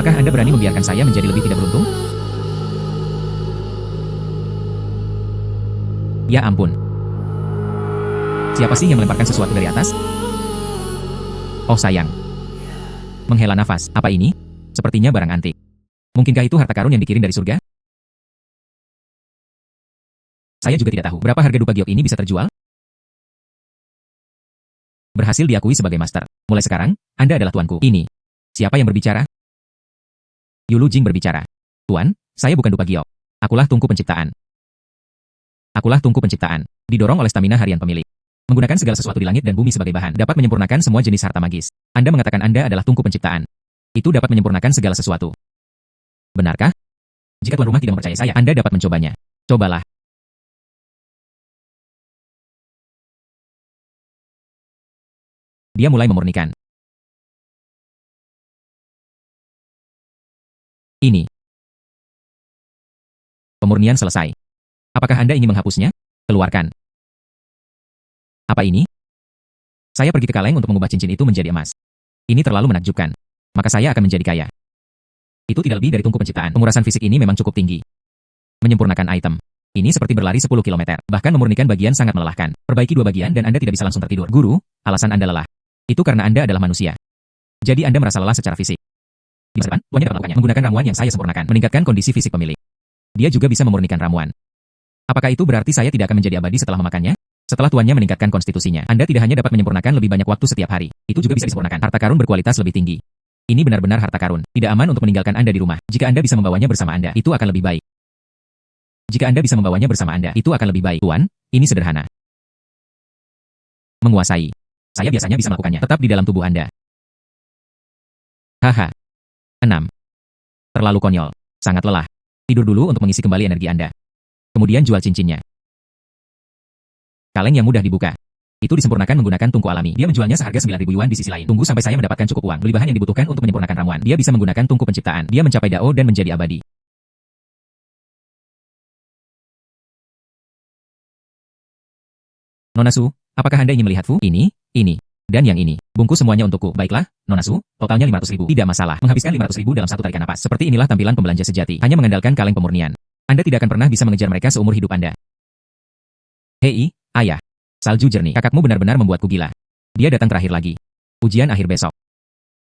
Apakah Anda berani membiarkan saya menjadi lebih tidak beruntung? Ya ampun. Siapa sih yang melemparkan sesuatu dari atas? Oh sayang. Menghela nafas. Apa ini? Sepertinya barang antik. Mungkinkah itu harta karun yang dikirim dari surga? Saya juga tidak tahu berapa harga dupa giok ini bisa terjual. Berhasil diakui sebagai master. Mulai sekarang, Anda adalah tuanku. Ini. Siapa yang berbicara? Yulu Jing berbicara. Tuan, saya bukan dupa giok. Akulah tungku penciptaan. Akulah tungku penciptaan. Didorong oleh stamina harian pemilik. Menggunakan segala sesuatu di langit dan bumi sebagai bahan dapat menyempurnakan semua jenis harta magis. Anda mengatakan Anda adalah tungku penciptaan. Itu dapat menyempurnakan segala sesuatu. Benarkah? Jika tuan rumah tidak mempercayai saya, Anda dapat mencobanya. Cobalah. Dia mulai memurnikan. Ini. Pemurnian selesai. Apakah Anda ingin menghapusnya? Keluarkan. Apa ini? Saya pergi ke kaleng untuk mengubah cincin itu menjadi emas. Ini terlalu menakjubkan. Maka saya akan menjadi kaya. Itu tidak lebih dari tungku penciptaan. Pengurasan fisik ini memang cukup tinggi. Menyempurnakan item. Ini seperti berlari 10 km. Bahkan memurnikan bagian sangat melelahkan. Perbaiki 2 bagian dan Anda tidak bisa langsung tertidur. Guru, alasan Anda lelah. Itu karena Anda adalah manusia. Jadi Anda merasa lelah secara fisik. Di masa depan, tuannya dapat melakukannya. Menggunakan ramuan yang saya sempurnakan. Meningkatkan kondisi fisik pemilik. Dia juga bisa memurnikan ramuan. Apakah itu berarti saya tidak akan menjadi abadi setelah memakannya? Setelah tuannya meningkatkan konstitusinya, Anda tidak hanya dapat menyempurnakan lebih banyak waktu setiap hari. Itu juga bisa disempurnakan. Harta karun berkualitas lebih tinggi. Ini benar-benar harta karun. Tidak aman untuk meninggalkan Anda di rumah. Jika Anda bisa membawanya bersama Anda, itu akan lebih baik. Jika Anda bisa membawanya bersama Anda, itu akan lebih baik. Tuan, ini sederhana. Menguasai. Saya biasanya bisa melakukannya. Tetap di dalam tubuh Anda. Haha. 6. Terlalu konyol. Sangat lelah. Tidur dulu untuk mengisi kembali energi Anda. Kemudian jual cincinnya. Kaleng yang mudah dibuka. Itu disempurnakan menggunakan tungku alami. Dia menjualnya seharga 9.000 yuan di sisi lain. Tunggu sampai saya mendapatkan cukup uang. Beli bahan yang dibutuhkan untuk menyempurnakan ramuan. Dia bisa menggunakan tungku penciptaan. Dia mencapai dao dan menjadi abadi. Nona Su, apakah Anda ingin melihat Fu? Ini, dan yang ini. Bungkus semuanya untukku. Baiklah, Nona Su, totalnya 500.000. Tidak masalah. Menghabiskan 500.000 dalam satu tarikan napas. Seperti inilah tampilan pembelanja sejati. Hanya mengandalkan kaleng pemurnian. Anda tidak akan pernah bisa mengejar mereka seumur hidup Anda. Hei, ayah. Salju jernih. Kakakmu benar-benar membuatku gila. Dia datang terakhir lagi. Ujian akhir besok.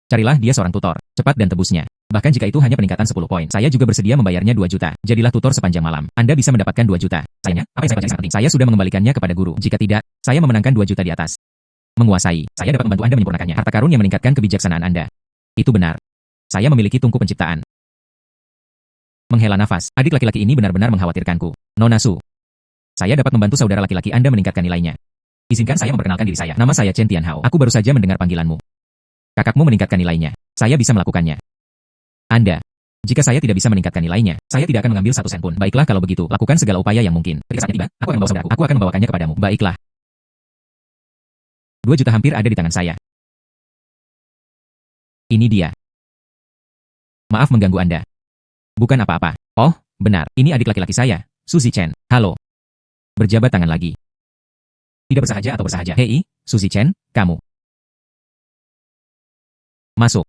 Carilah dia seorang tutor. Cepat dan tebusnya. Bahkan jika itu hanya peningkatan 10 poin. Saya juga bersedia membayarnya 2 juta. Jadilah tutor sepanjang malam. Anda bisa mendapatkan 2 juta. Sayangnya, apa yang saya pelajari sangat penting. Saya sudah mengembalikannya kepada guru. Jika tidak, saya memenangkan 2 juta di atas. Menguasai. Saya dapat membantu Anda menyempurnakannya. Harta karun yang meningkatkan kebijaksanaan Anda. Itu benar. Saya memiliki tungku penciptaan. Menghela nafas. Adik laki-laki ini benar-benar mengkhawatirkanku. Nona Su. Saya dapat membantu saudara laki-laki Anda meningkatkan nilainya. Izinkan saya memperkenalkan diri saya. Nama saya Chen Tianhao. Aku baru saja mendengar panggilanmu. Kakakmu meningkatkan nilainya. Saya bisa melakukannya. Anda. Jika saya tidak bisa meningkatkan nilainya, saya tidak akan mengambil 1 sen pun. Baiklah kalau begitu, lakukan segala upaya yang mungkin. Ketika saatnya tiba, aku akan membawa saudaraku. Aku akan membawakannya kepadamu. Baiklah. 2 juta hampir ada di tangan saya. Ini dia. Maaf mengganggu Anda. Bukan apa-apa. Oh, benar. Ini adik laki-laki saya, Suzy Chen. Halo. Berjabat tangan lagi. Tidak bersahaja atau bersahaja. Hei, Suzy Chen, kamu. Masuk.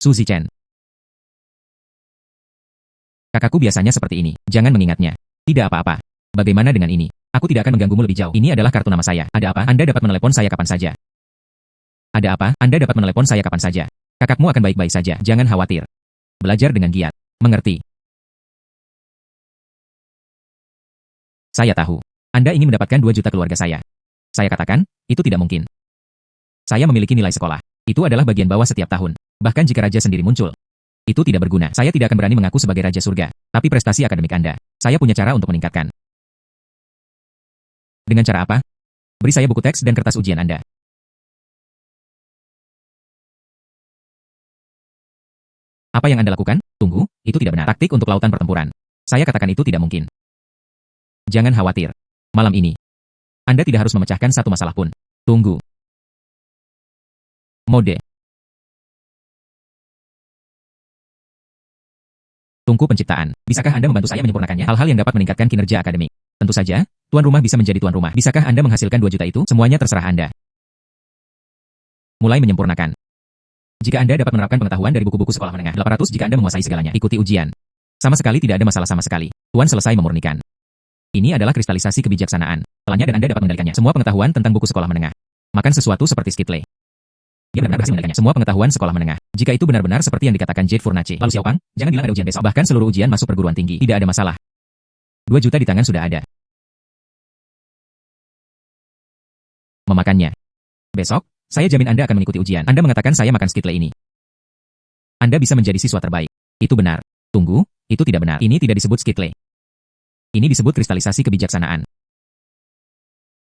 Suzy Chen. Kakakku biasanya seperti ini. Jangan mengingatnya. Tidak apa-apa. Bagaimana dengan ini? Aku tidak akan mengganggumu lebih jauh. Ini adalah kartu nama saya. Ada apa? Anda dapat menelepon saya kapan saja. Ada apa? Anda dapat menelepon saya kapan saja. Kakakmu akan baik-baik saja. Jangan khawatir. Belajar dengan giat. Mengerti? Saya tahu. Anda ingin mendapatkan 2 juta keluarga saya. Saya katakan, itu tidak mungkin. Saya memiliki nilai sekolah. Itu adalah bagian bawah setiap tahun. Bahkan jika raja sendiri muncul. Itu tidak berguna. Saya tidak akan berani mengaku sebagai raja surga. Tapi prestasi akademik Anda. Saya punya cara untuk meningkatkan. Dengan cara apa? Beri saya buku teks dan kertas ujian Anda. Apa yang Anda lakukan? Tunggu, itu tidak benar. Taktik untuk lautan pertempuran. Saya katakan itu tidak mungkin. Jangan khawatir. Malam ini, Anda tidak harus memecahkan satu masalah pun. Tunggu. Mode. Tungku penciptaan. Bisakah Anda membantu saya menyempurnakannya? Hal-hal yang dapat meningkatkan kinerja akademik. Tentu saja, tuan rumah bisa menjadi tuan rumah. Bisakah Anda menghasilkan 2 juta itu? Semuanya terserah Anda. Mulai menyempurnakan. Jika Anda dapat menerapkan pengetahuan dari buku-buku sekolah menengah 800 jika Anda menguasai segalanya, ikuti ujian. Sama sekali tidak ada masalah sama sekali. Tuan selesai memurnikan. Ini adalah kristalisasi kebijaksanaan. Setelahnya dan Anda dapat mengendalikannya. Semua pengetahuan tentang buku sekolah menengah. Makan sesuatu seperti skitle. Dia benar-benar berhasil mengendalikannya. Semua pengetahuan sekolah menengah. Jika itu benar-benar seperti yang dikatakan Jade Furnace. Lalu Xiaopang, jangan bilang ada ujian besok. Bahkan seluruh ujian masuk perguruan tinggi. Tidak ada masalah. 2 juta di tangan sudah ada. Memakannya. Besok, saya jamin Anda akan mengikuti ujian. Anda mengatakan saya makan skitle ini. Anda bisa menjadi siswa terbaik. Itu benar. Tunggu, itu tidak benar. Ini tidak disebut skitle. Ini disebut kristalisasi kebijaksanaan.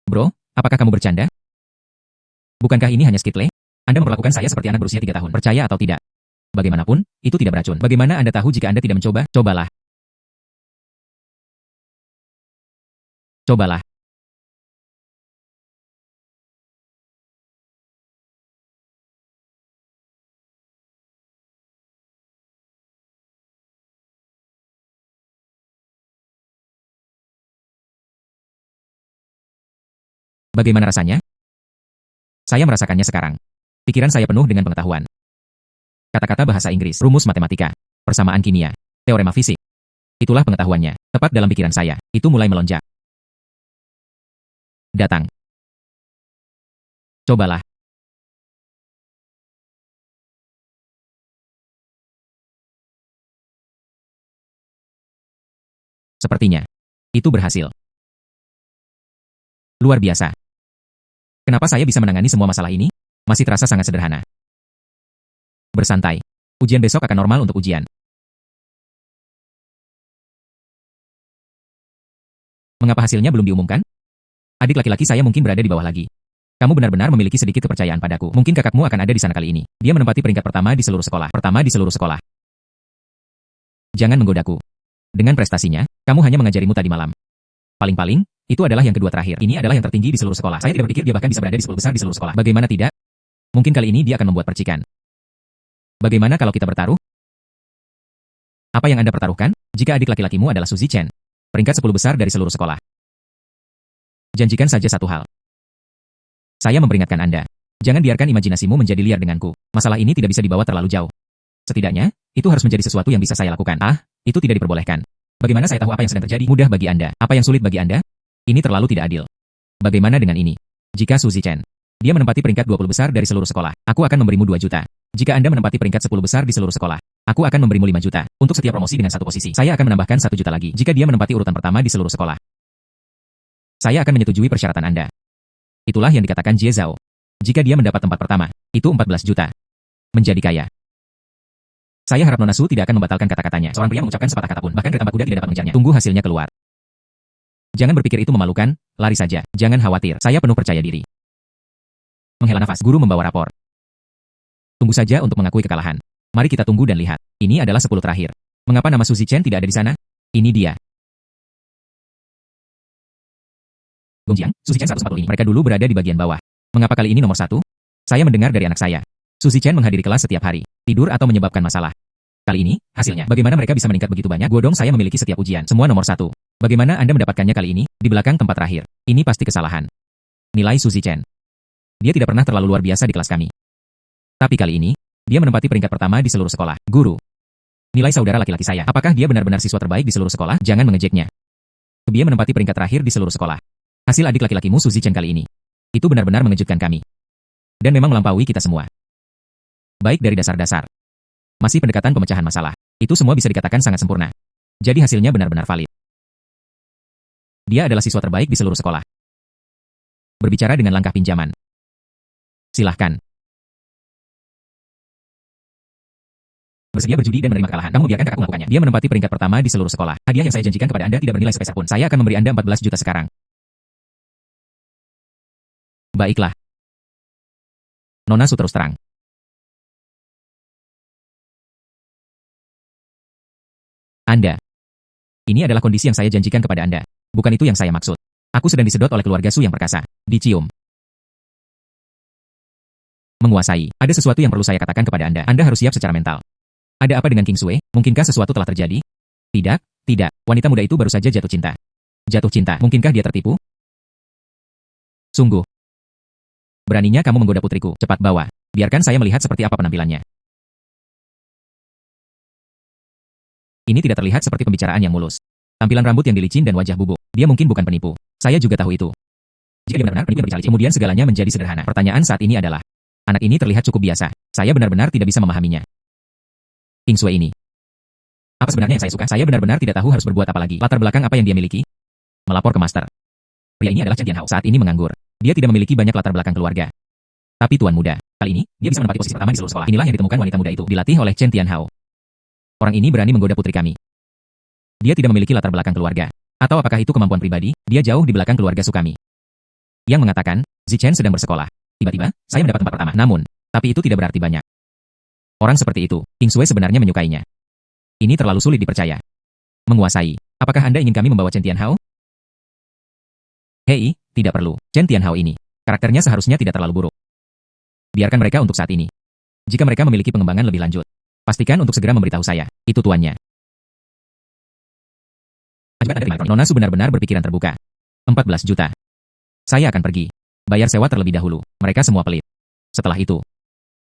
Bro, apakah kamu bercanda? Bukankah ini hanya skitle? Anda memperlakukan saya seperti anak berusia 3 tahun. Percaya atau tidak? Bagaimanapun, itu tidak beracun. Bagaimana Anda tahu jika Anda tidak mencoba? Cobalah. Cobalah. Bagaimana rasanya? Saya merasakannya sekarang. Pikiran saya penuh dengan pengetahuan. Kata-kata bahasa Inggris, rumus matematika, persamaan kimia, teorema fisik. Itulah pengetahuannya, tepat dalam pikiran saya. Itu mulai melonjak. Datang. Cobalah. Sepertinya. Itu berhasil. Luar biasa. Kenapa saya bisa menangani semua masalah ini? Masih terasa sangat sederhana. Bersantai. Ujian besok akan normal untuk ujian. Mengapa hasilnya belum diumumkan? Adik laki-laki saya mungkin berada di bawah lagi. Kamu benar-benar memiliki sedikit kepercayaan padaku. Mungkin kakakmu akan ada di sana kali ini. Dia menempati peringkat pertama di seluruh sekolah. Jangan menggodaku. Dengan prestasinya, kamu hanya mengajarimu tadi malam. Paling-paling, itu adalah yang kedua terakhir. Ini adalah yang tertinggi di seluruh sekolah. Saya tidak berpikir dia bahkan bisa berada di 10 besar di seluruh sekolah. Bagaimana tidak? Mungkin kali ini dia akan membuat percikan. Bagaimana kalau kita bertaruh? Apa yang Anda pertaruhkan? Jika adik laki-lakimu adalah Suzy Chen, peringkat 10 besar dari seluruh sekolah. Janjikan saja satu hal. Saya memperingatkan Anda. Jangan biarkan imajinasimu menjadi liar denganku. Masalah ini tidak bisa dibawa terlalu jauh. Setidaknya, itu harus menjadi sesuatu yang bisa saya lakukan. Itu tidak diperbolehkan. Bagaimana saya tahu apa yang sedang terjadi? Mudah bagi Anda. Apa yang sulit bagi Anda? Ini terlalu tidak adil. Bagaimana dengan ini? Jika Suzy Chen, dia menempati peringkat 20 besar dari seluruh sekolah, aku akan memberimu 2 juta. Jika Anda menempati peringkat 10 besar di seluruh sekolah, aku akan memberimu 5 juta. Untuk setiap promosi dengan satu posisi, saya akan menambahkan 1 juta lagi. Jika dia menempati urutan pertama di seluruh sekolah, saya akan menyetujui persyaratan Anda. Itulah yang dikatakan Jie Zhao. Jika dia mendapat tempat pertama, itu 14 juta. Menjadi kaya. Saya harap Nona Su tidak akan membatalkan kata-katanya. Seorang pria mengucapkan sepatah kata pun, bahkan kereta kuda tidak dapat mengejarnya. Tunggu hasilnya keluar. Jangan berpikir itu memalukan, lari saja. Jangan khawatir, saya penuh percaya diri. Menghela nafas, guru membawa rapor. Tunggu saja untuk mengakui kekalahan. Mari kita tunggu dan lihat. Ini adalah 10 terakhir. Mengapa nama Suzy Chen tidak ada di sana? Ini dia. Gongjiang, Suzy Chen 140 ini. Mereka dulu berada di bagian bawah. Mengapa kali ini nomor 1? Saya mendengar dari anak saya. Suzy Chen menghadiri kelas setiap hari. Tidur atau menyebabkan masalah. Kali ini, hasilnya. Bagaimana mereka bisa meningkat begitu banyak? Godong saya memiliki setiap ujian. Semua nomor 1. Bagaimana Anda mendapatkannya kali ini? Di belakang tempat terakhir. Ini pasti kesalahan. Nilai Suzy Chen. Dia tidak pernah terlalu luar biasa di kelas kami. Tapi kali ini, dia menempati peringkat pertama di seluruh sekolah. Guru. Nilai saudara laki-laki saya. Apakah dia benar-benar siswa terbaik di seluruh sekolah? Jangan mengejeknya. Dia menempati peringkat terakhir di seluruh sekolah. Hasil adik laki-lakimu Suzy Chen kali ini. Itu benar-benar mengejutkan kami. Dan memang melampaui kita semua. Baik dari dasar-dasar. Masih pendekatan pemecahan masalah. Itu semua bisa dikatakan sangat sempurna. Jadi hasilnya benar-benar valid. Dia adalah siswa terbaik di seluruh sekolah. Berbicara dengan langkah pinjaman. Silahkan. Bersedia berjudi dan menerima kekalahan. Kamu biarkan kakakku melakukannya. Dia menempati peringkat pertama di seluruh sekolah. Hadiah yang saya janjikan kepada Anda tidak bernilai sepeser pun. Saya akan memberi Anda 14 juta sekarang. Baiklah. Nona Su terus terang. Anda. Ini adalah kondisi yang saya janjikan kepada Anda. Bukan itu yang saya maksud. Aku sedang disedot oleh keluarga Su yang perkasa. Dicium. Menguasai. Ada sesuatu yang perlu saya katakan kepada Anda. Anda harus siap secara mental. Ada apa dengan King Sui? Mungkinkah sesuatu telah terjadi? Tidak, tidak. Wanita muda itu baru saja jatuh cinta. Jatuh cinta. Mungkinkah dia tertipu? Sungguh. Beraninya kamu menggoda putriku, cepat bawa. Biarkan saya melihat seperti apa penampilannya. Ini tidak terlihat seperti pembicaraan yang mulus. Tampilan rambut yang dilicin dan wajah bubuk. Dia mungkin bukan penipu. Saya juga tahu itu. Jika dia benar-benar penipu yang berbicara licin, kemudian segalanya menjadi sederhana. Pertanyaan saat ini adalah, anak ini terlihat cukup biasa. Saya benar-benar tidak bisa memahaminya. King Sui ini. Apa sebenarnya yang saya suka? Saya benar-benar tidak tahu harus berbuat apa lagi. Latar belakang apa yang dia miliki? Melapor ke master. Pria ini adalah Chen Tianhao. Saat ini menganggur. Dia tidak memiliki banyak latar belakang keluarga. Tapi tuan muda, kali ini, dia bisa menempati posisi pertama di seluruh sekolah. Inilah yang ditemukan wanita muda itu, dilatih oleh Chen Tianhao. Orang ini berani menggoda putri kami. Dia tidak memiliki latar belakang keluarga. Atau apakah itu kemampuan pribadi? Dia jauh di belakang keluarga Sukami. Yang mengatakan, Zichen sedang bersekolah. Tiba-tiba, saya mendapat tempat pertama. Namun, tapi itu tidak berarti banyak. Orang seperti itu, King Sui sebenarnya menyukainya. Ini terlalu sulit dipercaya. Menguasai. Apakah Anda ingin kami membawa Chen Tianhao? Hei, tidak perlu. Chen Tianhao ini. Karakternya seharusnya tidak terlalu buruk. Biarkan mereka untuk saat ini. Jika mereka memiliki pengembangan lebih lanjut, pastikan untuk segera memberitahu saya. Itu tuannya. Nona Su benar-benar berpikiran terbuka. 14 juta. Saya akan pergi. Bayar sewa terlebih dahulu. Mereka semua pelit. Setelah itu,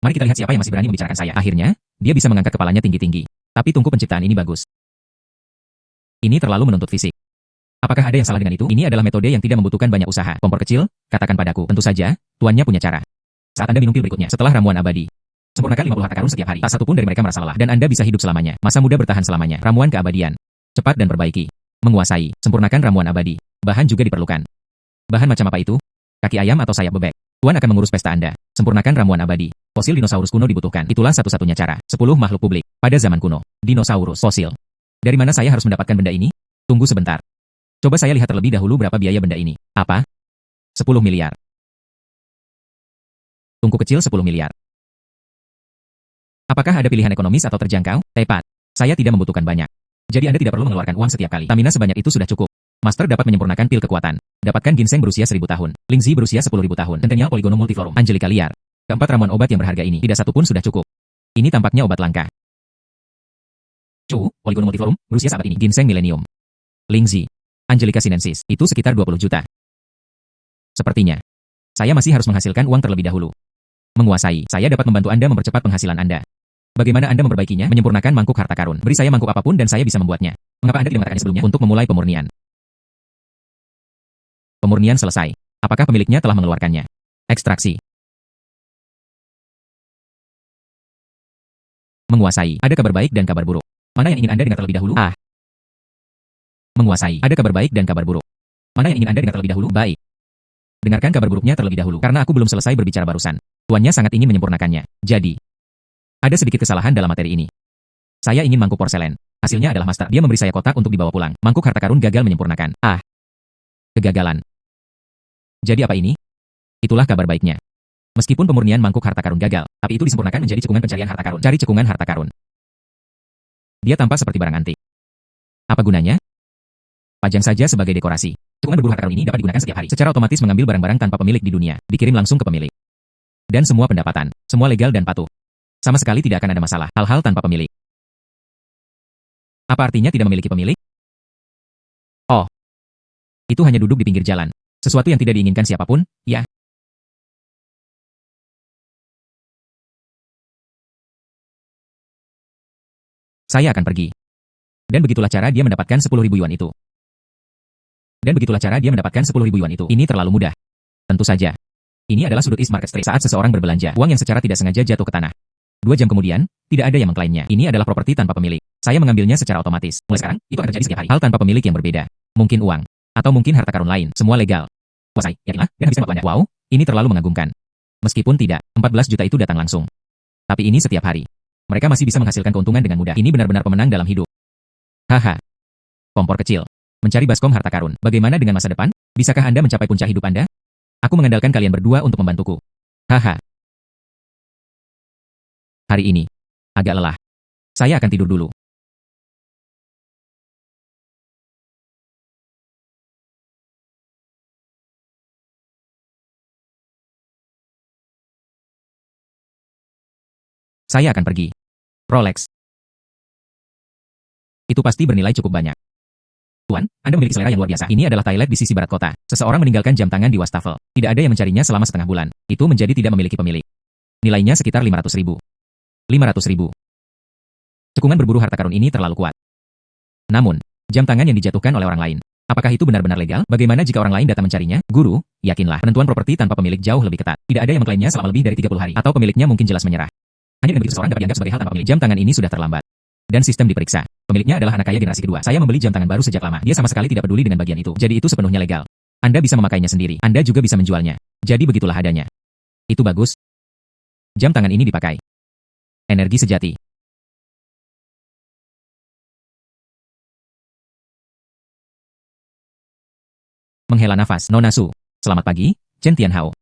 mari kita lihat siapa yang masih berani membicarakan saya. Akhirnya, dia bisa mengangkat kepalanya tinggi-tinggi. Tapi tungku penciptaan ini bagus. Ini terlalu menuntut fisik. Apakah ada yang salah dengan itu? Ini adalah metode yang tidak membutuhkan banyak usaha. Kompor kecil, katakan padaku. Tentu saja, tuannya punya cara. Saat Anda minum pil berikutnya, setelah ramuan abadi, sempurnakan 50 harta karun setiap hari. Tak satu pun dari mereka merasa lelah. Dan Anda bisa hidup selamanya. Masa muda bertahan selamanya. Ramuan keabadian. Cepat dan perbaiki. Menguasai. Sempurnakan ramuan abadi. Bahan juga diperlukan. Bahan macam apa itu? Kaki ayam atau sayap bebek? Tuan akan mengurus pesta Anda. Sempurnakan ramuan abadi. Fosil dinosaurus kuno dibutuhkan. Itulah satu-satunya cara. 10 makhluk publik. Pada zaman kuno. Dinosaurus. Fosil. Dari mana saya harus mendapatkan benda ini? Tunggu sebentar. Coba saya lihat terlebih dahulu berapa biaya benda ini. Apa? 10 miliar. Tungku kecil 10 miliar. Apakah ada pilihan ekonomis atau terjangkau? Tepat. Saya tidak membutuhkan banyak. Jadi Anda tidak perlu mengeluarkan uang setiap kali. Stamina sebanyak itu sudah cukup. Master dapat menyempurnakan pil kekuatan. Dapatkan ginseng berusia 1000 tahun. Lingzi berusia 10.000 tahun. Centennial Polygonum Multiflorum. Angelika liar. Keempat ramuan obat yang berharga ini. Tidak satu pun sudah cukup. Ini tampaknya obat langka. Cu, Polygonum Multiflorum, berusia saat ini. Ginseng Millennium. Lingzi. Angelika sinensis. Itu sekitar 20 juta. Sepertinya. Saya masih harus menghasilkan uang terlebih dahulu. Menguasai. Saya dapat membantu Anda mempercepat penghasilan Anda. Bagaimana Anda memperbaikinya? Menyempurnakan mangkuk harta karun. Beri saya mangkuk apapun dan saya bisa membuatnya. Mengapa Anda tidak mengatakannya sebelumnya? Untuk memulai pemurnian. Pemurnian selesai. Apakah pemiliknya telah mengeluarkannya? Ekstraksi. Menguasai. Ada kabar baik dan kabar buruk. Mana yang ingin Anda dengar terlebih dahulu? Menguasai. Ada kabar baik dan kabar buruk. Mana yang ingin Anda dengar terlebih dahulu? Baik. Dengarkan kabar buruknya terlebih dahulu. Karena aku belum selesai berbicara barusan. Tuannya sangat ingin menyempurnakannya. Jadi, ada sedikit kesalahan dalam materi ini. Saya ingin mangkuk porselen. Hasilnya adalah master. Dia memberi saya kotak untuk dibawa pulang. Mangkuk harta karun gagal menyempurnakan. Kegagalan. Jadi apa ini? Itulah kabar baiknya. Meskipun pemurnian mangkuk harta karun gagal, tapi itu disempurnakan menjadi cekungan pencarian harta karun. Cari cekungan harta karun. Dia tampak seperti barang antik. Apa gunanya? Pajang saja sebagai dekorasi. Cekungan berburu harta karun ini dapat digunakan setiap hari. Secara otomatis mengambil barang-barang tanpa pemilik di dunia, dikirim langsung ke pemilik. Dan semua pendapatan, semua legal dan patuh. Sama sekali tidak akan ada masalah, hal-hal tanpa pemilik. Apa artinya tidak memiliki pemilik? Oh. Itu hanya duduk di pinggir jalan. Sesuatu yang tidak diinginkan siapapun, ya. Saya akan pergi. Dan begitulah cara dia mendapatkan 10.000 yuan itu. Ini terlalu mudah. Tentu saja. Ini adalah sudut East Market Street saat seseorang berbelanja. Uang yang secara tidak sengaja jatuh ke tanah. 2 jam kemudian, tidak ada yang mengklaimnya. Ini adalah properti tanpa pemilik. Saya mengambilnya secara otomatis. Mulai sekarang, itu akan terjadi setiap hari. Hal tanpa pemilik yang berbeda. Mungkin uang. Atau mungkin harta karun lain. Semua legal. Kuasai, yakinlah, dan habiskan waktu Anda. Wow, ini terlalu mengagumkan. Meskipun tidak, 14 juta itu datang langsung. Tapi ini setiap hari. Mereka masih bisa menghasilkan keuntungan dengan mudah. Ini benar-benar pemenang dalam hidup. Haha. Kompor kecil. Mencari baskom harta karun. Bagaimana dengan masa depan? Bisakah Anda mencapai puncak hidup Anda? Aku mengandalkan kalian berdua untuk membantuku. Haha. Hari ini. Agak lelah. Saya akan tidur dulu. Saya akan pergi. Rolex. Itu pasti bernilai cukup banyak. Tuan, Anda memiliki selera yang luar biasa. Ini adalah toilet di sisi barat kota. Seseorang meninggalkan jam tangan di wastafel. Tidak ada yang mencarinya selama setengah bulan. Itu menjadi tidak memiliki pemilik. Nilainya sekitar 500.000. 500.000. Cekungan berburu harta karun ini terlalu kuat. Namun, jam tangan yang dijatuhkan oleh orang lain. Apakah itu benar-benar legal? Bagaimana jika orang lain datang mencarinya? Guru, yakinlah, penentuan properti tanpa pemilik jauh lebih ketat. Tidak ada yang mengklaimnya selama lebih dari 30 hari. Atau pemiliknya mungkin jelas menyerah. Hanya dengan begitu seseorang dapat dianggap sebagai hal tanpa pemilik. Jam tangan ini sudah terlambat. Dan sistem diperiksa. Pemiliknya adalah anak kaya generasi kedua. Saya membeli jam tangan baru sejak lama. Dia sama sekali tidak peduli dengan bagian itu. Jadi itu sepenuhnya legal. Anda bisa memakainya sendiri. Anda juga bisa menjualnya. Jadi begitulah adanya. Itu bagus. Jam tangan ini dipakai. Energi sejati. Menghela nafas. Nona Su. Selamat pagi, Chen Tianhao.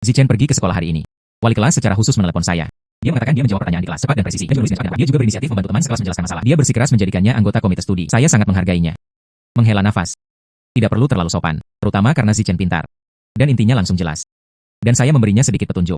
Zichen pergi ke sekolah hari ini. Wali kelas secara khusus menelepon saya. Dia mengatakan dia menjawab pertanyaan di kelas cepat dan presisi. Dia juga berinisiatif membantu teman sekelas menjelaskan masalah. Dia bersikeras menjadikannya anggota komite studi. Saya sangat menghargainya. Menghela nafas. Tidak perlu terlalu sopan, terutama karena Zichen pintar. Dan intinya langsung jelas. Dan saya memberinya sedikit petunjuk.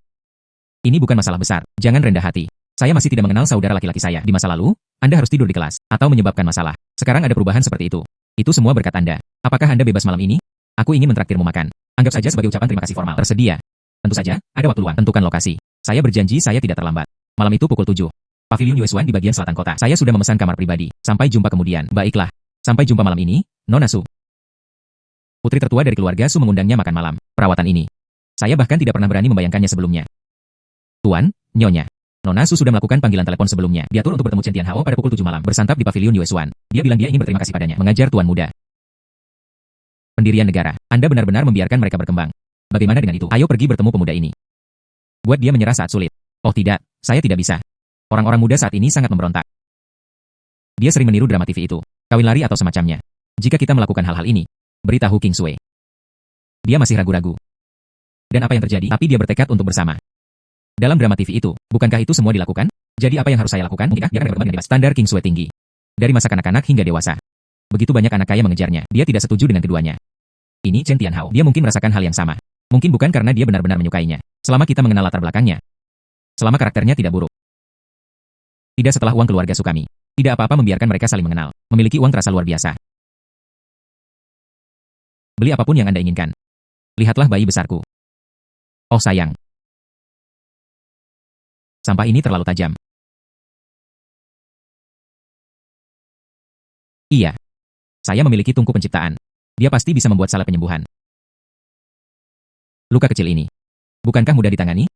Ini bukan masalah besar, jangan rendah hati. Saya masih tidak mengenal saudara laki-laki saya. Di masa lalu, Anda harus tidur di kelas, atau menyebabkan masalah. Sekarang ada perubahan seperti itu. Itu semua berkat Anda. Apakah Anda bebas malam ini? Aku ingin mentraktirmu makan. Anggap saja sebagai ucapan terima kasih formal. Tersedia. Tentu saja, ada waktu luang. Tentukan lokasi. Saya berjanji saya tidak terlambat. Malam itu pukul 7. Pavilion Yuesuan di bagian selatan kota. Saya sudah memesan kamar pribadi. Sampai jumpa kemudian. Baiklah. Sampai jumpa malam ini, Nona Su. Putri tertua dari keluarga Su mengundangnya makan malam. Perawatan ini. Saya bahkan tidak pernah berani membayangkannya sebelumnya. Tuan, Nyonya. Nona Su sudah melakukan panggilan telepon sebelumnya. Diatur untuk bertemu Chen Tianhao pada pukul 7 malam. Bersantap di Pavilion Yuesuan. Dia bilang dia ingin berterima kasih padanya. Mengajar tuan muda. Pendirian negara. Anda benar-benar membiarkan mereka berkembang. Bagaimana dengan itu? Ayo pergi bertemu pemuda ini. Buat dia menyerah saat sulit. Oh tidak, saya tidak bisa. Orang-orang muda saat ini sangat memberontak. Dia sering meniru drama TV itu. Kawin lari atau semacamnya. Jika kita melakukan hal-hal ini, beritahu King Sui. Dia masih ragu-ragu. Dan apa yang terjadi? Tapi dia bertekad untuk bersama. Dalam drama TV itu, bukankah itu semua dilakukan? Jadi apa yang harus saya lakukan? Mungkinkah biarkan berkembang dengan bebas? Standar King Sui tinggi. Dari masa kanak-kanak hingga dewasa. Begitu banyak anak kaya mengejarnya. Dia tidak setuju dengan keduanya. Ini Chen Tianhao. Dia mungkin merasakan hal yang sama. Mungkin bukan karena dia benar-benar menyukainya. Selama kita mengenal latar belakangnya. Selama karakternya tidak buruk. Tidak setelah uang keluarga Sukami. Tidak apa-apa membiarkan mereka saling mengenal. Memiliki uang terasa luar biasa. Beli apapun yang Anda inginkan. Lihatlah bayi besarku. Oh sayang. Sampah ini terlalu tajam. Iya. Saya memiliki tungku penciptaan. Dia pasti bisa membuat salep penyembuhan. Luka kecil ini. Bukankah mudah ditangani?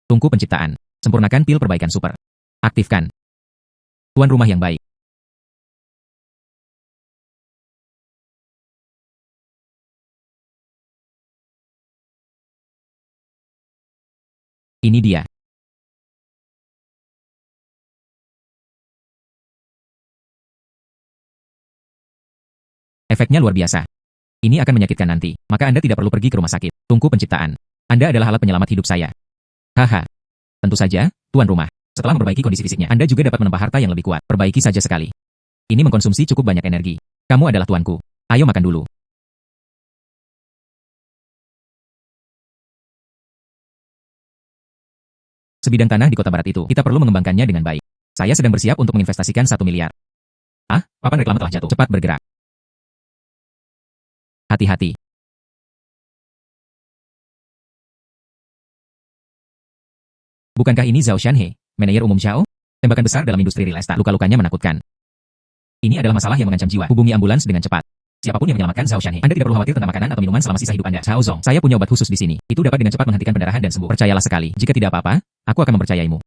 Tungku penciptaan. Sempurnakan pil perbaikan super. Aktifkan. Tuan rumah yang baik. Ini dia. Efeknya luar biasa. Ini akan menyakitkan nanti, maka Anda tidak perlu pergi ke rumah sakit. Tungku penciptaan. Anda adalah alat penyelamat hidup saya. Haha. Tentu saja, tuan rumah. Setelah memperbaiki kondisi fisiknya, Anda juga dapat menambah harta yang lebih kuat. Perbaiki saja sekali. Ini mengkonsumsi cukup banyak energi. Kamu adalah tuanku. Ayo makan dulu. Sebidang tanah di kota barat itu, kita perlu mengembangkannya dengan baik. Saya sedang bersiap untuk menginvestasikan 1 miliar. Ah, papan reklame telah jatuh. Cepat bergerak. Hati-hati. Bukankah ini Zhao Shanhe, manajer umum Zhao? Tembakan besar dalam industri real estate. Luka-lukanya menakutkan. Ini adalah masalah yang mengancam jiwa. Hubungi ambulans dengan cepat. Siapapun yang menyelamatkan Zhao Shanhe, Anda tidak perlu khawatir tentang makanan atau minuman selama sisa hidup Anda. Zhao Zong, saya punya obat khusus di sini. Itu dapat dengan cepat menghentikan pendarahan dan sembuh. Percayalah sekali. Jika tidak apa-apa, aku akan mempercayaimu.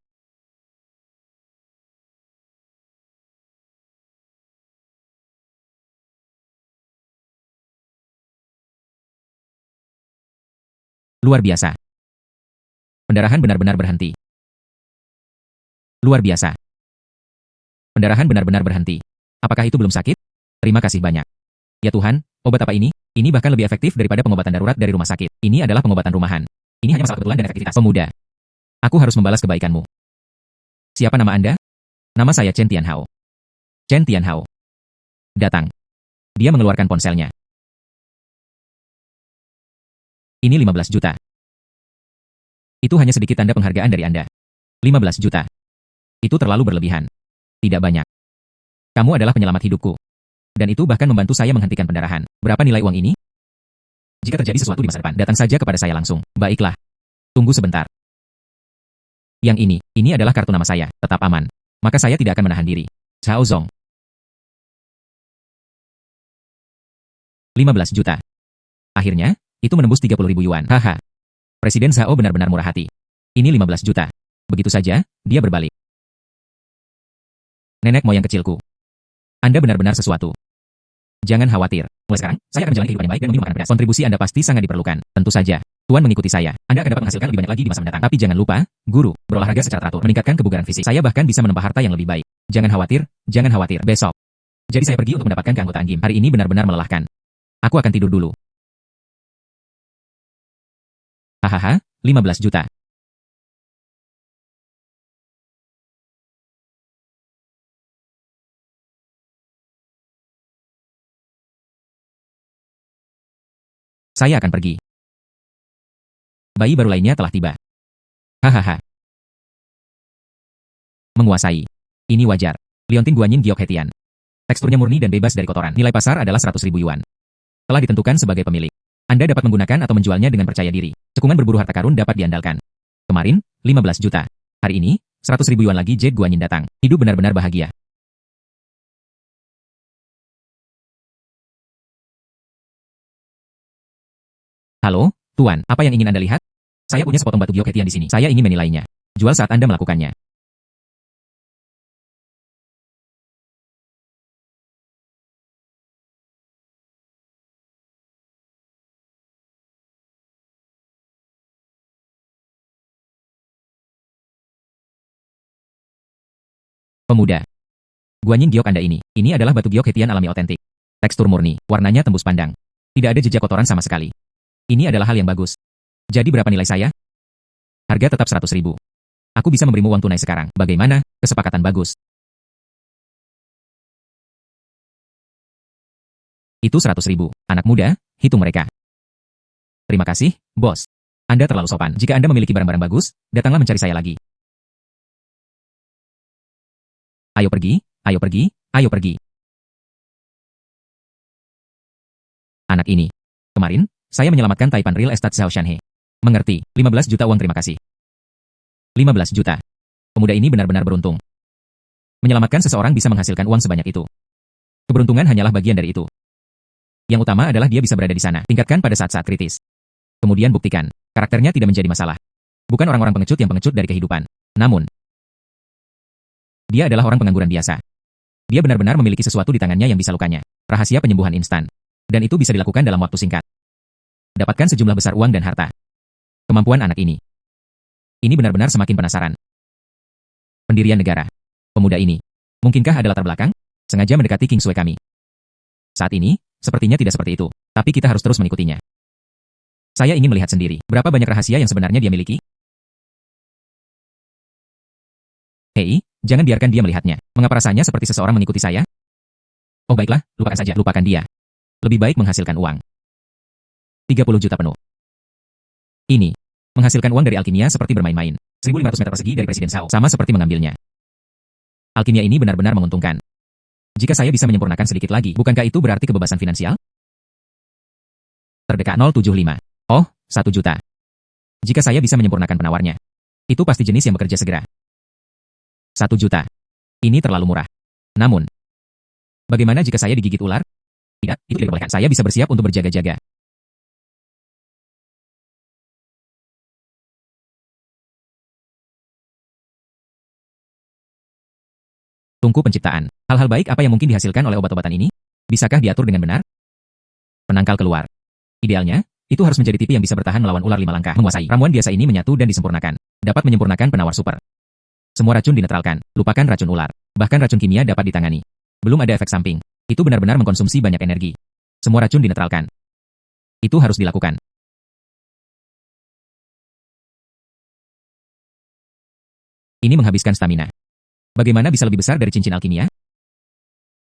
Luar biasa. Pendarahan benar-benar berhenti. Luar biasa. Pendarahan benar-benar berhenti. Apakah itu belum sakit? Terima kasih banyak. Ya Tuhan, obat apa ini? Ini bahkan lebih efektif daripada pengobatan darurat dari rumah sakit. Ini adalah pengobatan rumahan. Ini hanya masalah kebetulan dan efektivitas. Pemuda. Aku harus membalas kebaikanmu. Siapa nama Anda? Nama saya Chen Tianhao. Chen Tianhao. Datang. Dia mengeluarkan ponselnya. Ini 15 juta. Itu hanya sedikit tanda penghargaan dari Anda. 15 juta. Itu terlalu berlebihan. Tidak banyak. Kamu adalah penyelamat hidupku. Dan itu bahkan membantu saya menghentikan pendarahan. Berapa nilai uang ini? Jika terjadi sesuatu di masa depan, datang saja kepada saya langsung. Baiklah. Tunggu sebentar. Yang ini adalah kartu nama saya, tetap aman. Maka saya tidak akan menahan diri. Zhao Zong. 15 juta. Akhirnya, itu menembus 30.000 yuan. Haha. Presiden Zhao benar-benar murah hati. Ini 15 juta. Begitu saja, dia berbalik. Nenek moyang kecilku. Anda benar-benar sesuatu. Jangan khawatir. Mulai sekarang, saya akan menjalani kehidupan yang baik dan meminum makanan pedas. Kontribusi Anda pasti sangat diperlukan. Tentu saja. Tuan mengikuti saya. Anda akan dapat menghasilkan lebih banyak lagi di masa mendatang. Tapi jangan lupa, guru, berolahraga secara teratur, meningkatkan kebugaran fisik. Saya bahkan bisa menambah harta yang lebih baik. Jangan khawatir, besok. Jadi saya pergi untuk mendapatkan keanggotaan gym. Hari ini benar-benar melelahkan. Aku akan tidur dulu. Hahaha, 15 juta. Saya akan pergi. Bayi baru lainnya telah tiba. Hahaha. Menguasai. Ini wajar. Liontin Guanyin Giok Hetian. Teksturnya murni dan bebas dari kotoran. Nilai pasar adalah 100.000 yuan. Telah ditentukan sebagai pemilik. Anda dapat menggunakan atau menjualnya dengan percaya diri. Cekungan berburu harta karun dapat diandalkan. Kemarin, 15 juta. Hari ini, 100.000 yuan lagi. Jade Guanyin datang. Hidup benar-benar bahagia. Halo, Tuan, apa yang ingin Anda lihat? Saya punya sepotong batu Giok Hetian di sini. Saya ingin menilainya. Jual saat Anda melakukannya. Pemuda. Guanyin Giok Anda ini adalah batu Giok Hetian alami otentik. Tekstur murni, warnanya tembus pandang. Tidak ada jejak kotoran sama sekali. Ini adalah hal yang bagus. Jadi berapa nilai saya? Harga tetap 100.000. Aku bisa memberimu uang tunai sekarang. Bagaimana? Kesepakatan bagus. Itu 100.000. Anak muda, hitung mereka. Terima kasih, bos. Anda terlalu sopan. Jika Anda memiliki barang-barang bagus, datanglah mencari saya lagi. Ayo pergi, ayo pergi, ayo pergi. Anak ini. Kemarin, saya menyelamatkan Taipan Real Estate Zhao Shanhe. Mengerti, 15 juta uang terima kasih. 15 juta. Pemuda ini benar-benar beruntung. Menyelamatkan seseorang bisa menghasilkan uang sebanyak itu. Keberuntungan hanyalah bagian dari itu. Yang utama adalah dia bisa berada di sana. Tingkatkan pada saat-saat kritis. Kemudian buktikan, karakternya tidak menjadi masalah. Bukan orang-orang pengecut yang pengecut dari kehidupan. Namun, dia adalah orang pengangguran biasa. Dia benar-benar memiliki sesuatu di tangannya yang bisa lukanya. Rahasia penyembuhan instan. Dan itu bisa dilakukan dalam waktu singkat. Dapatkan sejumlah besar uang dan harta. Kemampuan anak ini. Ini benar-benar semakin penasaran. Pendirian negara. Pemuda ini. Mungkinkah ada latar belakang? Sengaja mendekati King Sui kami. Saat ini, sepertinya tidak seperti itu. Tapi kita harus terus mengikutinya. Saya ingin melihat sendiri. Berapa banyak rahasia yang sebenarnya dia miliki? Hei, jangan biarkan dia melihatnya. Mengapa rasanya seperti seseorang mengikuti saya? Oh baiklah, lupakan saja. Lupakan dia. Lebih baik menghasilkan uang. 30 juta penuh. Ini. Menghasilkan uang dari alkimia seperti bermain-main. 1.500 meter persegi dari Presiden Zhao. Sama seperti mengambilnya. Alkimia ini benar-benar menguntungkan. Jika saya bisa menyempurnakan sedikit lagi, bukankah itu berarti kebebasan finansial? Terdekat 075. Oh, 1 juta. Jika saya bisa menyempurnakan penawarnya. Itu pasti jenis yang bekerja segera. 1 juta. Ini terlalu murah. Namun, bagaimana jika saya digigit ular? Tidak, itu tidak diperbolehkan. Saya bisa bersiap untuk berjaga-jaga. Tungku penciptaan. Hal-hal baik apa yang mungkin dihasilkan oleh obat-obatan ini? Bisakah diatur dengan benar? Penangkal keluar. Idealnya, itu harus menjadi tipi yang bisa bertahan melawan ular 5 langkah. Menguasai. Ramuan biasa ini menyatu dan disempurnakan. Dapat menyempurnakan penawar super. Semua racun dinetralkan. Lupakan racun ular. Bahkan racun kimia dapat ditangani. Belum ada efek samping. Itu benar-benar mengkonsumsi banyak energi. Semua racun dinetralkan. Itu harus dilakukan. Ini menghabiskan stamina. Bagaimana bisa lebih besar dari cincin alkimia?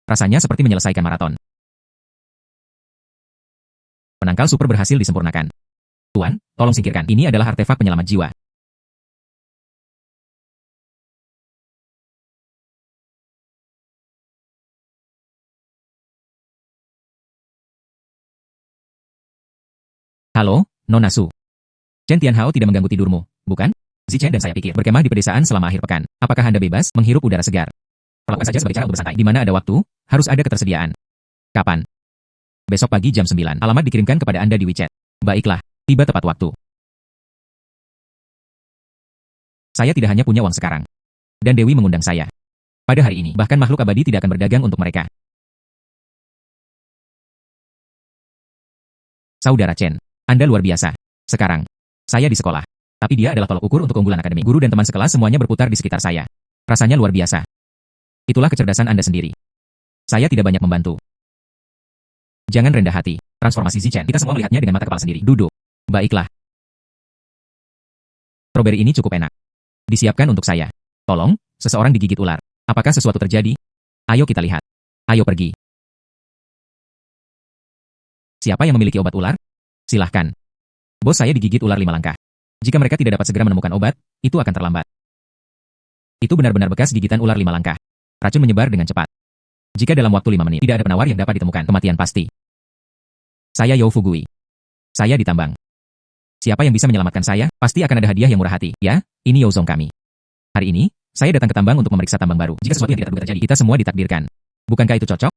Rasanya seperti menyelesaikan maraton. Penangkal super berhasil disempurnakan. Tuan, tolong singkirkan. Ini adalah artefak penyelamat jiwa. Halo, Nona Su. Chen Tianhao tidak mengganggu tidurmu, bukan? Zichen dan saya pikir berkemah di pedesaan selama akhir pekan. Apakah Anda bebas menghirup udara segar? Perlakukan saja sebagai cara untuk bersantai. Di mana ada waktu, harus ada ketersediaan. Kapan? Besok pagi jam 9. Alamat dikirimkan kepada Anda di WeChat. Baiklah, tiba tepat waktu. Saya tidak hanya punya uang sekarang. Dan Dewi mengundang saya. Pada hari ini, bahkan makhluk abadi tidak akan berdagang untuk mereka. Saudara Chen, Anda luar biasa. Sekarang, saya di sekolah. Tapi dia adalah tolok ukur untuk keunggulan akademik. Guru dan teman sekelas semuanya berputar di sekitar saya. Rasanya luar biasa. Itulah kecerdasan Anda sendiri. Saya tidak banyak membantu. Jangan rendah hati. Transformasi Zichen. Kita semua melihatnya dengan mata kepala sendiri. Duduk. Baiklah. Strawberry ini cukup enak. Disiapkan untuk saya. Tolong, seseorang digigit ular. Apakah sesuatu terjadi? Ayo kita lihat. Ayo pergi. Siapa yang memiliki obat ular? Silahkan. Bos saya digigit ular 5 langkah. Jika mereka tidak dapat segera menemukan obat, itu akan terlambat. Itu benar-benar bekas gigitan ular 5 langkah. Racun menyebar dengan cepat. Jika dalam waktu 5 menit tidak ada penawar yang dapat ditemukan, kematian pasti. Saya You Fugui. Saya ditambang. Siapa yang bisa menyelamatkan saya, pasti akan ada hadiah yang murah hati. Ya, ini Youzong kami. Hari ini, saya datang ke tambang untuk memeriksa tambang baru. Jika sesuatu yang tidak terduga terjadi, kita semua ditakdirkan. Bukankah itu cocok?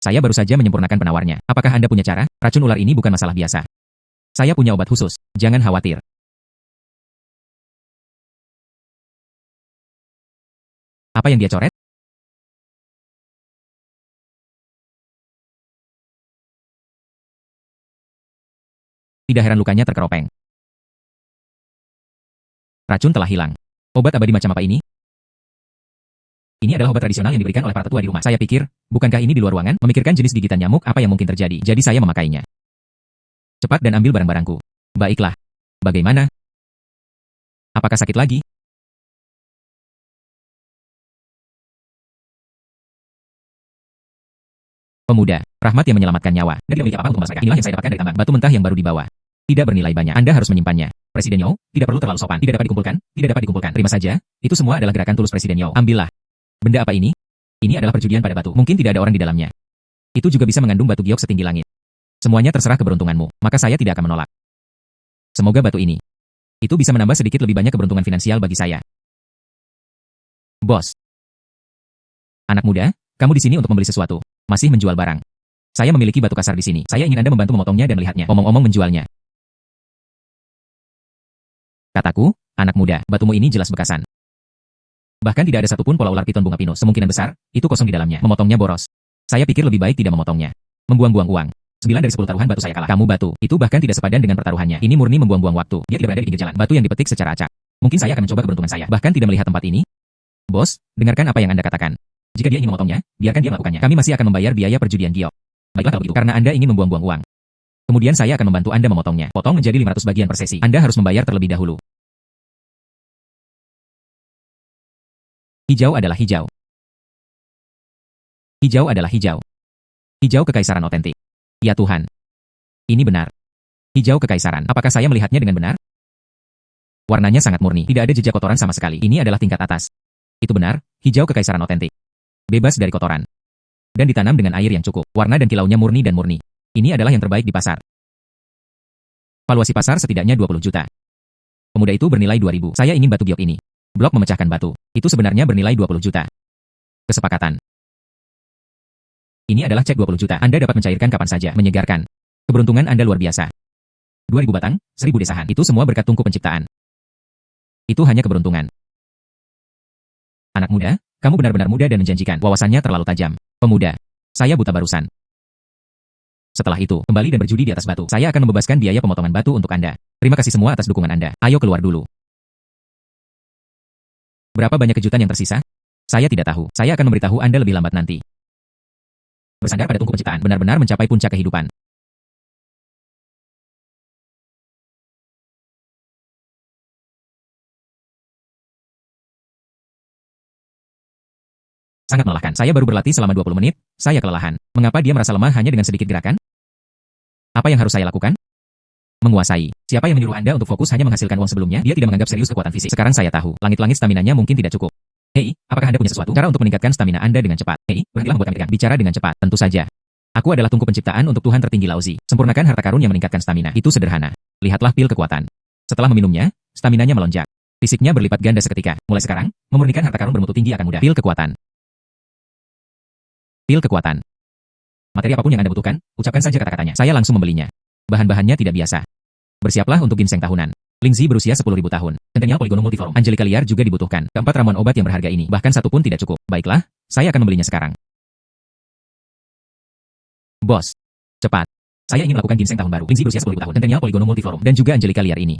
Saya baru saja menyempurnakan penawarnya. Apakah Anda punya cara? Racun ular ini bukan masalah biasa. Saya punya obat khusus. Jangan khawatir. Apa yang dia coret? Tidak heran lukanya terkeropeng. Racun telah hilang. Obat abadi macam apa ini? Ini adalah obat tradisional yang diberikan oleh para tetua di rumah. Saya pikir, bukankah ini di luar ruangan? Memikirkan jenis gigitan nyamuk apa yang mungkin terjadi. Jadi saya memakainya. Cepat dan ambil barang-barangku. Baiklah. Bagaimana? Apakah sakit lagi? Pemuda, rahmat yang menyelamatkan nyawa. Dan tidak memiliki apa untuk membalas mereka. Inilah yang saya dapatkan dari tambang. Batu mentah yang baru dibawa. Tidak bernilai banyak. Anda harus menyimpannya. Presiden You, tidak perlu terlalu sopan. Tidak dapat dikumpulkan. Tidak dapat dikumpulkan. Terima saja. Itu semua adalah gerakan tulus Presiden You. Ambillah. Benda apa ini? Ini adalah perjudian pada batu. Mungkin tidak ada orang di dalamnya. Itu juga bisa mengandung batu giok setinggi langit. Semuanya terserah keberuntunganmu. Maka saya tidak akan menolak. Semoga batu ini. Itu bisa menambah sedikit lebih banyak keberuntungan finansial bagi saya. Bos. Anak muda, kamu di sini untuk membeli sesuatu. Masih menjual barang. Saya memiliki batu kasar di sini. Saya ingin Anda membantu memotongnya dan melihatnya. Omong-omong menjualnya. Kataku, anak muda, batumu ini jelas bekasan. Bahkan tidak ada satupun pola ular piton bunga pinus. Kemungkinan besar, itu kosong di dalamnya. Memotongnya boros. Saya pikir lebih baik tidak memotongnya. Membuang-buang uang. 9 dari 10 taruhan batu saya kalah. Kamu batu. Itu bahkan tidak sepadan dengan pertaruhannya. Ini murni membuang-buang waktu. Dia tidak berada di pinggir jalan. Batu yang dipetik secara acak. Mungkin saya akan mencoba keberuntungan saya. Bahkan tidak melihat tempat ini. Bos, dengarkan apa yang Anda katakan. Jika dia ingin memotongnya, biarkan dia melakukannya. Kami masih akan membayar biaya perjudian giok. Baiklah kalau begitu. Karena Anda ingin membuang-buang uang. Kemudian saya akan membantu Anda memotongnya. Potong menjadi 500 bagian per sesi. Anda harus membayar terlebih dahulu. Hijau adalah hijau. Hijau adalah hijau. Hijau kekaisaran otentik. Ya Tuhan. Ini benar. Hijau kekaisaran. Apakah saya melihatnya dengan benar? Warnanya sangat murni. Tidak ada jejak kotoran sama sekali. Ini adalah tingkat atas. Itu benar, hijau kekaisaran otentik. Bebas dari kotoran. Dan ditanam dengan air yang cukup. Warna dan kilaunya murni dan murni. Ini adalah yang terbaik di pasar. Valuasi pasar setidaknya 20 juta. Pemuda itu bernilai 2.000. Saya ingin batu giok ini. Blok memecahkan batu. Itu sebenarnya bernilai 20 juta. Kesepakatan. Ini adalah cek 20 juta. Anda dapat mencairkan kapan saja. Menyegarkan. Keberuntungan Anda luar biasa. 2.000 batang, 1.000 desahan. Itu semua berkat tungku penciptaan. Itu hanya keberuntungan. Anak muda, kamu benar-benar muda dan menjanjikan. Wawasannya terlalu tajam. Pemuda. Saya buta barusan. Setelah itu, kembali dan berjudi di atas batu. Saya akan membebaskan biaya pemotongan batu untuk Anda. Terima kasih semua atas dukungan Anda. Ayo keluar dulu. Berapa banyak kejutan yang tersisa? Saya tidak tahu. Saya akan memberitahu Anda lebih lambat nanti. Bersandar pada tungku penciptaan, benar-benar mencapai puncak kehidupan. Sangat melelahkan. Saya baru berlatih selama 20 menit, saya kelelahan. Mengapa dia merasa lemah hanya dengan sedikit gerakan? Apa yang harus saya lakukan? Menguasai. Siapa yang menyuruh Anda untuk fokus hanya menghasilkan uang sebelumnya? Dia tidak menganggap serius kekuatan fisik. Sekarang saya tahu, langit-langit staminanya mungkin tidak cukup. Hei, apakah Anda punya sesuatu cara untuk meningkatkan stamina Anda dengan cepat? Hei, berhentilah membuat kami tegang. Bicara dengan cepat, tentu saja. Aku adalah tungku penciptaan untuk Tuhan tertinggi Laozi. Sempurnakan harta karun yang meningkatkan stamina. Itu sederhana. Lihatlah pil kekuatan. Setelah meminumnya, staminanya melonjak. Fisiknya berlipat ganda seketika. Mulai sekarang, memurnikan harta karun bermutu tinggi akan mudah. Pil kekuatan. Pil kekuatan. Materi apapun yang Anda butuhkan, ucapkan saja kata-katanya. Saya langsung membelinya. Bahan-bahannya tidak biasa. Bersiaplah untuk ginseng tahunan. Lingzi berusia 10.000 tahun. Centennial Polygonum Multiforum. Angelika liar juga dibutuhkan. Keempat ramuan obat yang berharga ini. Bahkan satu pun tidak cukup. Baiklah, saya akan membelinya sekarang. Bos. Cepat. Saya ingin melakukan ginseng tahun baru. Lingzi berusia 10.000 tahun. Centennial Polygonum Multiforum. Dan juga Angelika liar ini.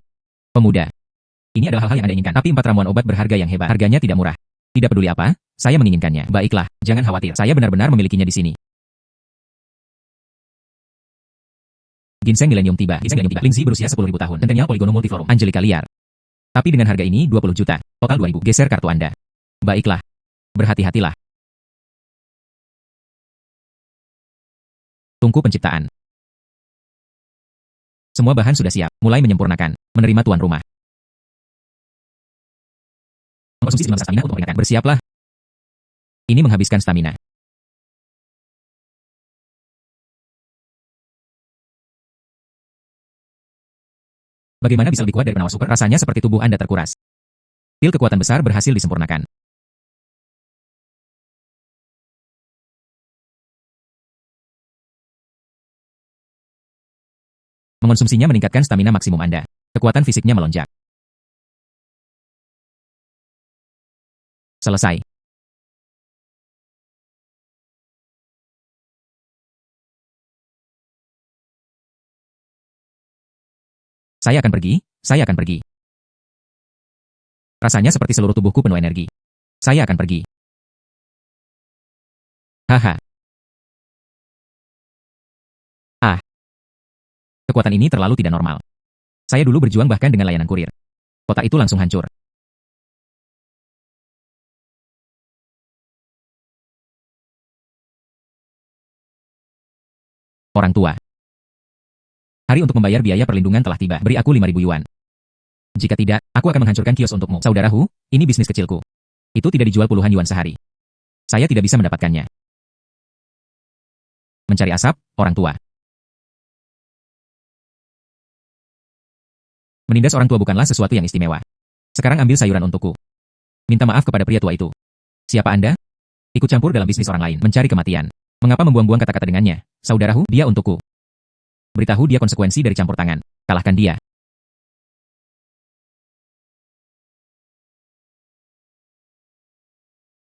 Pemuda. Ini adalah hal-hal yang Anda inginkan. Tapi 4 ramuan obat berharga yang hebat. Harganya tidak murah. Tidak peduli apa, saya menginginkannya. Baiklah, jangan khawatir. Saya benar-benar memilikinya di sini. Ginseng Millennium tiba. Ginseng Millennium tiba. Lingzi berusia 10.000 tahun. Centennial Polygonum Multiforum. Angelika liar. Tapi dengan harga ini 20 juta. Total 2.000. Geser kartu Anda. Baiklah. Berhati-hatilah. Tungku penciptaan. Semua bahan sudah siap. Mulai menyempurnakan. Menerima tuan rumah. Mengkonsumsi 19 stamina untuk peringatkan. Bersiaplah. Ini menghabiskan stamina. Bagaimana bisa lebih kuat dari penawar super? Rasanya seperti tubuh Anda terkuras. Pil kekuatan besar berhasil disempurnakan. Mengonsumsinya meningkatkan stamina maksimum Anda. Kekuatan fisiknya melonjak. Selesai. Saya akan pergi, saya akan pergi. Rasanya seperti seluruh tubuhku penuh energi. Saya akan pergi. Haha. Ah. Kekuatan ini terlalu tidak normal. Saya dulu berjuang bahkan dengan layanan kurir. Kota itu langsung hancur. Orang tua. Hari untuk membayar biaya perlindungan telah tiba. Beri aku 5.000 yuan. Jika tidak, aku akan menghancurkan kios untukmu. Saudaraku, ini bisnis kecilku. Itu tidak dijual puluhan yuan sehari. Saya tidak bisa mendapatkannya. Mencari asap, orang tua. Menindas orang tua bukanlah sesuatu yang istimewa. Sekarang ambil sayuran untukku. Minta maaf kepada pria tua itu. Siapa Anda? Ikut campur dalam bisnis orang lain, mencari kematian. Mengapa membuang-buang kata-kata dengannya? Saudaraku, dia untukku. Beritahu dia konsekuensi dari campur tangan. Kalahkan dia.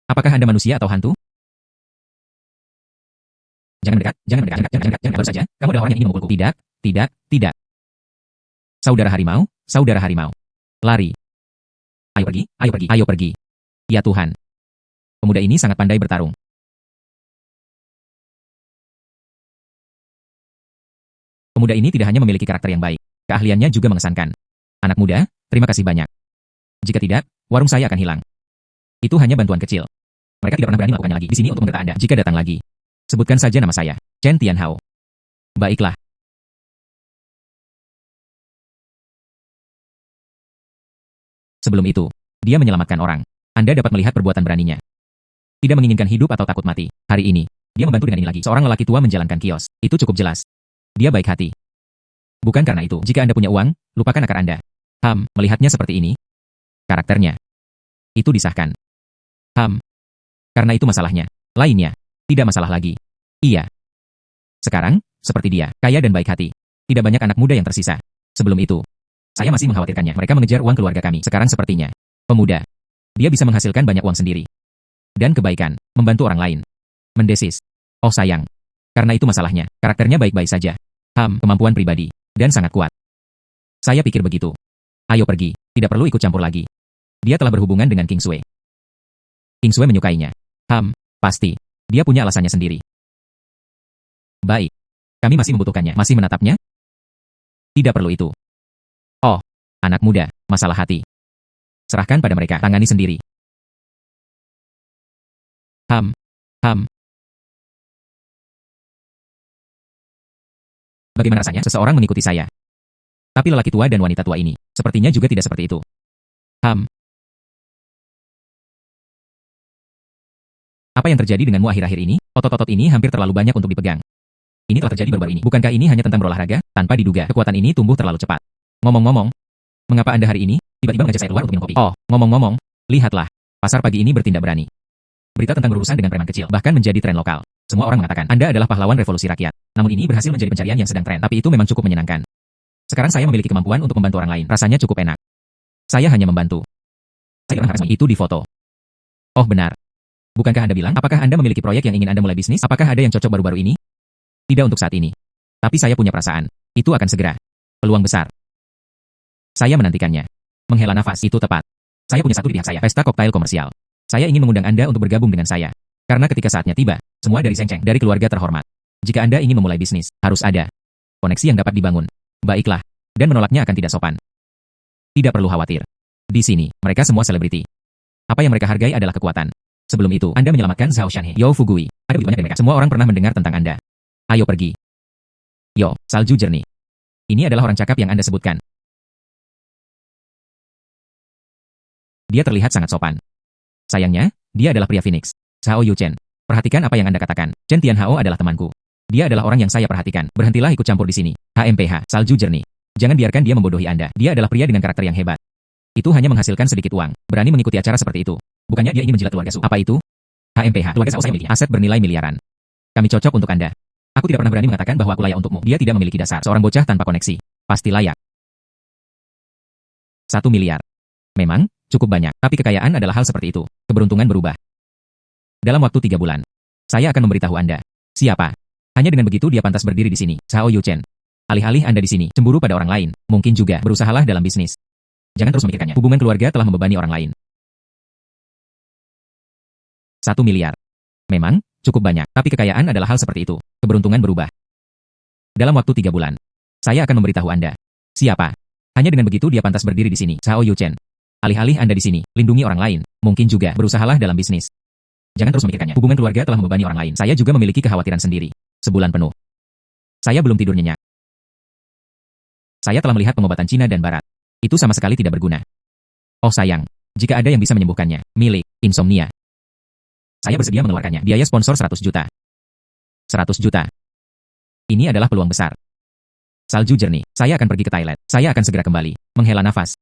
Apakah Anda manusia atau hantu? Jangan mendekat, jangan mendekat, jangan baru saja. Kamu adalah orang yang ingin memukulku. Tidak, tidak, tidak. Saudara harimau. Lari. Ayo pergi, ayo pergi, ayo pergi. Ya Tuhan. Pemuda ini sangat pandai bertarung. Pemuda ini tidak hanya memiliki karakter yang baik, keahliannya juga mengesankan. Anak muda, terima kasih banyak. Jika tidak, warung saya akan hilang. Itu hanya bantuan kecil. Mereka tidak pernah berani melakukannya lagi. Di sini untuk mendata Anda. Jika datang lagi, sebutkan saja nama saya, Chen Tianhao. Baiklah. Sebelum itu, dia menyelamatkan orang. Anda dapat melihat perbuatan beraninya. Tidak menginginkan hidup atau takut mati. Hari ini, dia membantu dengan ini lagi. Seorang lelaki tua menjalankan kios. Itu cukup jelas. Dia baik hati. Bukan karena itu. Jika Anda punya uang, lupakan akar Anda. Melihatnya seperti ini. Karakternya. Itu disahkan. Karena itu masalahnya. Lainnya. Tidak masalah lagi. Iya. Sekarang, seperti dia. Kaya dan baik hati. Tidak banyak anak muda yang tersisa. Sebelum itu, saya masih mengkhawatirkannya. Mereka mengejar uang keluarga kami. Sekarang sepertinya. Pemuda. Dia bisa menghasilkan banyak uang sendiri. Dan kebaikan. Membantu orang lain. Mendesis. Oh sayang. Karena itu masalahnya. Karakternya baik-baik saja. Kemampuan pribadi. Dan sangat kuat. Saya pikir begitu. Ayo pergi. Tidak perlu ikut campur lagi. Dia telah berhubungan dengan King Sui. King Sui menyukainya. Pasti. Dia punya alasannya sendiri. Baik. Kami masih membutuhkannya. Masih menatapnya? Tidak perlu itu. Oh. Anak muda. Masalah hati. Serahkan pada mereka. Tangani sendiri. Bagaimana rasanya seseorang mengikuti saya? Tapi lelaki tua dan wanita tua ini, sepertinya juga tidak seperti itu. Apa yang terjadi denganmu akhir-akhir ini? Otot-otot ini hampir terlalu banyak untuk dipegang. Ini telah terjadi baru-baru ini. Bukankah ini hanya tentang berolahraga? Tanpa diduga, kekuatan ini tumbuh terlalu cepat. Ngomong-ngomong, mengapa Anda hari ini tiba-tiba mengajak saya keluar untuk minum kopi? Oh, ngomong-ngomong, lihatlah. Pasar pagi ini bertindak berani. Berita tentang berurusan dengan preman kecil bahkan menjadi tren lokal. Semua orang mengatakan Anda adalah pahlawan revolusi rakyat. Namun ini berhasil menjadi pencarian yang sedang tren. Tapi itu memang cukup menyenangkan. Sekarang saya memiliki kemampuan untuk membantu orang lain. Rasanya cukup enak. Saya hanya membantu. Saya harus itu di foto. Oh benar. Bukankah Anda bilang, apakah Anda memiliki proyek yang ingin Anda mulai bisnis? Apakah ada yang cocok baru-baru ini? Tidak untuk saat ini. Tapi saya punya perasaan. Itu akan segera. Peluang besar. Saya menantikannya. Menghela nafas, itu tepat. Saya punya satu di pihak saya, pesta koktail komersial. Saya ingin mengundang Anda untuk bergabung dengan saya. Karena ketika saatnya tiba, semua dari Seng Cheng, dari keluarga terhormat. Jika Anda ingin memulai bisnis, harus ada koneksi yang dapat dibangun. Baiklah. Dan menolaknya akan tidak sopan. Tidak perlu khawatir. Di sini, mereka semua selebriti. Apa yang mereka hargai adalah kekuatan. Sebelum itu, Anda menyelamatkan Zhao Shanhe, Yao Fugui. Ada begitu banyak dari mereka. Semua orang pernah mendengar tentang Anda. Ayo pergi. Yo, salju jernih. Ini adalah orang cakap yang Anda sebutkan. Dia terlihat sangat sopan. Sayangnya, dia adalah pria Phoenix. Zhao Yuchen. Perhatikan apa yang Anda katakan. Chen Tianhao adalah temanku. Dia adalah orang yang saya perhatikan. Berhentilah ikut campur di sini. HMPH, salju jernih. Jangan biarkan dia membodohi Anda. Dia adalah pria dengan karakter yang hebat. Itu hanya menghasilkan sedikit uang. Berani mengikuti acara seperti itu. Bukannya dia ingin menjilat keluarga Su. Apa itu? HMPH. Keluarga saya memiliki aset bernilai miliaran. Kami cocok untuk Anda. Aku tidak pernah berani mengatakan bahwa aku layak untukmu. Dia tidak memiliki dasar. Seorang bocah tanpa koneksi. Pasti layak. 1 miliar. Memang, cukup banyak. Tapi kekayaan adalah hal seperti itu. Keberuntungan berubah. Dalam waktu 3 bulan. Saya akan memberitahu Anda. Siapa? Hanya dengan begitu dia pantas berdiri di sini. Zhao Yuchen. Alih-alih Anda di sini, cemburu pada orang lain. Mungkin juga berusahalah dalam bisnis. Jangan terus memikirkannya. Hubungan keluarga telah membebani orang lain. 1 miliar. Memang, cukup banyak. Tapi kekayaan adalah hal seperti itu. Keberuntungan berubah. Dalam waktu 3 bulan. Saya akan memberitahu Anda. Siapa? Hanya dengan begitu dia pantas berdiri di sini. Zhao Yuchen. Alih-alih Anda di sini, lindungi orang lain. Mungkin juga berusahalah dalam bisnis. Jangan terus memikirkannya. Hubungan keluarga telah membebani orang lain. Saya juga memiliki kekhawatiran sendiri. Sebulan penuh. Saya belum tidur nyenyak. Saya telah melihat pengobatan Cina dan Barat. Itu sama sekali tidak berguna. Oh sayang, jika ada yang bisa menyembuhkannya, milik, insomnia. Saya bersedia mengeluarkannya. Biaya sponsor 100 juta. 100 juta. Ini adalah peluang besar. Salju jernih. Saya akan pergi ke toilet. Saya akan segera kembali. Menghela nafas.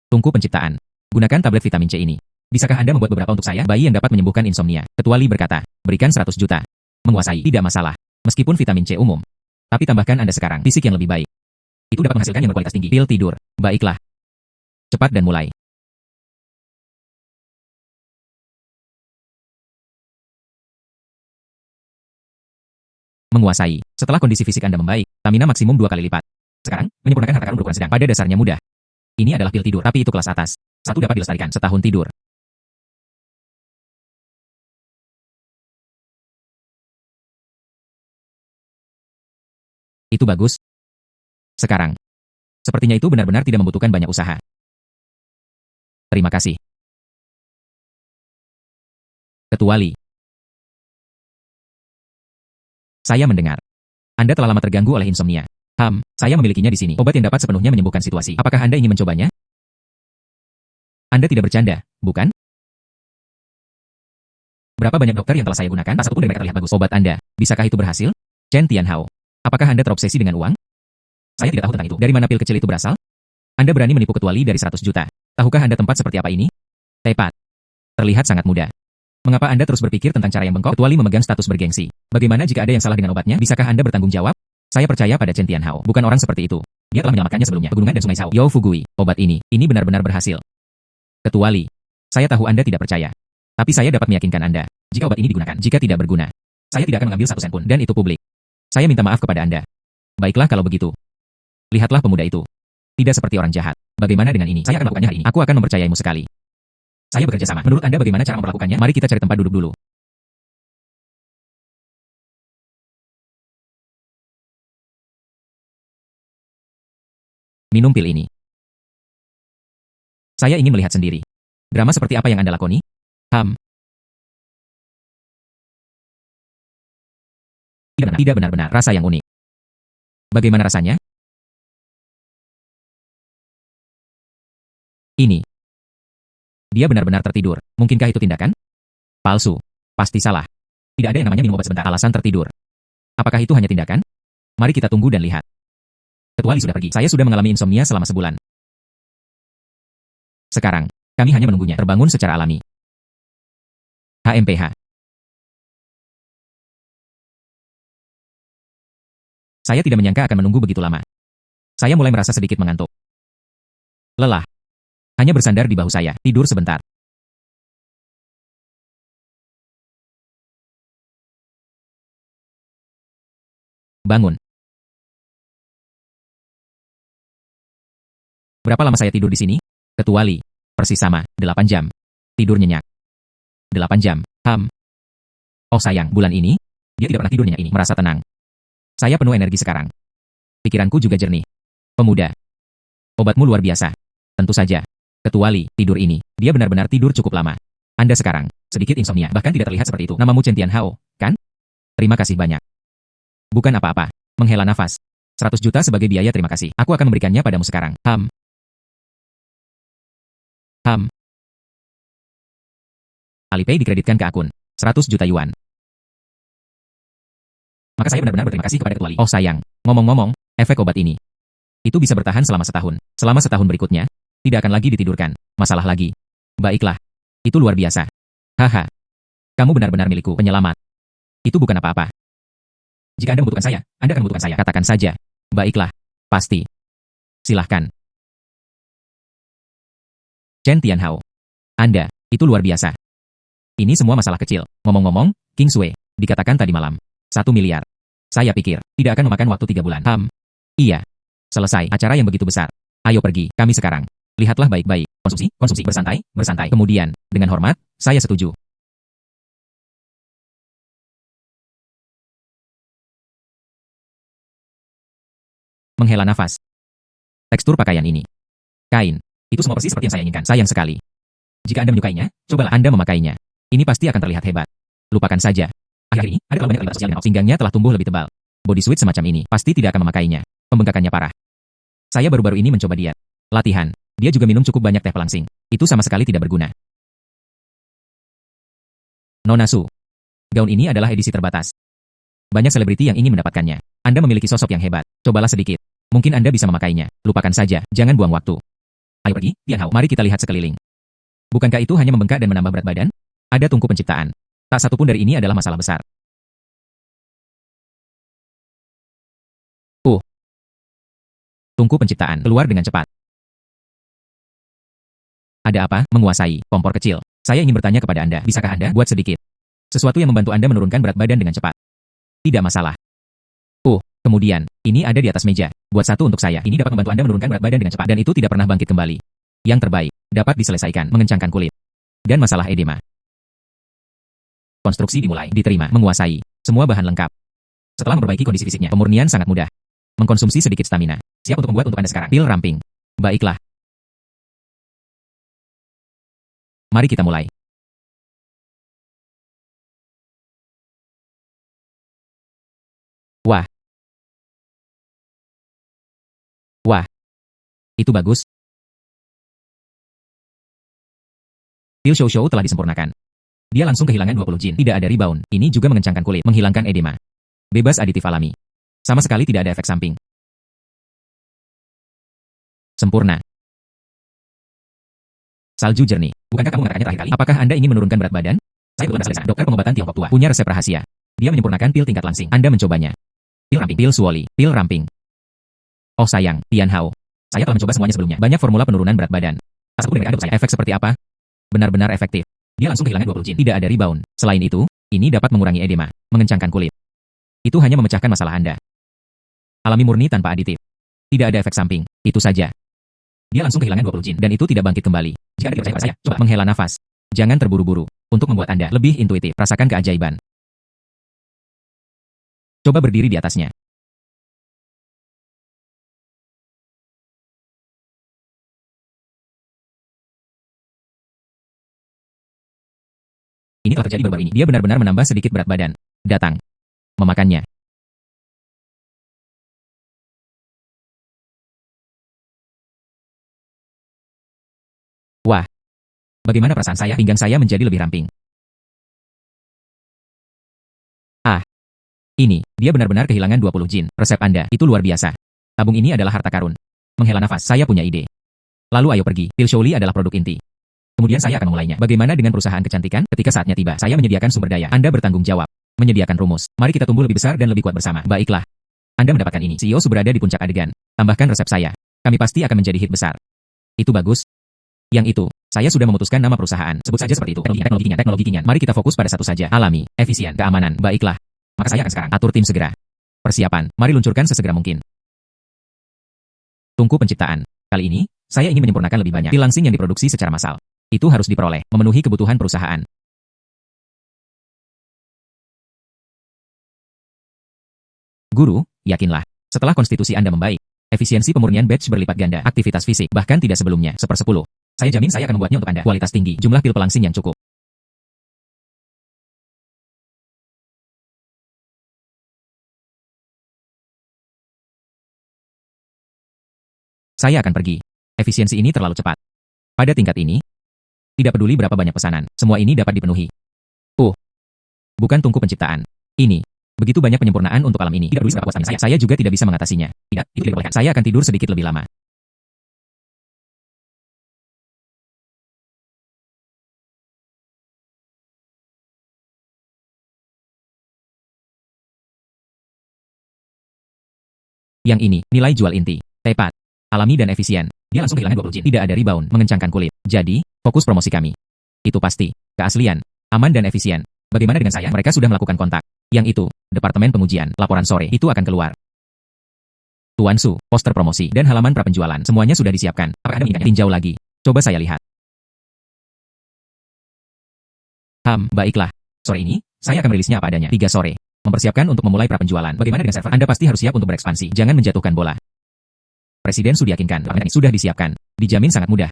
Tungku penciptaan. Gunakan tablet vitamin C ini. Bisakah Anda membuat beberapa untuk saya? Bayi yang dapat menyembuhkan insomnia. Ketua Li berkata, berikan 100 juta. Menguasai, tidak masalah. Meskipun vitamin C umum. Tapi tambahkan Anda sekarang fisik yang lebih baik. Itu dapat menghasilkan yang berkualitas tinggi. Pil tidur. Baiklah. Cepat dan mulai. Menguasai. Setelah kondisi fisik Anda membaik, stamina maksimum 2 kali lipat. Sekarang, menyempurnakan harta karun berukuran sedang. Pada dasarnya mudah. Ini adalah pil tidur, tapi itu kelas atas. 1 dapat dilestarikan setahun tidur. Itu bagus. Sekarang. Sepertinya itu benar-benar tidak membutuhkan banyak usaha. Terima kasih. Ketua Li. Saya mendengar. Anda telah lama terganggu oleh insomnia. Saya memilikinya di sini. Obat yang dapat sepenuhnya menyembuhkan situasi. Apakah Anda ingin mencobanya? Anda tidak bercanda, bukan? Berapa banyak dokter yang telah saya gunakan? Tak satu pun dari mereka terlihat bagus. Obat Anda, bisakah itu berhasil? Chen Tianhao. Apakah Anda terobsesi dengan uang? Saya tidak tahu tentang itu. Dari mana pil kecil itu berasal? Anda berani menipu Ketua Li dari 100 juta. Tahukah Anda tempat seperti apa ini? Tepat. Terlihat sangat mudah. Mengapa Anda terus berpikir tentang cara yang bengkok? Ketua Li memegang status bergengsi. Bagaimana jika ada yang salah dengan obatnya? Bisakah Anda bertanggung jawab? Saya percaya pada Chen Tianhao. Bukan orang seperti itu. Dia telah menyelamatkannya sebelumnya. Pegunungan dan sungai Zhao. Yao Fugui. Obat ini benar-benar berhasil. Ketua Li. Saya tahu Anda tidak percaya. Tapi saya dapat meyakinkan Anda. Jika obat ini digunakan, jika tidak berguna, saya tidak akan mengambil 1 sen pun. Dan itu publik. Saya minta maaf kepada Anda. Baiklah kalau begitu. Lihatlah pemuda itu. Tidak seperti orang jahat. Bagaimana dengan ini? Saya akan melakukannya hari ini. Aku akan mempercayaimu sekali. Saya bekerja sama. Menurut Anda bagaimana cara memperlakukannya? Mari kita cari tempat duduk dulu. Minum pil ini. Saya ingin melihat sendiri. Drama seperti apa yang Anda lakoni? Tidak benar-benar rasa yang unik. Bagaimana rasanya? Ini. Dia benar-benar tertidur. Mungkinkah itu tindakan? Palsu. Pasti salah. Tidak ada yang namanya minum obat sebentar. Alasan tertidur. Apakah itu hanya tindakan? Mari kita tunggu dan lihat. Ketua Li sudah pergi. Saya sudah mengalami insomnia selama sebulan. Sekarang, kami hanya menunggunya terbangun secara alami. HMPH. Saya tidak menyangka akan menunggu begitu lama. Saya mulai merasa sedikit mengantuk. Lelah. Hanya bersandar di bahu saya, tidur sebentar. Bangun. Berapa lama saya tidur di sini? Ketua Li. Persis sama, 8 jam. Tidur nyenyak. 8 jam. Oh sayang, bulan ini, dia tidak pernah tidur nyenyak ini. Merasa tenang. Saya penuh energi sekarang. Pikiranku juga jernih. Pemuda. Obatmu luar biasa. Tentu saja. Ketua Li, tidur ini, dia benar-benar tidur cukup lama. Anda sekarang, sedikit insomnia, bahkan tidak terlihat seperti itu. Namamu Chen Tianhao, kan? Terima kasih banyak. Bukan apa-apa. Menghela nafas. 100 juta sebagai biaya terima kasih. Aku akan memberikannya padamu sekarang. Alipay dikreditkan ke akun. 100 juta yuan. Maka saya benar-benar berterima kasih kepada Ketua Li. Oh sayang, ngomong-ngomong, efek obat ini. Itu bisa bertahan selama setahun. Selama setahun berikutnya, tidak akan lagi ditidurkan. Masalah lagi. Baiklah. Itu luar biasa. Haha. Kamu benar-benar milikku, penyelamat. Itu bukan apa-apa. Jika Anda membutuhkan saya, Anda akan membutuhkan saya. Katakan saja. Baiklah. Pasti. Silahkan. Chen Tianhao. Anda, itu luar biasa. Ini semua masalah kecil. Ngomong-ngomong, King Sui, dikatakan tadi malam. 1 miliar. Saya pikir, tidak akan memakan waktu 3 bulan. Iya. Selesai acara yang begitu besar. Ayo pergi, kami sekarang. Lihatlah baik-baik. Konsumsi, konsumsi, bersantai, bersantai. Kemudian, dengan hormat, saya setuju. Menghela nafas. Tekstur pakaian ini. Kain. Itu semua persis seperti yang saya inginkan. Sayang sekali. Jika Anda menyukainya, cobalah Anda memakainya. Ini pasti akan terlihat hebat. Lupakan saja. Akhir ini, ada terlalu banyak terlibat sosial dan pinggangnya telah tumbuh lebih tebal. Body suit semacam ini pasti tidak akan memakainya. Pembengkakannya parah. Saya baru-baru ini mencoba diet. Latihan. Dia juga minum cukup banyak teh pelangsing. Itu sama sekali tidak berguna. Nona Su. Gaun ini adalah edisi terbatas. Banyak selebriti yang ingin mendapatkannya. Anda memiliki sosok yang hebat. Cobalah sedikit. Mungkin Anda bisa memakainya. Lupakan saja. Jangan buang waktu. Ayo pergi, Tianhao. Mari kita lihat sekeliling. Bukankah itu hanya membengkak dan menambah berat badan? Ada tungku penciptaan. Tak satupun dari ini adalah masalah besar. Tungku penciptaan keluar dengan cepat. Ada apa? Menguasai kompor kecil. Saya ingin bertanya kepada Anda, bisakah Anda buat sedikit sesuatu yang membantu Anda menurunkan berat badan dengan cepat? Tidak masalah. Kemudian, ini ada di atas meja. Buat satu untuk saya. Ini dapat membantu Anda menurunkan berat badan dengan cepat dan itu tidak pernah bangkit kembali. Yang terbaik, dapat diselesaikan, mengencangkan kulit. Dan masalah edema. Konstruksi dimulai, diterima, menguasai. Semua bahan lengkap. Setelah memperbaiki kondisi fisiknya, pemurnian sangat mudah. Mengkonsumsi sedikit stamina. Siap untuk membuat untuk Anda sekarang. Pil ramping. Baiklah. Mari kita mulai. Wah. Itu bagus. Pil Show telah disempurnakan. Dia langsung kehilangan 20 jin. Tidak ada rebound. Ini juga mengencangkan kulit, menghilangkan edema. Bebas aditif alami. Sama sekali tidak ada efek samping. Sempurna. Salju jernih. Bukankah kamu mengatakannya terakhir kali? Apakah Anda ingin menurunkan berat badan? Saya kebetulan Salesa, dokter pengobatan Tiongkok tua. Punya resep rahasia. Dia menyempurnakan pil tingkat langsing. Anda mencobanya. Pil ramping, pil suoli, pil ramping. Oh sayang, Tianhao. Saya telah mencoba semuanya sebelumnya. Banyak formula penurunan berat badan. Asal dari Anda saya. Efek seperti apa? Benar-benar efektif. Dia langsung kehilangan 20 jin. Tidak ada rebound. Selain itu, ini dapat mengurangi edema, mengencangkan kulit. Itu hanya memecahkan masalah Anda. Alami murni tanpa aditif. Tidak ada efek samping. Itu saja. Dia langsung kehilangan 20 jin. Dan itu tidak bangkit kembali. Jika Anda tidak percaya pada saya, coba menghela nafas. Jangan terburu-buru. Untuk membuat Anda lebih intuitif, rasakan keajaiban. Coba berdiri di atasnya. Ini telah terjadi baru-baru ini. Dia benar-benar menambah sedikit berat badan. Datang. Memakannya. Wah. Bagaimana perasaan saya? Pinggang saya menjadi lebih ramping. Ah, ini, dia benar-benar kehilangan 20 jin. Resep Anda, itu luar biasa. Tabung ini adalah harta karun. Menghela nafas, saya punya ide. Lalu ayo pergi, pil Shouli adalah produk inti. Kemudian saya akan memulainya. Bagaimana dengan perusahaan kecantikan? Ketika saatnya tiba, saya menyediakan sumber daya. Anda bertanggung jawab. Menyediakan rumus. Mari kita tumbuh lebih besar dan lebih kuat bersama. Baiklah. Anda mendapatkan ini. CEO berada di puncak adegan. Tambahkan resep saya. Kami pasti akan menjadi hit besar. Itu bagus. Yang itu, saya sudah memutuskan nama perusahaan. Sebut saja seperti itu. Teknologi kinyan. Mari kita fokus pada satu saja. Alami, efisien, keamanan. Baiklah. Maka saya akan sekarang atur tim segera. Persiapan. Mari luncurkan sesegera mungkin. Tungku penciptaan. Kali ini, saya ingin menyempurnakan lebih banyak pil langsing yang diproduksi secara massal. Itu harus diperoleh, memenuhi kebutuhan perusahaan. Guru, yakinlah, setelah konstitusi Anda membaik, efisiensi pemurnian batch berlipat ganda, aktivitas fisik, bahkan tidak sebelumnya, 1/10. Saya jamin saya akan membuatnya untuk Anda. Kualitas tinggi, jumlah pil pelangsing yang cukup. Saya akan pergi. Efisiensi ini terlalu cepat. Pada tingkat ini, tidak peduli berapa banyak pesanan, semua ini dapat dipenuhi. Bukan tungku penciptaan. Ini. Begitu banyak penyempurnaan untuk alam ini. Tidak peduli seberapa puasnya saya juga tidak bisa mengatasinya. Tidak, itu diperbolehkan. Saya akan tidur sedikit lebih lama. Yang ini, nilai jual inti. Tepat. Alami dan efisien. Dia langsung kehilangan 20 jin. Tidak ada rebound, mengencangkan kulit. Jadi, fokus promosi kami. Itu pasti. Keaslian. Aman dan efisien. Bagaimana dengan saya? Mereka sudah melakukan kontak. Yang itu, Departemen Pengujian, laporan sore, itu akan keluar. Tuan Su, poster promosi, dan halaman prapenjualan, semuanya sudah disiapkan. Apakah Anda menginginkannya? Tinjau lagi. Coba saya lihat. Baiklah. Sore ini, saya akan merilisnya apa adanya. 3 sore. Mempersiapkan untuk memulai prapenjualan. Bagaimana dengan server? Anda pasti harus siap untuk berekspansi. Jangan menjatuhkan bola. Presiden sudah yakinkan, sudah disiapkan. Dijamin sangat mudah.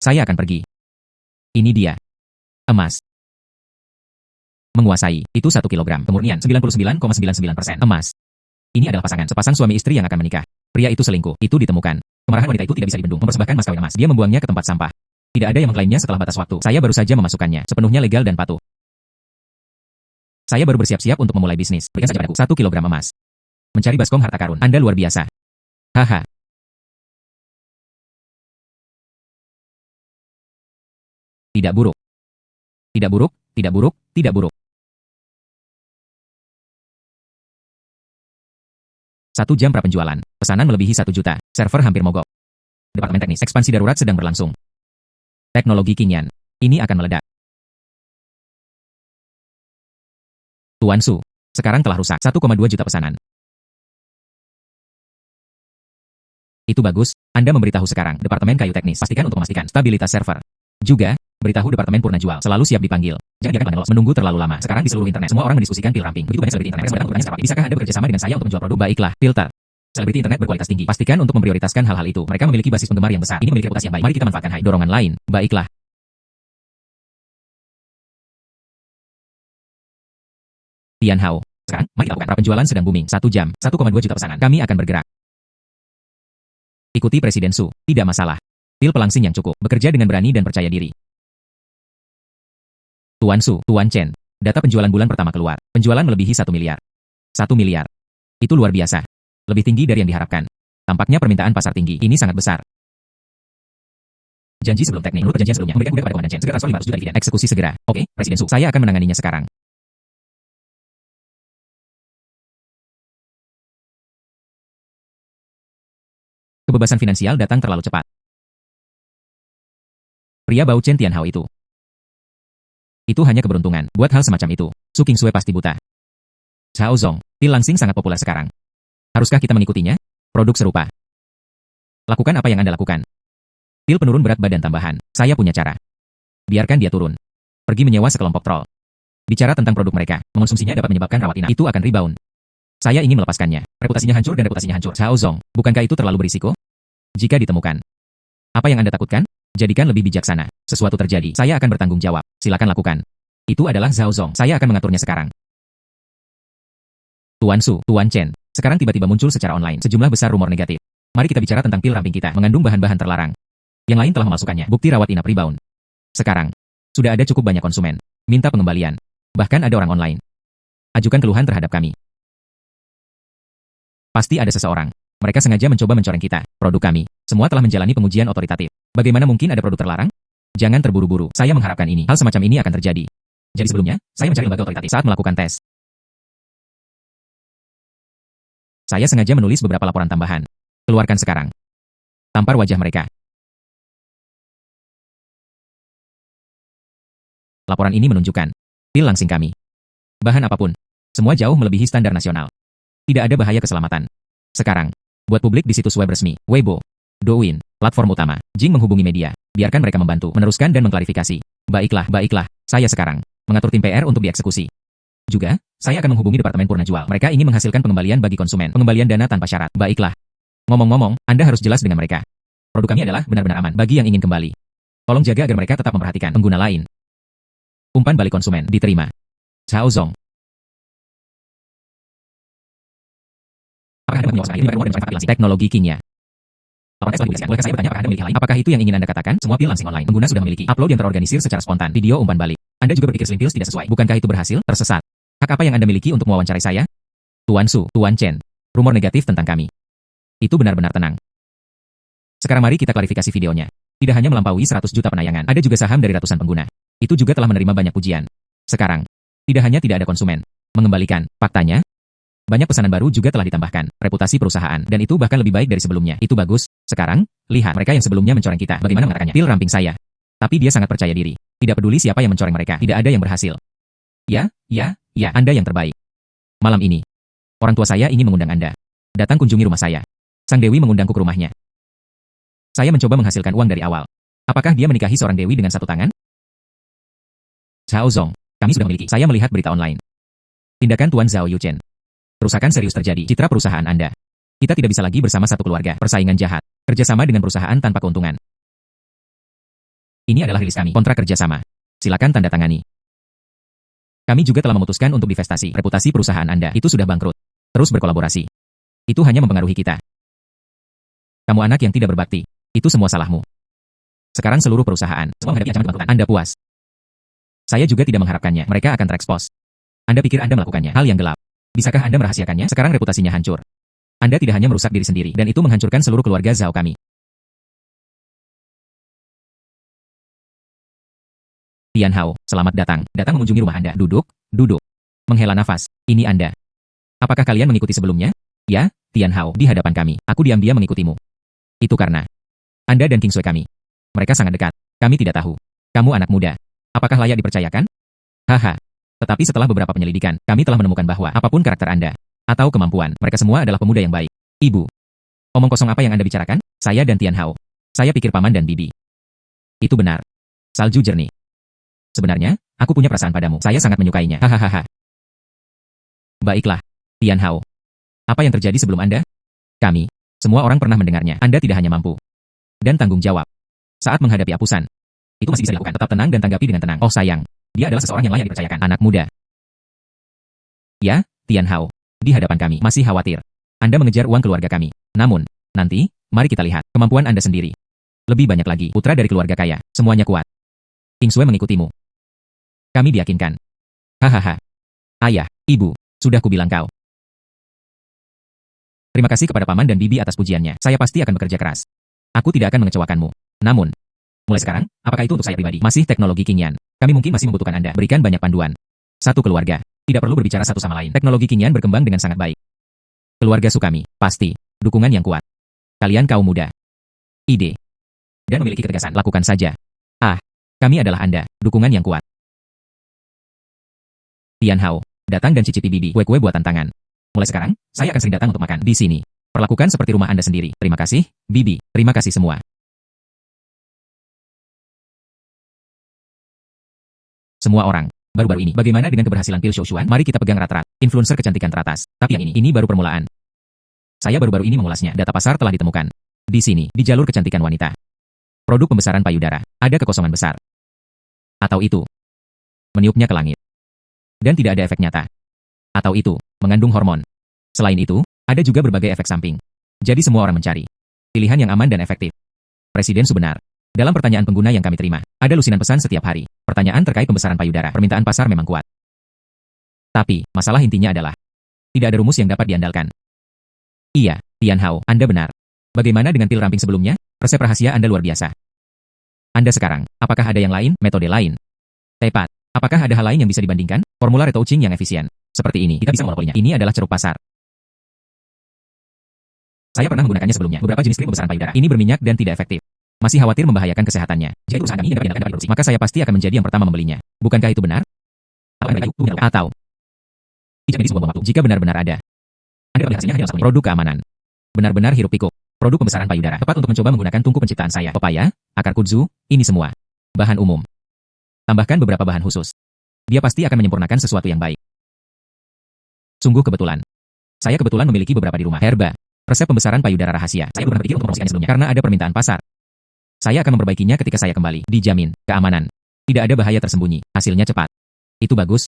Saya akan pergi. Ini dia. Emas. Menguasai, itu 1 kilogram. Pemurnian, 99,99% emas. Ini adalah pasangan, sepasang suami istri yang akan menikah. Pria itu selingkuh, itu ditemukan. Kemarahan wanita itu tidak bisa dibendung, mempersembahkan mas kawin emas. Dia membuangnya ke tempat sampah. Tidak ada yang mengklaimnya setelah batas waktu. Saya baru saja memasukkannya, sepenuhnya legal dan patuh. Saya baru bersiap-siap untuk memulai bisnis. Berikan saja padaku 1 kilogram emas. Mencari baskom harta karun. Anda luar biasa. Haha. Tidak buruk. Tidak buruk, tidak buruk, tidak buruk. 1 jam prapenjualan. Pesanan melebihi 1 juta. Server hampir mogok. Departemen teknis ekspansi darurat sedang berlangsung. Teknologi kinyan. Ini akan meledak. Tuan Su, sekarang telah rusak 1,2 juta pesanan. Itu bagus, Anda memberitahu sekarang. Departemen kayu teknis. Pastikan untuk memastikan stabilitas server. Juga, beritahu Departemen Purna Jual. Selalu siap dipanggil. Jangan biarkan pelanggan menunggu terlalu lama. Sekarang di seluruh internet, semua orang mendiskusikan pil ramping. Begitu banyak selebriti internet. Bisakah Anda bekerja sama dengan saya untuk menjual produk? Baiklah, filter. Selebriti internet berkualitas tinggi. Pastikan untuk memprioritaskan hal-hal itu. Mereka memiliki basis penggemar yang besar. Ini memiliki reputasi yang baik. Mari kita manfaatkan dorongan lain. Baiklah. Tian Hao. Sekarang, mari kita lakukan. Prapenjualan sedang booming. 1 jam, 1,2 juta pesanan. Kami akan bergerak. Ikuti Presiden Su. Tidak masalah. Pil pelangsing yang cukup. Bekerja dengan berani dan percaya diri. Tuan Su, Tuan Chen. Data penjualan bulan pertama keluar. Penjualan melebihi 1 miliar. 1 miliar. Itu luar biasa. Lebih tinggi dari yang diharapkan. Tampaknya permintaan pasar tinggi. Ini sangat besar. Janji sebelum teknik. Menurut perjanjian sebelumnya, memberikan mudah kepada Komandan Chen. Segera transfer 500 juta dividen. Eksekusi segera. Oke, Presiden Su. Saya akan menanganinya sekarang. Kebebasan finansial datang terlalu cepat. Pria bau Chen Tianhao itu. Itu hanya keberuntungan. Buat hal semacam itu, Su Qingsui pasti buta. Zhao Zong, pil langsing sangat populer sekarang. Haruskah kita mengikutinya? Produk serupa. Lakukan apa yang Anda lakukan. Pil penurun berat badan tambahan. Saya punya cara. Biarkan dia turun. Pergi menyewa sekelompok troll. Bicara tentang produk mereka, mengonsumsinya dapat menyebabkan rawat inap. Itu akan rebound. Saya ingin melepaskannya. Reputasinya hancur dan reputasinya hancur. Zhao Zong, bukankah itu terlalu berisiko? Jika ditemukan. Apa yang Anda takutkan? Jadikan lebih bijaksana. Sesuatu terjadi, saya akan bertanggung jawab. Silakan lakukan. Itu adalah Zhao Zong. Saya akan mengaturnya sekarang. Tuan Su, Tuan Chen, sekarang tiba-tiba muncul secara online sejumlah besar rumor negatif. Mari kita bicara tentang pil ramping kita mengandung bahan-bahan terlarang. Yang lain telah memasukkannya. Bukti rawat inap rebound. Sekarang, sudah ada cukup banyak konsumen. Minta pengembalian. Bahkan ada orang online. Ajukan keluhan terhadap kami. Pasti ada seseorang. Mereka sengaja mencoba mencoreng kita, produk kami. Semua telah menjalani pengujian otoritatif. Bagaimana mungkin ada produk terlarang? Jangan terburu-buru. Saya mengharapkan ini. Hal semacam ini akan terjadi. Jadi sebelumnya, saya mencari lembaga otoritatif saat melakukan tes. Saya sengaja menulis beberapa laporan tambahan. Keluarkan sekarang. Tampar wajah mereka. Laporan ini menunjukkan pil langsing kami. Bahan apapun, semua jauh melebihi standar nasional. Tidak ada bahaya keselamatan. Sekarang, buat publik di situs web resmi, Weibo, Douyin, platform utama, Jing menghubungi media. Biarkan mereka membantu, meneruskan dan mengklarifikasi. Baiklah, saya sekarang mengatur tim PR untuk dieksekusi. Juga, saya akan menghubungi Departemen Purna Jual. Mereka ingin menghasilkan pengembalian bagi konsumen, pengembalian dana tanpa syarat. Baiklah. Ngomong-ngomong, Anda harus jelas dengan mereka. Produk kami adalah benar-benar aman bagi yang ingin kembali. Tolong jaga agar mereka tetap memperhatikan pengguna lain. Umpan balik konsumen diterima. Cao Zong. Apakah Anda menguasai ini rumor dan pil langsing teknologi kimia? Laporan tes telah dipublikasikan. Bolehkah saya bertanya apakah Anda memiliki hal lain? Apakah itu yang ingin Anda katakan? Semua pil langsing online pengguna sudah memiliki upload yang terorganisir secara spontan. Video umpan balik. Anda juga berpikir Slim Pills tidak sesuai. Bukankah itu berhasil? Tersesat. Hak apa yang Anda miliki untuk mewawancarai saya? Tuan Su, Tuan Chen. Rumor negatif tentang kami. Itu benar-benar tenang. Sekarang mari kita klarifikasi videonya. Tidak hanya melampaui 100 juta penayangan, ada juga saham dari ratusan pengguna. Itu juga telah menerima banyak pujian. Sekarang, tidak hanya tidak ada konsumen mengembalikan, faktanya, banyak pesanan baru juga telah ditambahkan, reputasi perusahaan, dan itu bahkan lebih baik dari sebelumnya. Itu bagus. Sekarang, lihat mereka yang sebelumnya mencoreng kita. Bagaimana mengatakannya? Pil ramping saya. Tapi dia sangat percaya diri. Tidak peduli siapa yang mencoreng mereka. Tidak ada yang berhasil. Ya, Anda yang terbaik. Malam ini, orang tua saya ingin mengundang Anda. Datang kunjungi rumah saya. Sang Dewi mengundangku ke rumahnya. Saya mencoba menghasilkan uang dari awal. Apakah dia menikahi seorang Dewi dengan satu tangan? Cao Zong, kami sudah memiliki. Saya melihat berita online. Tindakan Tuan Zhao Yuchen. Kerusakan serius terjadi. Citra perusahaan Anda. Kita tidak bisa lagi bersama satu keluarga. Persaingan jahat. Kerjasama dengan perusahaan tanpa keuntungan. Ini adalah rilis kami. Kontrak kerjasama. Silakan tanda tangani. Kami juga telah memutuskan untuk divestasi. Reputasi perusahaan Anda itu sudah bangkrut. Terus berkolaborasi. Itu hanya mempengaruhi kita. Kamu anak yang tidak berbakti. Itu semua salahmu. Sekarang seluruh perusahaan semua menghadapi ancaman kebangkrutan. Anda puas. Saya juga tidak mengharapkannya. Mereka akan terekspos. Anda pikir Anda melakukannya hal yang gelap. Bisakah Anda merahasiakannya? Sekarang reputasinya hancur. Anda tidak hanya merusak diri sendiri, dan itu menghancurkan seluruh keluarga Zhao kami. Tian Hao, selamat datang. Datang mengunjungi rumah Anda. Duduk. Menghela nafas. Ini Anda. Apakah kalian mengikuti sebelumnya? Ya, Tian Hao, di hadapan kami. Aku diam-diam mengikutimu. Itu karena Anda dan King Sui kami. Mereka sangat dekat. Kami tidak tahu. Kamu anak muda. Apakah layak dipercayakan? Haha. Tetapi setelah beberapa penyelidikan, kami telah menemukan bahwa apapun karakter Anda atau kemampuan, mereka semua adalah pemuda yang baik. Ibu. Omong kosong apa yang Anda bicarakan? Saya dan Tian Hao. Saya pikir paman dan bibi. Itu benar. Salju jernih. Sebenarnya, aku punya perasaan padamu. Saya sangat menyukainya. Hahaha. Baiklah, Tian Hao. Apa yang terjadi sebelum Anda? Kami. Semua orang pernah mendengarnya. Anda tidak hanya mampu dan tanggung jawab saat menghadapi apusan. Itu masih bisa dilakukan. Tetap tenang dan tanggapi dengan tenang. Oh sayang, dia adalah seseorang yang layak dipercayakan. Anak muda. Ya, Tian Hao. Di hadapan kami. Masih khawatir. Anda mengejar uang keluarga kami. Namun, nanti, mari kita lihat kemampuan Anda sendiri. Lebih banyak lagi. Putra dari keluarga kaya. Semuanya kuat. King Sui mengikutimu. Kami diyakinkan. Hahaha. Ayah, ibu, sudah kubilang kau. Terima kasih kepada paman dan bibi atas pujiannya. Saya pasti akan bekerja keras. Aku tidak akan mengecewakanmu. Namun, mulai sekarang, apakah itu untuk saya pribadi? Masih teknologi Qingyan. Kami mungkin masih membutuhkan Anda. Berikan banyak panduan. Satu keluarga. Tidak perlu berbicara satu sama lain. Teknologi Qingyan berkembang dengan sangat baik. Keluarga Su kami. Pasti. Dukungan yang kuat. Kalian kaum muda. Ide. Dan memiliki ketegasan. Lakukan saja. Kami adalah Anda. Dukungan yang kuat. Tian Hao. Datang dan cicipi bibi. Kue-kue buatan tangan. Mulai sekarang, saya akan sering datang untuk makan di sini. Perlakukan seperti rumah Anda sendiri. Terima kasih, bibi. Terima kasih semua. Semua orang. Baru-baru ini, bagaimana dengan keberhasilan pil Shouxuan? Mari kita pegang rat-rat. Influencer kecantikan teratas. Tapi yang ini baru permulaan. Saya baru-baru ini mengulasnya. Data pasar telah ditemukan. Di sini, di jalur kecantikan wanita. Produk pembesaran payudara. Ada kekosongan besar. Atau itu, meniupnya ke langit. Dan tidak ada efek nyata. Atau itu, mengandung hormon. Selain itu, ada juga berbagai efek samping. Jadi semua orang mencari pilihan yang aman dan efektif. Presiden Su benar. Dalam pertanyaan pengguna yang kami terima, ada lusinan pesan setiap hari. Pertanyaan terkait pembesaran payudara. Permintaan pasar memang kuat. Tapi, masalah intinya adalah tidak ada rumus yang dapat diandalkan. Iya, Tian Hao, Anda benar. Bagaimana dengan pil ramping sebelumnya? Resep rahasia Anda luar biasa. Anda sekarang, apakah ada yang lain, metode lain? Tepat. Apakah ada hal lain yang bisa dibandingkan? Formula retouching yang efisien. Seperti ini, kita bisa monopolinya. Ini adalah ceruk pasar. Saya pernah menggunakannya sebelumnya. Beberapa jenis krim pembesaran payudara. Ini berminyak dan tidak efektif. Masih khawatir membahayakan kesehatannya. Jika perusahaan kami dapat diandalkan dapat produksi, maka saya pasti akan menjadi yang pertama membelinya. Bukankah itu benar? Atau tidak menjadi sebuah bom waktu. Jika benar-benar ada, Anda dapat hasilnya hanya dalam 1 menit. Produk keamanan. Benar-benar hiruk pikuk. Produk pembesaran payudara. Tepat untuk mencoba menggunakan tungku penciptaan saya. Pepaya, akar kudzu, ini semua. Bahan umum. Tambahkan beberapa bahan khusus. Dia pasti akan menyempurnakan sesuatu yang baik. Sungguh kebetulan. Saya kebetulan memiliki beberapa di rumah. Herba. Resep pembesaran payudara rahasia. Saya belum berpikir untuk mempromosikannya sebelumnya karena ada permintaan pasar. Saya akan memperbaikinya ketika saya kembali. Dijamin. Keamanan. Tidak ada bahaya tersembunyi. Hasilnya cepat. Itu bagus.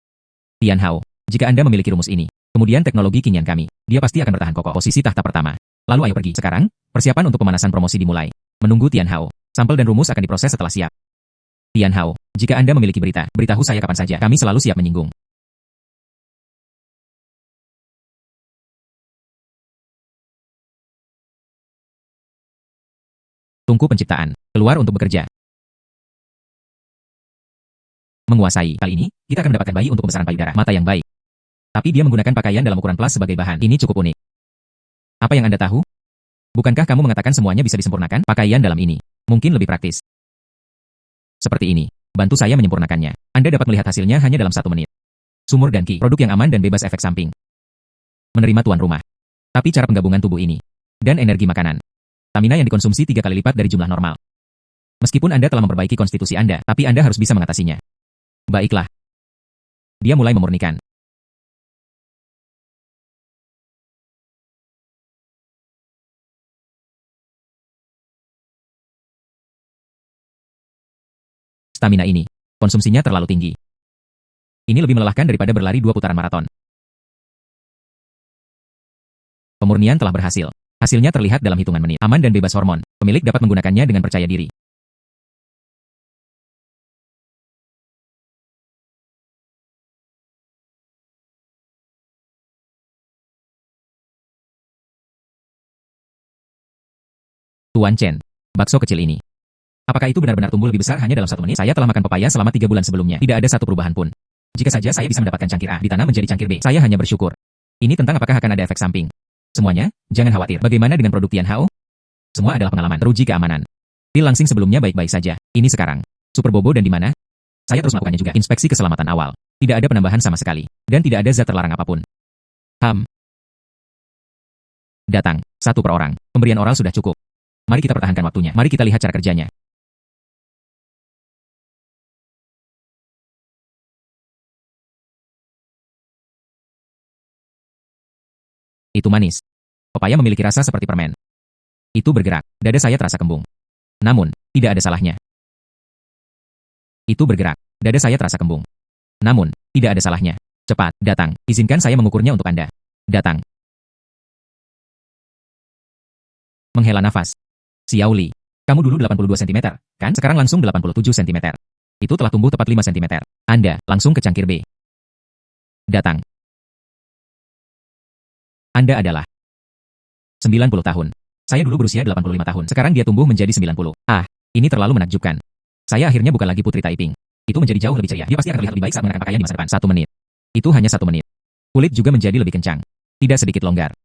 Tian Hao. Jika Anda memiliki rumus ini, kemudian teknologi kinian kami, dia pasti akan bertahan kokoh posisi tahta pertama. Lalu ayo pergi. Sekarang, persiapan untuk pemanasan promosi dimulai. Menunggu Tian Hao. Sampel dan rumus akan diproses setelah siap. Tian Hao, jika Anda memiliki berita, beritahu saya kapan saja. Kami selalu siap menyinggung. Tungku penciptaan. Keluar untuk bekerja. Menguasai. Kali ini, kita akan mendapatkan bayi untuk pembesaran payudara. Mata yang baik. Tapi dia menggunakan pakaian dalam ukuran plus sebagai bahan. Ini cukup unik. Apa yang Anda tahu? Bukankah kamu mengatakan semuanya bisa disempurnakan? Pakaian dalam ini mungkin lebih praktis. Seperti ini. Bantu saya menyempurnakannya. Anda dapat melihat hasilnya hanya dalam 1 menit. Sumur dan Qi. Produk yang aman dan bebas efek samping. Menerima tuan rumah. Tapi cara penggabungan tubuh ini. Dan energi makanan. Stamina yang dikonsumsi 3 kali lipat dari jumlah normal. Meskipun Anda telah memperbaiki konstitusi Anda, tapi Anda harus bisa mengatasinya. Baiklah. Dia mulai memurnikan. Stamina ini, konsumsinya terlalu tinggi. Ini lebih melelahkan daripada berlari 2 putaran maraton. Pemurnian telah berhasil. Hasilnya terlihat dalam hitungan menit. Aman dan bebas hormon. Pemilik dapat menggunakannya dengan percaya diri. Tuan Chen, bakso kecil ini. Apakah itu benar-benar tumbuh lebih besar hanya dalam 1 menit? Saya telah makan pepaya selama 3 bulan sebelumnya. Tidak ada satu perubahan pun. Jika saja saya bisa mendapatkan cangkir A ditanam menjadi cangkir B, saya hanya bersyukur. Ini tentang apakah akan ada efek samping. Semuanya, jangan khawatir. Bagaimana dengan produk Tian Hao? Semua adalah pengalaman. Teruji keamanan. Pil langsing sebelumnya baik-baik saja. Ini sekarang. Super Bobo dan di mana? Saya terus melakukannya juga. Inspeksi keselamatan awal. Tidak ada penambahan sama sekali. Dan tidak ada zat terlarang apapun. Datang. 1 per orang. Pemberian oral sudah cukup. Mari kita pertahankan waktunya. Mari kita lihat cara kerjanya. Itu manis. Pepaya memiliki rasa seperti permen. Itu bergerak. Dada saya terasa kembung. Namun, tidak ada salahnya. Itu bergerak. Dada saya terasa kembung. Namun, tidak ada salahnya. Cepat, datang. Izinkan saya mengukurnya untuk Anda. Datang. Menghela nafas. Xiao Li, kamu dulu 82 cm, kan? Sekarang langsung 87 cm. Itu telah tumbuh tepat 5 cm. Anda, langsung ke cangkir B. Datang. Anda adalah 90 tahun. Saya dulu berusia 85 tahun. Sekarang dia tumbuh menjadi 90. Ah, ini terlalu menakjubkan. Saya akhirnya bukan lagi Putri Taiping. Itu menjadi jauh lebih ceria. Dia pasti akan terlihat lebih baik saat mengenakan pakaian di masa depan. 1 menit. Itu hanya 1 menit. Kulit juga menjadi lebih kencang. Tidak sedikit longgar.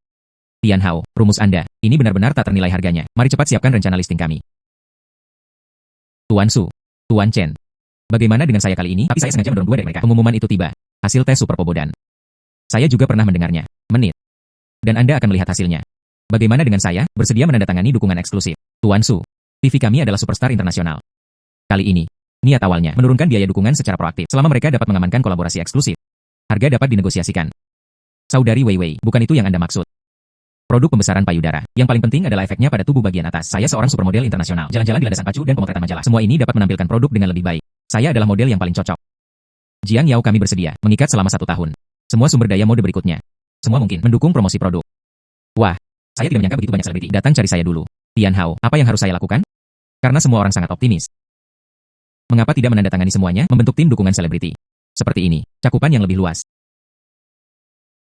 Tian Hao, rumus Anda, ini benar-benar tak ternilai harganya. Mari cepat siapkan rencana listing kami. Tuan Su, Tuan Chen. Bagaimana dengan saya kali ini? Tapi saya sengaja mendorong 2 dari mereka. Pengumuman itu tiba. Hasil tes Super Pobodan. Saya juga pernah mendengarnya. Menit. Dan Anda akan melihat hasilnya. Bagaimana dengan saya? Bersedia menandatangani dukungan eksklusif. Tuan Su, TV kami adalah superstar internasional. Kali ini, niat awalnya menurunkan biaya dukungan secara proaktif. Selama mereka dapat mengamankan kolaborasi eksklusif, harga dapat dinegosiasikan. Saudari Wei Wei, bukan itu yang Anda maksud. Produk pembesaran payudara. Yang paling penting adalah efeknya pada tubuh bagian atas. Saya seorang supermodel internasional. Jalan-jalan di landasan pacu dan pemotretan majalah. Semua ini dapat menampilkan produk dengan lebih baik. Saya adalah model yang paling cocok. Jiang Yao, kami bersedia mengikat selama 1 tahun. Semua sumber daya mode berikutnya. Semua mungkin mendukung promosi produk. Wah, saya tidak menyangka begitu banyak selebriti datang cari saya dulu. Tian Hao, apa yang harus saya lakukan? Karena semua orang sangat optimis. Mengapa tidak menandatangani semuanya, membentuk tim dukungan selebriti? Seperti ini, cakupan yang lebih luas.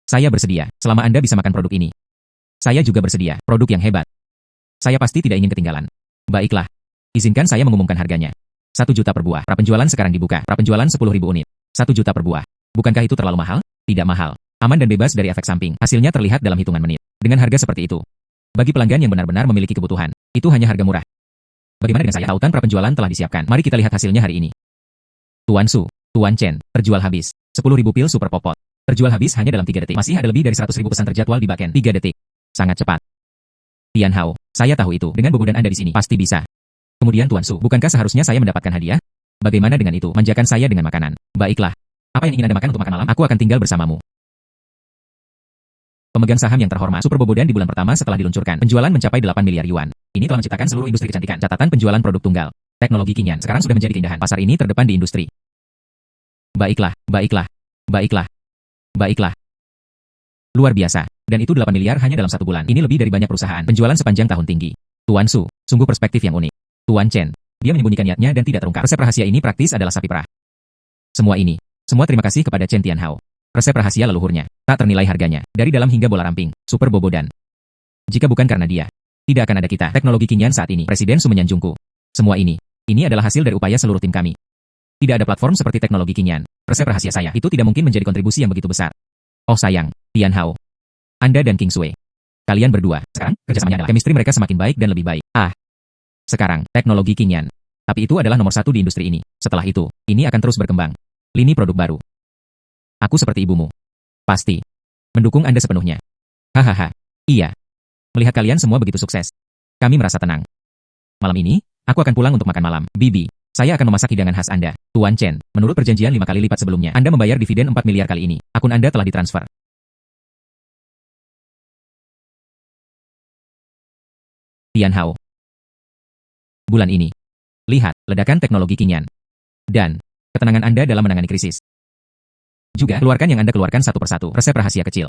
Saya bersedia, selama Anda bisa makan produk ini. Saya juga bersedia, produk yang hebat. Saya pasti tidak ingin ketinggalan. Baiklah, izinkan saya mengumumkan harganya. 1 juta per buah. Prapenjualan sekarang dibuka. Prapenjualan 10.000 unit. 1 juta per buah. Bukankah itu terlalu mahal? Tidak mahal. Aman dan bebas dari efek samping. Hasilnya terlihat dalam hitungan menit. Dengan harga seperti itu. Bagi pelanggan yang benar-benar memiliki kebutuhan, itu hanya harga murah. Bagaimana dengan saya? Tautan prapenjualan telah disiapkan. Mari kita lihat hasilnya hari ini. Tuan Su, Tuan Chen, terjual habis. 10.000 pil super popot. Terjual habis hanya dalam 3 detik. Masih ada lebih dari 100.000 pesan terjadwal di backend. 3 detik. Sangat cepat. Tian Hao, saya tahu itu. Dengan bobo dan Anda di sini, pasti bisa. Kemudian Tuan Su, bukankah seharusnya saya mendapatkan hadiah? Bagaimana dengan itu? Manjakan saya dengan makanan. Baiklah. Apa yang ingin Anda makan untuk makan malam? Aku akan tinggal bersamamu. Pemegang saham yang terhormat, Super Bobodan di bulan pertama setelah diluncurkan, penjualan mencapai 8 miliar yuan. Ini telah menciptakan seluruh industri kecantikan. Catatan penjualan produk tunggal. Teknologi kekinian sekarang sudah menjadi keindahan. Pasar ini terdepan di industri. Baiklah, baiklah, baiklah, baiklah. Luar biasa. Dan itu 8 miliar hanya dalam 1 bulan. Ini lebih dari banyak perusahaan. Penjualan sepanjang tahun tinggi. Tuan Su, sungguh perspektif yang unik. Tuan Chen, dia menyembunyikan niatnya dan tidak terungkap. Resep rahasia ini praktis adalah sapi perah. Semua terima kasih kepada Chen Tian Hao. Resep rahasia leluhurnya, tak ternilai harganya, dari dalam hingga bola ramping, Super Bobodan. Jika bukan karena dia, tidak akan ada kita. Teknologi kekinian saat ini, Presiden Su menyanjungku. Semua ini adalah hasil dari upaya seluruh tim kami. Tidak ada platform seperti teknologi kekinian. Resep rahasia saya, itu tidak mungkin menjadi kontribusi yang begitu besar. Oh sayang, Tian Hao. Anda dan King Sui. Kalian berdua, sekarang, kerjasamanya adalah chemistry mereka semakin baik dan lebih baik. Sekarang, teknologi kekinian. Tapi itu adalah nomor 1 di industri ini. Setelah itu, ini akan terus berkembang. Lini produk baru. Aku seperti ibumu. Pasti. Mendukung Anda sepenuhnya. Hahaha. Iya. Melihat kalian semua begitu sukses. Kami merasa tenang. Malam ini, aku akan pulang untuk makan malam. Bibi, saya akan memasak hidangan khas Anda. Tuan Chen, menurut perjanjian 5 kali lipat sebelumnya, Anda membayar dividen 4 miliar kali ini. Akun Anda telah ditransfer. Tian Hao. Bulan ini. Lihat, ledakan teknologi kekinian. Dan, ketenangan Anda dalam menangani krisis. Juga, keluarkan yang Anda keluarkan satu persatu. Resep rahasia kecil.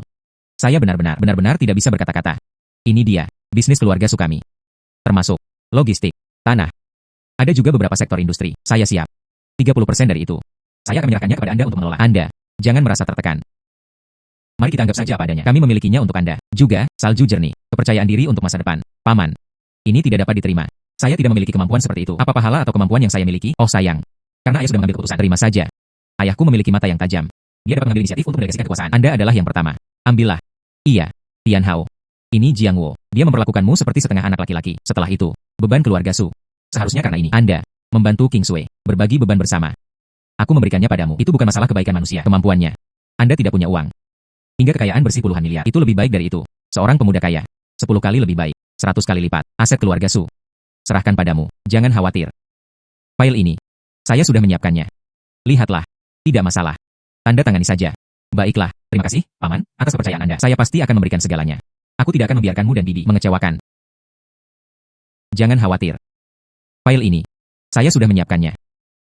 Saya benar-benar tidak bisa berkata-kata. Ini dia, bisnis keluarga Sukami. Termasuk, logistik, tanah. Ada juga beberapa sektor industri. Saya siap. 30% dari itu. Saya akan menyerahkannya kepada Anda untuk mengelola. Anda, jangan merasa tertekan. Mari kita anggap saja apa adanya. Kami memilikinya untuk Anda. Juga, salju jernih. Kepercayaan diri untuk masa depan. Paman. Ini tidak dapat diterima. Saya tidak memiliki kemampuan seperti itu. Apa pahala atau kemampuan yang saya miliki? Oh sayang. Karena ayah sudah mengambil keputusan. Terima saja. Ayahku memiliki mata yang tajam. Dia dapat mengambil inisiatif untuk mendelegasikan kekuasaan. Anda adalah yang pertama. Ambillah. Iya. Tian Hao. Ini Jiang Wo. Dia memperlakukanmu seperti setengah anak laki-laki. Setelah itu, beban keluarga Su. Seharusnya karena ini, Anda membantu King Sui. Berbagi beban bersama. Aku memberikannya padamu. Itu bukan masalah kebaikan manusia. Kemampuannya. Anda tidak punya uang. Hingga kekayaan bersih puluhan miliar. Itu lebih baik dari itu. Seorang pemuda kaya. 10 kali lebih baik. 100 kali lipat. Aset keluarga Su. Serahkan padamu. Jangan khawatir. File ini. Saya sudah menyiapkannya. Lihatlah. Tidak masalah. Tanda tangani saja. Baiklah. Terima kasih, Paman, atas kepercayaan Anda. Saya pasti akan memberikan segalanya. Aku tidak akan membiarkanmu dan Bibi mengecewakan. Jangan khawatir. File ini. Saya sudah menyiapkannya.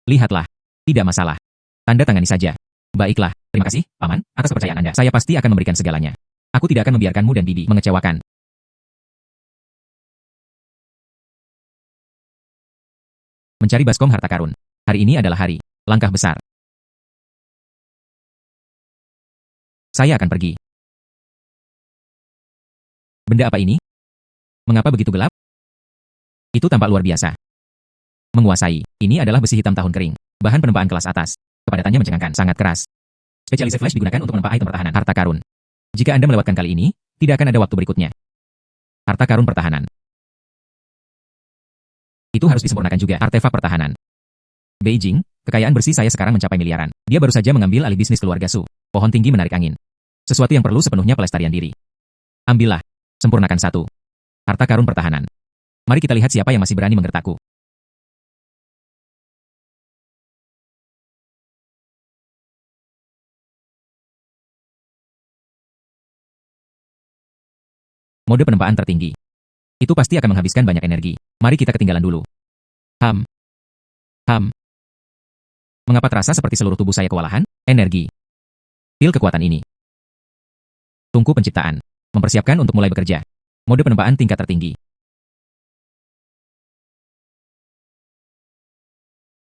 Lihatlah. Tidak masalah. Tanda tangani saja. Baiklah. Terima kasih, Paman, atas kepercayaan Anda. Saya pasti akan memberikan segalanya. Aku tidak akan membiarkanmu dan Bibi mengecewakan. Mencari baskom harta karun. Hari ini adalah hari langkah besar. Saya akan pergi. Benda apa ini? Mengapa begitu gelap? Itu tampak luar biasa. Menguasai. Ini adalah besi hitam tahun kering. Bahan penempaan kelas atas. Kepadatannya mencengangkan, sangat keras. Spesialisasi flash digunakan untuk menempa item pertahanan. Harta karun. Jika Anda melewatkan kali ini, tidak akan ada waktu berikutnya. Harta karun pertahanan. Itu harus disempurnakan juga. Artefak pertahanan. Beijing, kekayaan bersih saya sekarang mencapai miliaran. Dia baru saja mengambil alih bisnis keluarga Su. Pohon tinggi menarik angin. Sesuatu yang perlu sepenuhnya pelestarian diri. Ambillah. Sempurnakan satu. Harta karun pertahanan. Mari kita lihat siapa yang masih berani menggertakku. Mode penempaan tertinggi. Itu pasti akan menghabiskan banyak energi. Mari kita ketinggalan dulu. Ham. Mengapa terasa seperti seluruh tubuh saya kewalahan? Energi. Pil kekuatan ini. Tungku penciptaan. Mempersiapkan untuk mulai bekerja. Mode penempaan tingkat tertinggi.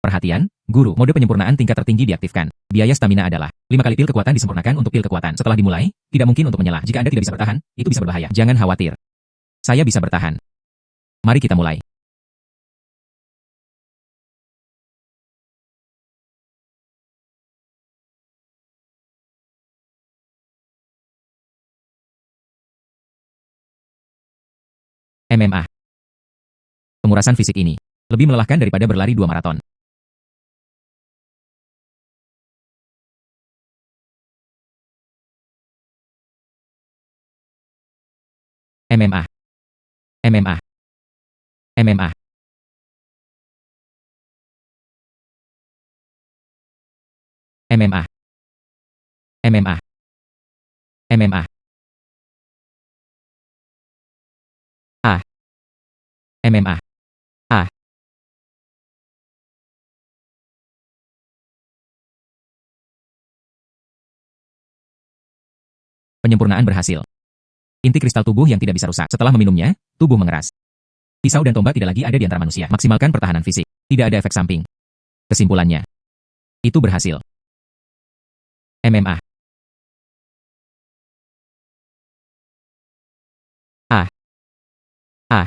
Perhatian, guru, mode penyempurnaan tingkat tertinggi diaktifkan. Biaya stamina adalah 5 kali pil kekuatan disempurnakan untuk pil kekuatan. Setelah dimulai, tidak mungkin untuk menyela. Jika Anda tidak bisa bertahan, itu bisa berbahaya. Jangan khawatir. Saya bisa bertahan. Mari kita mulai. MMA. Pengurasan fisik ini lebih melelahkan daripada berlari 2 maraton. MMA. MMA. MMA. MMA. MMA. MMA. A. MMA. A. Penyempurnaan berhasil. Inti kristal tubuh yang tidak bisa rusak. Setelah meminumnya, tubuh mengeras. Pisau dan tombak tidak lagi ada di antara manusia. Maksimalkan pertahanan fisik. Tidak ada efek samping. Kesimpulannya, itu berhasil. MMA. A. A.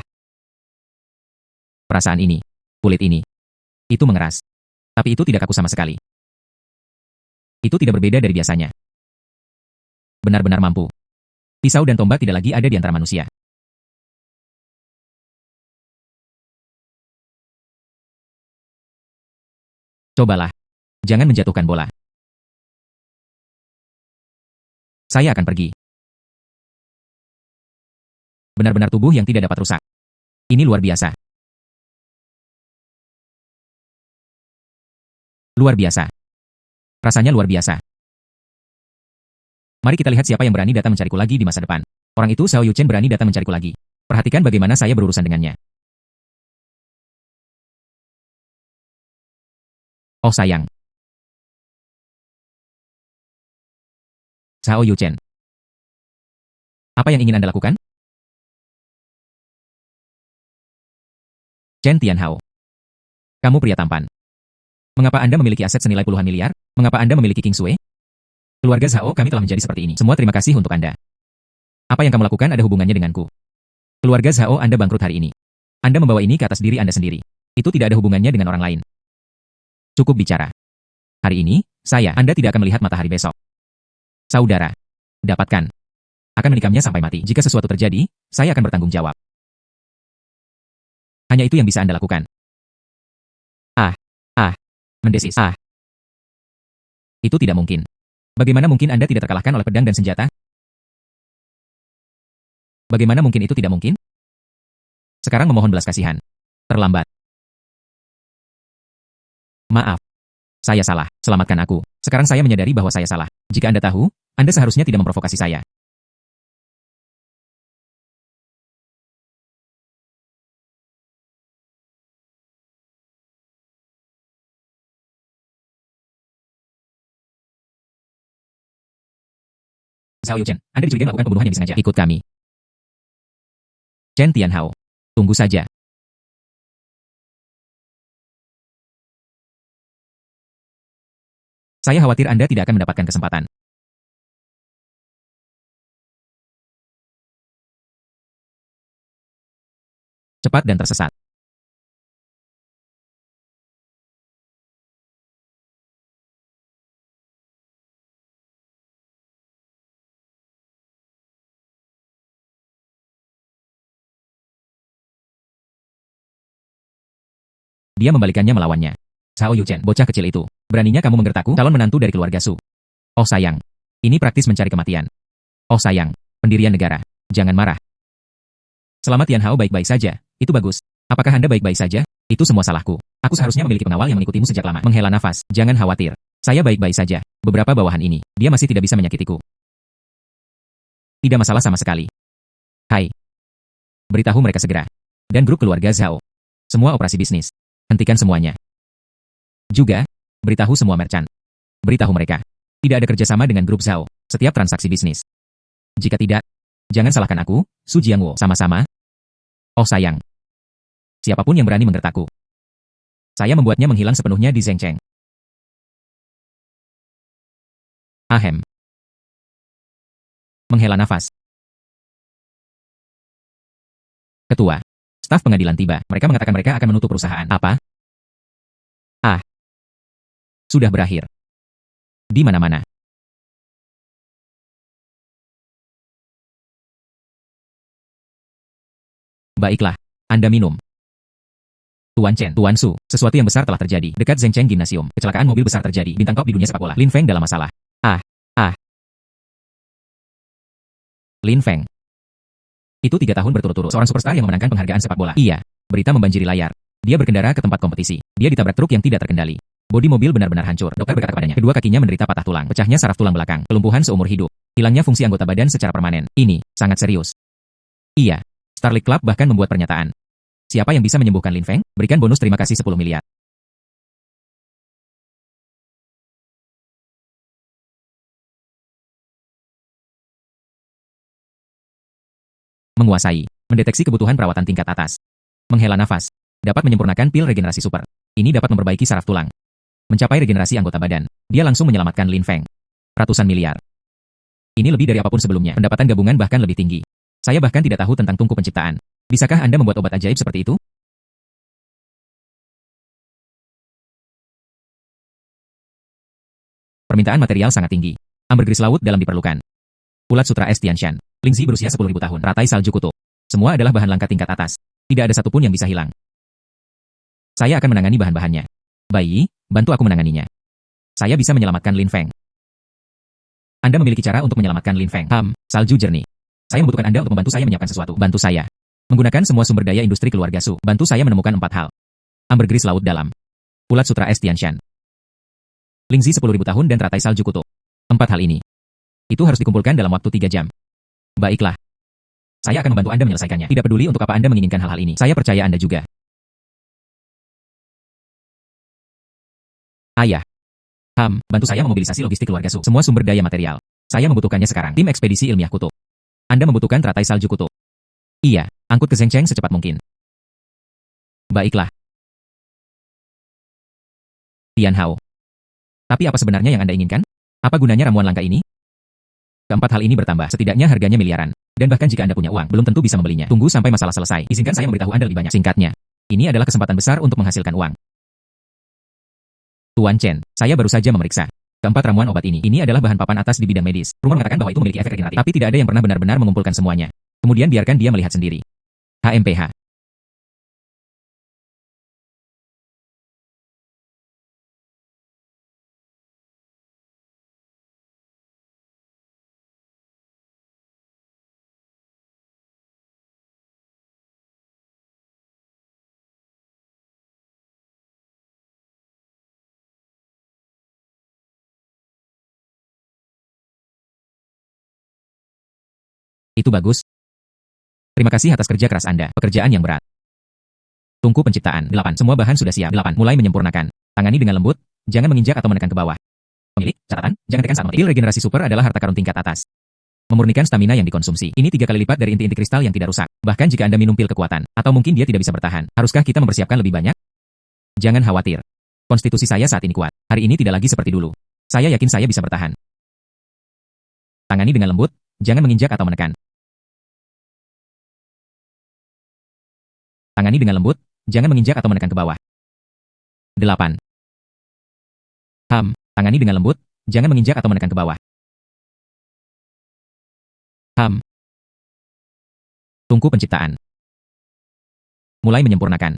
Perasaan ini, kulit ini, itu mengeras. Tapi itu tidak kaku sama sekali. Itu tidak berbeda dari biasanya. Benar-benar mampu. Pisau dan tombak tidak lagi ada di antara manusia. Cobalah. Jangan menjatuhkan bola. Saya akan pergi. Benar-benar tubuh yang tidak dapat rusak. Ini luar biasa. Luar biasa. Rasanya luar biasa. Mari kita lihat siapa yang berani datang mencariku lagi di masa depan. Orang itu Xiao Yuchen berani datang mencariku lagi. Perhatikan bagaimana saya berurusan dengannya. Oh sayang. Xiao Yuchen. Apa yang ingin Anda lakukan? Chen Tianhao. Kamu pria tampan. Mengapa Anda memiliki aset senilai puluhan miliar? Mengapa Anda memiliki King Sui? Keluarga Zhao kami telah menjadi seperti ini. Semua terima kasih untuk Anda. Apa yang kamu lakukan ada hubungannya denganku. Keluarga Zhao Anda bangkrut hari ini. Anda membawa ini ke atas diri Anda sendiri. Itu tidak ada hubungannya dengan orang lain. Cukup bicara. Hari ini, Anda tidak akan melihat matahari besok. Saudara. Dapatkan. Akan menikamnya sampai mati. Jika sesuatu terjadi, saya akan bertanggung jawab. Hanya itu yang bisa Anda lakukan. Mendesis. Itu tidak mungkin. Bagaimana mungkin Anda tidak terkalahkan oleh pedang dan senjata? Bagaimana mungkin itu tidak mungkin? Sekarang memohon belas kasihan. Terlambat. Maaf. Saya salah. Selamatkan aku. Sekarang saya menyadari bahwa saya salah. Jika Anda tahu, Anda seharusnya tidak memprovokasi saya. Xiao Yuchen, Anda dicurigai melakukan pembunuhan yang disengaja. Ikut kami. Chen Tianhao. Tunggu saja. Saya khawatir Anda tidak akan mendapatkan kesempatan. Cepat dan tersesat. Dia membalikannya melawannya. Xiao Yuchen, bocah kecil itu. Beraninya kamu menggertakku, calon menantu dari keluarga Su. Oh sayang. Ini praktis mencari kematian. Oh sayang. Pendirian negara. Jangan marah. Selama Tianhao baik-baik saja, itu bagus. Apakah Anda baik-baik saja? Itu semua salahku. Aku seharusnya memiliki pengawal yang mengikutimu sejak lama. Menghela nafas. Jangan khawatir. Saya baik-baik saja. Beberapa bawahan ini, dia masih tidak bisa menyakitiku. Tidak masalah sama sekali. Hai. Beritahu mereka segera. Dan grup keluarga Zhao. Semua operasi bisnis. Hentikan semuanya. Juga, beritahu semua merchant. Beritahu mereka. Tidak ada kerjasama dengan grup Zhao. Setiap transaksi bisnis. Jika tidak, jangan salahkan aku, Su Jiangwo. Sama-sama. Oh sayang. Siapapun yang berani menggertakku. Saya membuatnya menghilang sepenuhnya di Zhengcheng. Ahem. Menghela nafas. Ketua. Staf pengadilan tiba. Mereka mengatakan mereka akan menutup perusahaan. Apa? Ah. Sudah berakhir. Di mana-mana. Baiklah. Anda minum. Tuan Chen, Tuan Su, sesuatu yang besar telah terjadi. Dekat Zhengcheng Gymnasium, kecelakaan mobil besar terjadi. Bintang top di dunia sepak bola. Lin Feng dalam masalah. Ah. Ah. Lin Feng. Itu 3 tahun berturut-turut. Seorang superstar yang memenangkan penghargaan sepak bola. Iya. Berita membanjiri layar. Dia berkendara ke tempat kompetisi. Dia ditabrak truk yang tidak terkendali. Bodi mobil benar-benar hancur. Dokter berkata kepadanya, kedua kakinya menderita patah tulang, pecahnya saraf tulang belakang, kelumpuhan seumur hidup, hilangnya fungsi anggota badan secara permanen. Ini sangat serius. Iya. Starlight Club bahkan membuat pernyataan. Siapa yang bisa menyembuhkan Lin Feng? Berikan bonus terima kasih 10 miliar. Menguasai. Mendeteksi kebutuhan perawatan tingkat atas. Menghela nafas. Dapat menyempurnakan pil regenerasi super. Ini dapat memperbaiki saraf tulang. Mencapai regenerasi anggota badan. Dia langsung menyelamatkan Lin Feng. Ratusan miliar. Ini lebih dari apapun sebelumnya. Pendapatan gabungan bahkan lebih tinggi. Saya bahkan tidak tahu tentang tungku penciptaan. Bisakah Anda membuat obat ajaib seperti itu? Permintaan material sangat tinggi. Ambergris laut dalam diperlukan. Ulat sutra es Tianshan. Lingzi berusia 10.000 tahun. Ratai salju kutu. Semua adalah bahan langka tingkat atas. Tidak ada satupun yang bisa hilang. Saya akan menangani bahan-bahannya. Bayi, bantu aku menanganinya. Saya bisa menyelamatkan Lin Feng. Anda memiliki cara untuk menyelamatkan Lin Feng. Salju jernih. Saya membutuhkan Anda untuk membantu saya menyiapkan sesuatu. Bantu saya. Menggunakan semua sumber daya industri keluarga Su. Bantu saya menemukan 4 hal. Ambergris laut dalam. Ulat sutra es Tianshan. Lingzi 10.000 tahun dan ratai salju kutub. 4 hal ini. Itu harus dikumpulkan dalam waktu 3 jam. Baiklah. Saya akan membantu Anda menyelesaikannya. Tidak peduli untuk apa Anda menginginkan hal-hal ini. Saya percaya Anda juga. Ayah. Bantu saya memobilisasi logistik keluarga Su. Semua sumber daya material. Saya membutuhkannya sekarang. Tim ekspedisi ilmiah kutub. Anda membutuhkan teratai salju kutub. Iya, angkut ke Zhengcheng secepat mungkin. Baiklah. Tian Hao. Tapi apa sebenarnya yang Anda inginkan? Apa gunanya ramuan langka ini? Keempat hal ini bertambah, setidaknya harganya miliaran. Dan bahkan jika Anda punya uang, belum tentu bisa membelinya. Tunggu sampai masalah selesai. Izinkan saya memberitahu Anda lebih banyak. Singkatnya, ini adalah kesempatan besar untuk menghasilkan uang. Tuan Chen, saya baru saja memeriksa. Keempat ramuan obat ini adalah bahan papan atas di bidang medis. Rumor mengatakan bahwa itu memiliki efek regeneratif, tapi tidak ada yang pernah benar-benar mengumpulkan semuanya. Kemudian biarkan dia melihat sendiri. HMPH. Itu bagus. Terima kasih atas kerja keras Anda. Pekerjaan yang berat. Tungku penciptaan. 8. Semua bahan sudah siap. 8. Mulai menyempurnakan. Tangani dengan lembut. Jangan menginjak atau menekan ke bawah. Pemilik, catatan, jangan tekan saat memetik. Pil regenerasi super adalah harta karun tingkat atas. Memurnikan stamina yang dikonsumsi. Ini 3 kali lipat dari inti-inti kristal yang tidak rusak. Bahkan jika Anda minum pil kekuatan, atau mungkin dia tidak bisa bertahan. Haruskah kita mempersiapkan lebih banyak? Jangan khawatir. Konstitusi saya saat ini kuat. Hari ini tidak lagi seperti dulu. Saya yakin saya bisa bertahan. Tangani dengan lembut, jangan menginjak atau menekan. Tangani dengan lembut, jangan menginjak atau menekan ke bawah. 8. Tangani dengan lembut, jangan menginjak atau menekan ke bawah. Tungku penciptaan. Mulai menyempurnakan.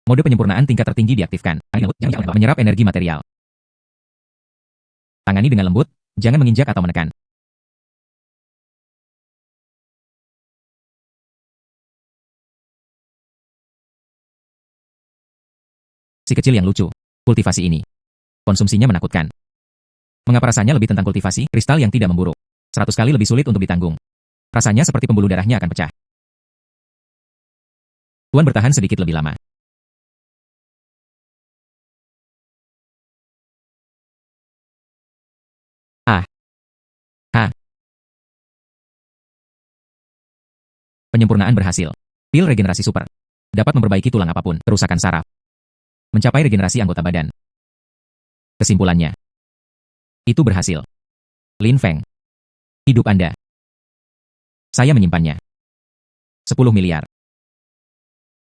Mode penyempurnaan tingkat tertinggi diaktifkan. Menyerap energi material. Tangani dengan lembut, jangan menginjak atau menekan. Si kecil yang lucu. Kultivasi ini. Konsumsinya menakutkan. Mengapa rasanya lebih tentang kultivasi, kristal yang tidak memburuk? 100 kali lebih sulit untuk ditanggung. Rasanya seperti pembuluh darahnya akan pecah. Tuan bertahan sedikit lebih lama. Penyempurnaan berhasil. Pil regenerasi super. Dapat memperbaiki tulang apapun, kerusakan saraf. Mencapai regenerasi anggota badan. Kesimpulannya. Itu berhasil. Lin Feng. Hidup Anda. Saya menyimpannya. 10 miliar.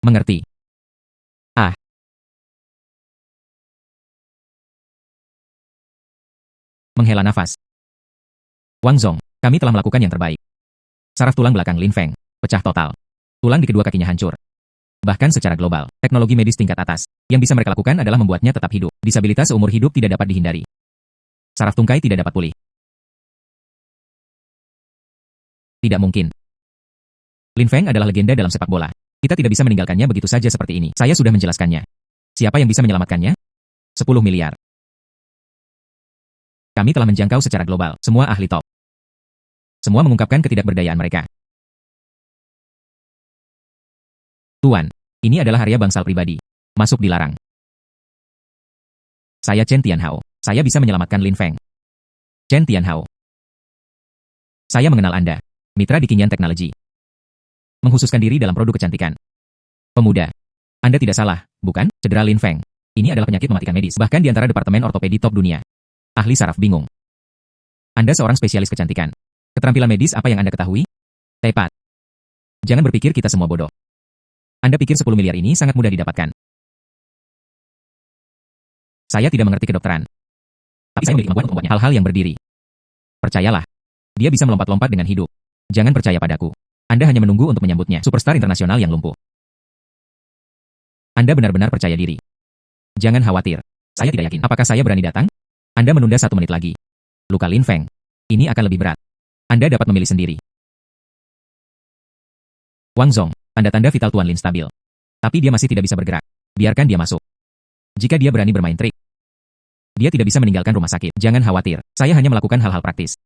Mengerti. Ah. Menghela nafas. Wang Zong, kami telah melakukan yang terbaik. Saraf tulang belakang Lin Feng pecah total. Tulang di kedua kakinya hancur. Bahkan secara global, teknologi medis tingkat atas. Yang bisa mereka lakukan adalah membuatnya tetap hidup. Disabilitas seumur hidup tidak dapat dihindari. Saraf tungkai tidak dapat pulih. Tidak mungkin. Lin Feng adalah legenda dalam sepak bola. Kita tidak bisa meninggalkannya begitu saja seperti ini. Saya sudah menjelaskannya. Siapa yang bisa menyelamatkannya? 10 miliar. Kami telah menjangkau secara global, semua ahli top. Semua mengungkapkan ketidakberdayaan mereka. Tuan, ini adalah area bangsal pribadi. Masuk dilarang. Saya Chen Tianhao. Saya bisa menyelamatkan Lin Feng. Chen Tianhao. Saya mengenal Anda. Mitra di Qingyan Technology. Menghususkan diri dalam produk kecantikan. Pemuda. Anda tidak salah, bukan? Cedera Lin Feng. Ini adalah penyakit mematikan medis, bahkan di antara departemen ortopedi top dunia. Ahli saraf bingung. Anda seorang spesialis kecantikan. Keterampilan medis apa yang Anda ketahui? Tepat. Jangan berpikir kita semua bodoh. Anda pikir 10 miliar ini sangat mudah didapatkan. Saya tidak mengerti kedokteran. Tapi saya memiliki kemampuan untuk membuatnya hal-hal yang berdiri. Percayalah. Dia bisa melompat-lompat dengan hidup. Jangan percaya padaku. Anda hanya menunggu untuk menyambutnya, superstar internasional yang lumpuh. Anda benar-benar percaya diri. Jangan khawatir. Saya tidak yakin. Apakah saya berani datang? Anda menunda 1 menit lagi. Luka Lin Feng. Ini akan lebih berat. Anda dapat memilih sendiri. Wang Zong. Tanda-tanda vital Tuan Lin stabil. Tapi dia masih tidak bisa bergerak. Biarkan dia masuk. Jika dia berani bermain trik, dia tidak bisa meninggalkan rumah sakit. Jangan khawatir. Saya hanya melakukan hal-hal praktis.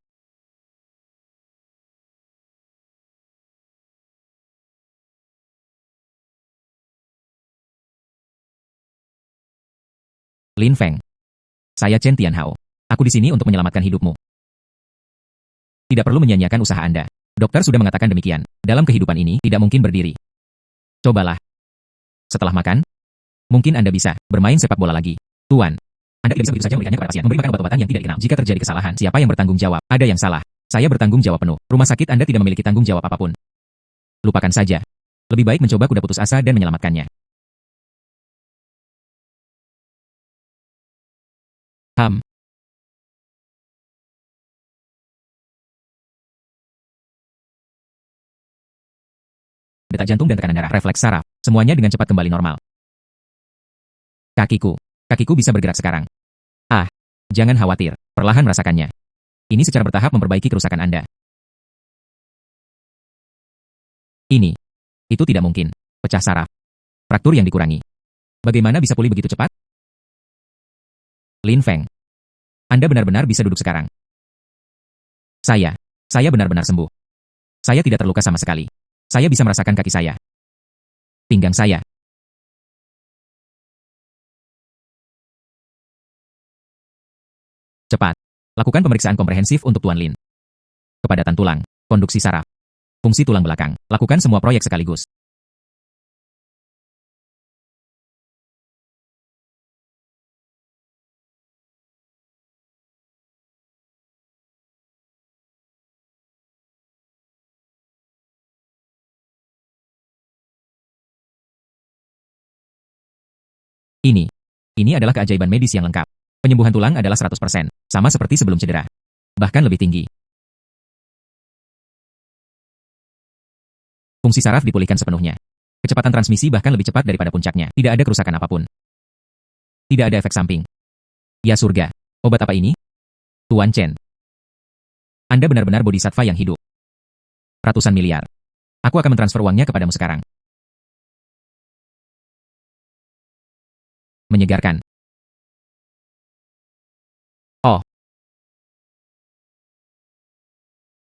Lin Feng. Saya Chen Tianhao. Aku di sini untuk menyelamatkan hidupmu. Tidak perlu menyia-nyiakan usaha Anda. Dokter sudah mengatakan demikian. Dalam kehidupan ini, tidak mungkin berdiri. Cobalah. Setelah makan, mungkin Anda bisa bermain sepak bola lagi. Tuan, Anda tidak bisa begitu saja memberikannya kepada pasien. Memberi makan obat-obatan yang tidak dikenal. Jika terjadi kesalahan, siapa yang bertanggung jawab? Ada yang salah. Saya bertanggung jawab penuh. Rumah sakit Anda tidak memiliki tanggung jawab apapun. Lupakan saja. Lebih baik mencoba kuda putus asa dan menyelamatkannya. Ham. Detak jantung dan tekanan darah, refleks saraf, semuanya dengan cepat kembali normal. Kakiku. Kakiku bisa bergerak sekarang. Ah, jangan khawatir, perlahan merasakannya. Ini secara bertahap memperbaiki kerusakan Anda. Ini. Itu tidak mungkin. Pecah saraf. Fraktur yang dikurangi. Bagaimana bisa pulih begitu cepat? Lin Feng. Anda benar-benar bisa duduk sekarang. Saya benar-benar sembuh. Saya tidak terluka sama sekali. Saya bisa merasakan kaki saya. Pinggang saya. Cepat. Lakukan pemeriksaan komprehensif untuk Tuan Lin. Kepadatan tulang, konduksi saraf, fungsi tulang belakang. Lakukan semua proyek sekaligus. Ini adalah keajaiban medis yang lengkap. Penyembuhan tulang adalah 100%, sama seperti sebelum cedera. Bahkan lebih tinggi. Fungsi saraf dipulihkan sepenuhnya. Kecepatan transmisi bahkan lebih cepat daripada puncaknya. Tidak ada kerusakan apapun. Tidak ada efek samping. Ya surga. Obat apa ini? Tuan Chen. Anda benar-benar bodhisattva yang hidup. Ratusan miliar. Aku akan mentransfer uangnya kepadamu sekarang. Menyegarkan. Oh.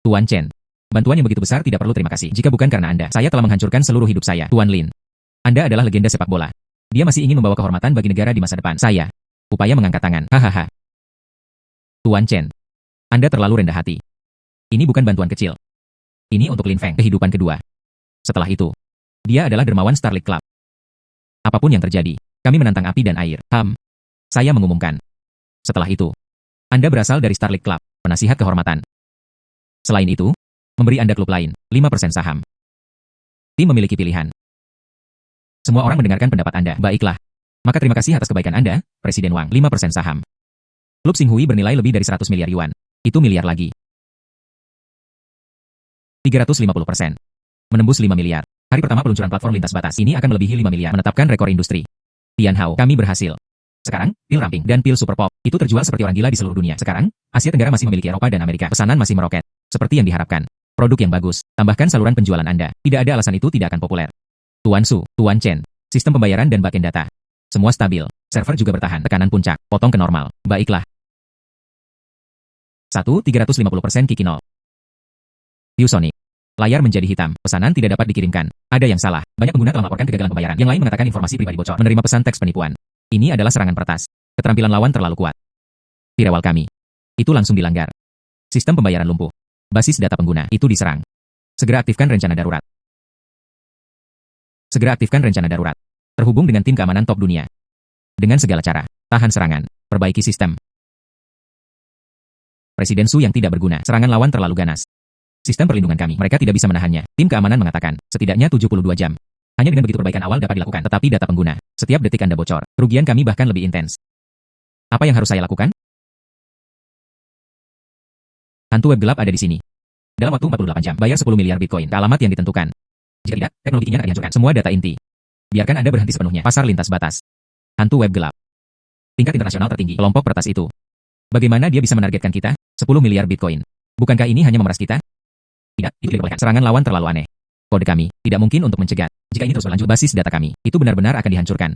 Tuan Chen. Bantuan yang begitu besar tidak perlu terima kasih. Jika bukan karena Anda, saya telah menghancurkan seluruh hidup saya. Tuan Lin. Anda adalah legenda sepak bola. Dia masih ingin membawa kehormatan bagi negara di masa depan. Saya. Upaya mengangkat tangan. Hahaha. Tuan Chen. Anda terlalu rendah hati. Ini bukan bantuan kecil. Ini untuk Lin Feng. Kehidupan kedua. Setelah itu, dia adalah dermawan Starlight Club. Apapun yang terjadi, kami menantang api dan air. Saya mengumumkan. Setelah itu, Anda berasal dari Starlight Club, penasihat kehormatan. Selain itu, memberi Anda klub lain, 5% saham. Tim memiliki pilihan. Semua orang mendengarkan pendapat Anda. Baiklah. Maka terima kasih atas kebaikan Anda, Presiden Wang. 5% saham. Klub Xinghui bernilai lebih dari 100 miliar yuan. Itu miliar lagi. 350%. Menembus 5 miliar. Hari pertama peluncuran platform lintas batas ini akan melebihi 5 miliar. Menetapkan rekor industri. Tian Hao, kami berhasil. Sekarang, pil ramping dan pil super pop itu terjual seperti orang gila di seluruh dunia. Sekarang, Asia Tenggara masih memiliki Eropa dan Amerika. Pesanan masih meroket. Seperti yang diharapkan. Produk yang bagus. Tambahkan saluran penjualan Anda. Tidak ada alasan itu tidak akan populer. Tuan Su, Tuan Chen. Sistem pembayaran dan backend data. Semua stabil. Server juga bertahan. Tekanan puncak. Potong ke normal. Baiklah. 350% Kiki 0. ViewSonic. Layar menjadi hitam. Pesanan tidak dapat dikirimkan. Ada yang salah. Banyak pengguna telah melaporkan kegagalan pembayaran. Yang lain mengatakan informasi pribadi bocor. Menerima pesan teks penipuan. Ini adalah serangan peretas. Keterampilan lawan terlalu kuat. Firewall kami. Itu langsung dilanggar. Sistem pembayaran lumpuh. Basis data pengguna itu diserang. Segera aktifkan rencana darurat. Segera aktifkan rencana darurat. Terhubung dengan tim keamanan top dunia. Dengan segala cara. Tahan serangan. Perbaiki sistem. Presiden Su yang tidak berguna. Serangan lawan terlalu ganas. Sistem perlindungan kami. Mereka tidak bisa menahannya. Tim keamanan mengatakan, setidaknya 72 jam. Hanya dengan begitu perbaikan awal dapat dilakukan. Tetapi data pengguna. Setiap detik Anda bocor. Kerugian kami bahkan lebih intens. Apa yang harus saya lakukan? Hantu web gelap ada di sini. Dalam waktu 48 jam, bayar 10 miliar Bitcoin ke alamat yang ditentukan. Jika tidak, teknologi ini akan dihancurkan. Semua data inti. Biarkan Anda berhenti sepenuhnya. Pasar lintas batas. Hantu web gelap. Tingkat internasional tertinggi. Kelompok peretas itu. Bagaimana dia bisa menargetkan kita? 10 miliar Bitcoin. Bukankah ini hanya memeras kita? Tidak, itu tidak boleh. Serangan lawan terlalu aneh. Kode kami tidak mungkin untuk mencegat. Jika ini terus berlanjut, basis data kami itu benar-benar akan dihancurkan.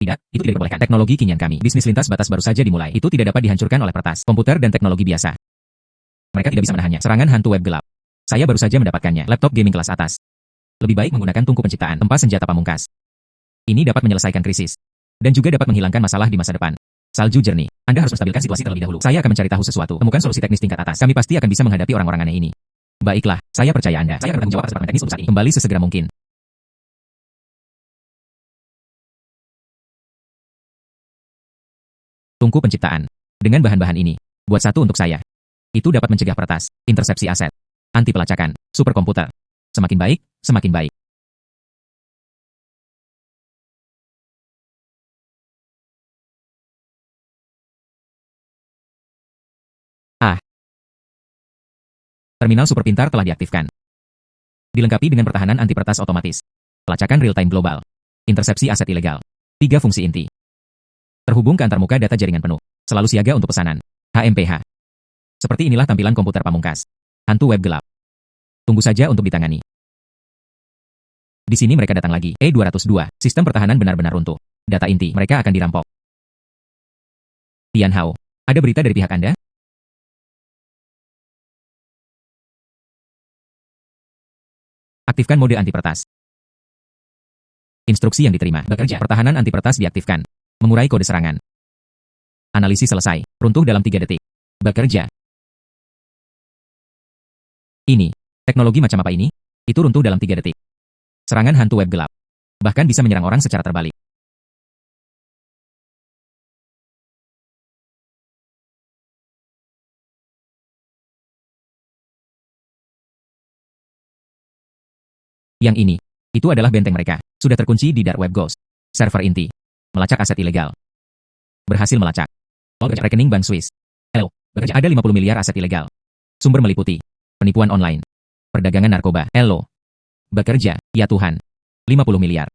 Tidak, itu tidak diperbolehkan. Teknologi kinian kami. Bisnis lintas batas baru saja dimulai. Itu tidak dapat dihancurkan oleh peretas, komputer dan teknologi biasa. Mereka tidak bisa menahannya. Serangan hantu web gelap. Saya baru saja mendapatkannya. Laptop gaming kelas atas. Lebih baik menggunakan tungku penciptaan tempat senjata pamungkas. Ini dapat menyelesaikan krisis. Dan juga dapat menghilangkan masalah di masa depan. Salju jernih. Anda harus menstabilkan situasi terlebih dahulu. Saya akan mencari tahu sesuatu. Temukan solusi teknis tingkat atas. Kami pasti akan bisa menghadapi orang-orang aneh ini. Baiklah, saya percaya Anda. Saya akan bertanggung jawab atas departemen teknis untuk saat ini. Kembali sesegera mungkin. Tungku penciptaan. Dengan bahan-bahan ini, buat satu untuk saya. Itu dapat mencegah peretas, intersepsi aset, anti pelacakan, superkomputer. Semakin baik, semakin baik. Terminal super pintar telah diaktifkan. Dilengkapi dengan pertahanan anti peretas otomatis. Pelacakan real-time global. Intersepsi aset ilegal. 3 fungsi inti. Terhubung ke antarmuka data jaringan penuh. Selalu siaga untuk pesanan. HMPH. Seperti inilah tampilan komputer pamungkas. Hantu web gelap. Tunggu saja untuk ditangani. Di sini mereka datang lagi. E202. Sistem pertahanan benar-benar runtuh. Data inti mereka akan dirampok. Tian Hao. Ada berita dari pihak Anda? Aktifkan mode anti peretas. Instruksi yang diterima. Bekerja. Pertahanan anti peretas diaktifkan. Mengurai kode serangan. Analisis selesai. Runtuh dalam 3 detik. Bekerja. Ini. Teknologi macam apa ini? Itu runtuh dalam 3 detik. Serangan hantu web gelap. Bahkan bisa menyerang orang secara terbalik. Yang ini. Itu adalah benteng mereka. Sudah terkunci di Dark Web Ghost. Server inti. Melacak aset ilegal. Berhasil melacak. Rekening bank Swiss. Bekerja ada 50 miliar aset ilegal. Sumber meliputi. Penipuan online. Perdagangan narkoba. Bekerja. Ya Tuhan. 50 miliar.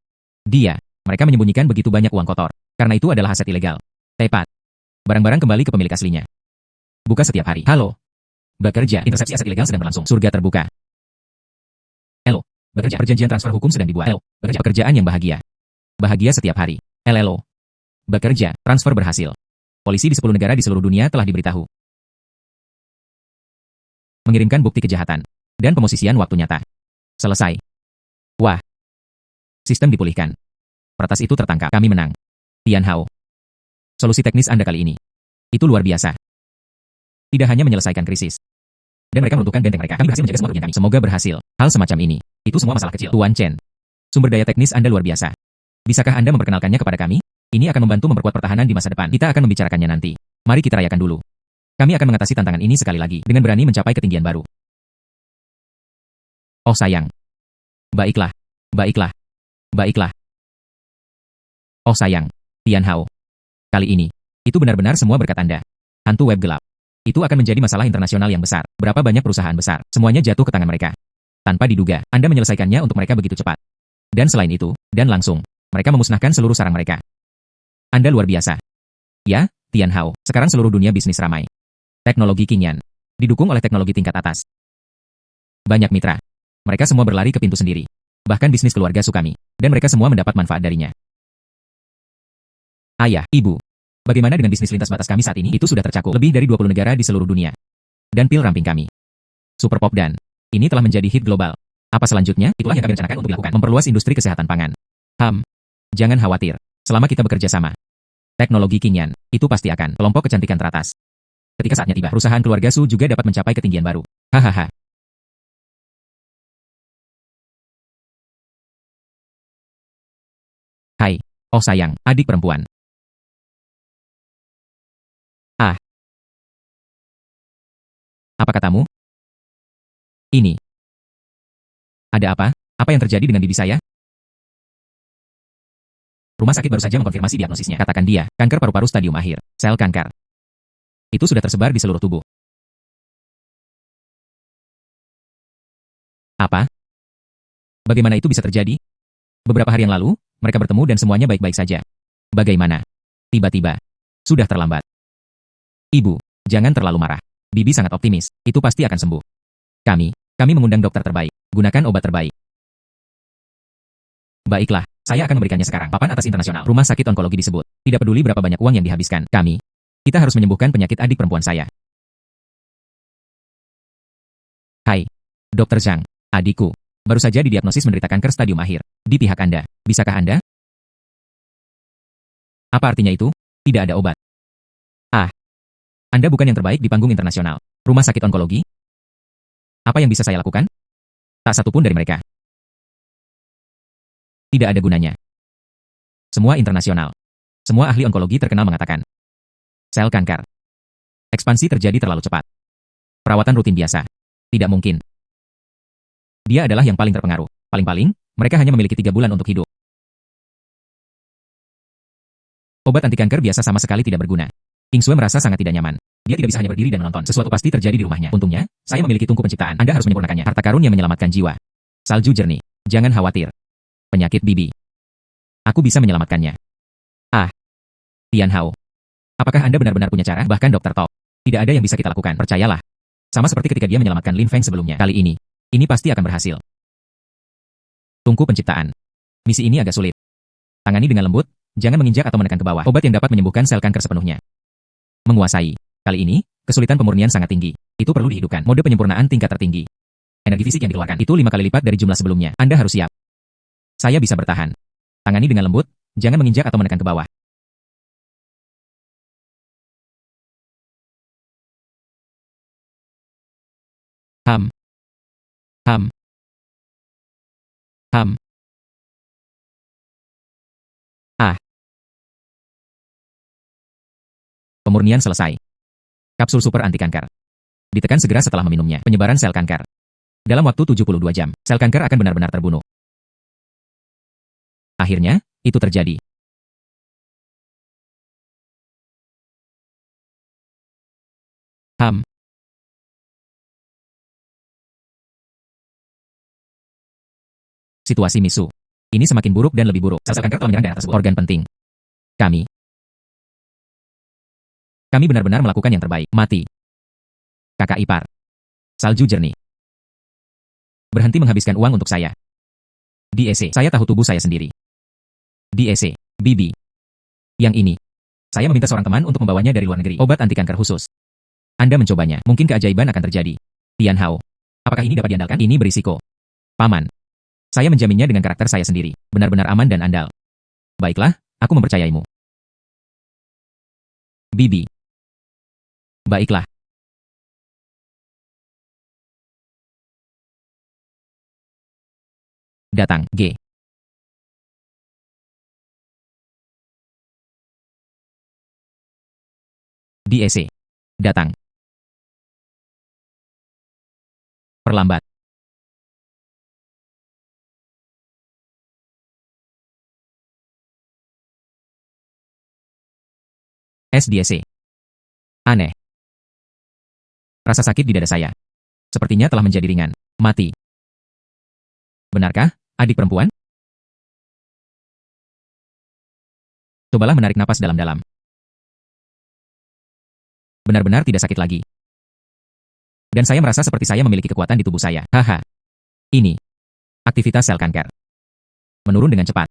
Mereka menyembunyikan begitu banyak uang kotor. Karena itu adalah aset ilegal. Tepat. Barang-barang kembali ke pemilik aslinya. Buka setiap hari. Halo. Bekerja. Intersepsi aset ilegal sedang berlangsung. Surga terbuka. Bekerja. Perjanjian transfer hukum sedang dibuat. Bekerja. Pekerjaan yang bahagia. Bahagia setiap hari. LLO. Bekerja. Transfer berhasil. Polisi di 10 negara di seluruh dunia telah diberitahu. Mengirimkan bukti kejahatan. Dan pemosisian waktu nyata. Selesai. Wah. Sistem dipulihkan. Peretas itu tertangkap. Kami menang. Tian Hao. Solusi teknis Anda kali ini. Itu luar biasa. Tidak hanya menyelesaikan krisis. Dan mereka meruntuhkan benteng mereka. Kami berhasil menjaga semua kerugian kami. Semoga berhasil. Hal semacam ini. Itu semua masalah kecil. Tuan Chen. Sumber daya teknis Anda luar biasa. Bisakah Anda memperkenalkannya kepada kami? Ini akan membantu memperkuat pertahanan di masa depan. Kita akan membicarakannya nanti. Mari kita rayakan dulu. Kami akan mengatasi tantangan ini sekali lagi, dengan berani mencapai ketinggian baru. Oh sayang. Baiklah. Baiklah. Baiklah. Oh sayang. Tian Hao. Kali ini, itu benar-benar semua berkat Anda. Hantu web gelap. Itu akan menjadi masalah internasional yang besar. Berapa banyak perusahaan besar, semuanya jatuh ke tangan mereka. Tanpa diduga, Anda menyelesaikannya untuk mereka begitu cepat. Dan selain itu, dan langsung, mereka memusnahkan seluruh sarang mereka. Anda luar biasa. Ya, Tian Hao, sekarang seluruh dunia bisnis ramai. Teknologi Qingyan. Didukung oleh teknologi tingkat atas. Banyak mitra. Mereka semua berlari ke pintu sendiri. Bahkan bisnis keluarga Sukami. Dan mereka semua mendapat manfaat darinya. Ayah, Ibu. Bagaimana dengan bisnis lintas batas kami saat ini? Itu sudah tercakup lebih dari 20 negara di seluruh dunia. Dan pil ramping kami. Super Pop dan ini telah menjadi hit global. Apa selanjutnya? Itulah yang kami rencanakan untuk dilakukan. Memperluas industri kesehatan pangan. Jangan khawatir. Selama kita bekerja sama. Teknologi Qingyan, itu pasti akan kelompok kecantikan teratas. Ketika saatnya tiba, perusahaan keluarga Su juga dapat mencapai ketinggian baru. Hahaha. Hai. Oh sayang, adik perempuan. Ah. Apa katamu? Ini. Ada apa? Apa yang terjadi dengan bibi saya? Rumah sakit baru saja mengkonfirmasi diagnosisnya. Katakan dia, kanker paru-paru stadium akhir, sel kanker. Itu sudah tersebar di seluruh tubuh. Apa? Bagaimana itu bisa terjadi? Beberapa hari yang lalu, mereka bertemu dan semuanya baik-baik saja. Bagaimana? Tiba-tiba. Sudah terlambat. Ibu, jangan terlalu marah. Bibi sangat optimis, itu pasti akan sembuh. Kami mengundang dokter terbaik. Gunakan obat terbaik. Baiklah, saya akan memberikannya sekarang. Papan atas internasional. Rumah sakit onkologi disebut. Tidak peduli berapa banyak uang yang dihabiskan. Kita harus menyembuhkan penyakit adik perempuan saya. Hai, Dr. Zhang. Adikku. Baru saja didiagnosis menderita kanker stadium akhir. Di pihak Anda. Bisakah Anda? Apa artinya itu? Tidak ada obat. Ah. Anda bukan yang terbaik di panggung internasional. Rumah sakit onkologi? Apa yang bisa saya lakukan? Tak satu pun dari mereka. Tidak ada gunanya. Semua internasional. Semua ahli onkologi terkenal mengatakan. Sel kanker. Ekspansi terjadi terlalu cepat. Perawatan rutin biasa. Tidak mungkin. Dia adalah yang paling terpengaruh. Paling-paling, mereka hanya memiliki 3 bulan untuk hidup. Obat anti kanker biasa sama sekali tidak berguna. King Sue merasa sangat tidak nyaman. Dia tidak bisa hanya berdiri dan menonton. Sesuatu pasti terjadi di rumahnya. Untungnya, saya memiliki tungku penciptaan. Anda harus menyempurnakannya. Harta karun yang menyelamatkan jiwa. Salju jernih. Jangan khawatir. Penyakit bibi. Aku bisa menyelamatkannya. Ah. Tian Hao. Apakah Anda benar-benar punya cara? Bahkan Dr. Tok. Tidak ada yang bisa kita lakukan. Percayalah. Sama seperti ketika dia menyelamatkan Lin Feng sebelumnya. Kali ini pasti akan berhasil. Tungku penciptaan. Misi ini agak sulit. Tangani dengan lembut, jangan menginjak atau menekan ke bawah. Obat yang dapat menyembuhkan sel kanker sepenuhnya. Menguasai. Kali ini, kesulitan pemurnian sangat tinggi. Itu perlu dihidupkan. Mode penyempurnaan tingkat tertinggi. Energi fisik yang dikeluarkan itu 5 kali lipat dari jumlah sebelumnya. Anda harus siap. Saya bisa bertahan. Tangani dengan lembut, jangan menginjak atau menekan ke bawah. Ham. Ah. Pemurnian selesai. Kapsul super anti kanker. Ditekan segera setelah meminumnya. Penyebaran sel kanker. Dalam waktu 72 jam, sel kanker akan benar-benar terbunuh. Akhirnya, itu terjadi. Situasi misu. Ini semakin buruk dan lebih buruk. Sel-sel kanker telah menyerang daerah tersebut. Organ penting. Kami benar-benar melakukan yang terbaik. Mati. Kakak ipar. Salju jernih. Berhenti menghabiskan uang untuk saya. DEC. Saya tahu tubuh saya sendiri. DEC. Bibi. Yang ini. Saya meminta seorang teman untuk membawanya dari luar negeri. Obat anti kanker khusus. Anda mencobanya. Mungkin keajaiban akan terjadi. Tian Hao. Apakah ini dapat diandalkan? Ini berisiko. Paman. Saya menjaminnya dengan karakter saya sendiri. Benar-benar aman dan andal. Baiklah, aku mempercayaimu. Bibi. Baiklah. Datang, G. DEC. Datang. Perlambat. SDEC. Aneh. Rasa sakit di dada saya. Sepertinya telah menjadi ringan. Mati. Benarkah, adik perempuan? Cobalah menarik napas dalam-dalam. Benar-benar tidak sakit lagi. Dan saya merasa seperti saya memiliki kekuatan di tubuh saya. Haha. Ini. Aktivitas sel kanker. Menurun dengan cepat.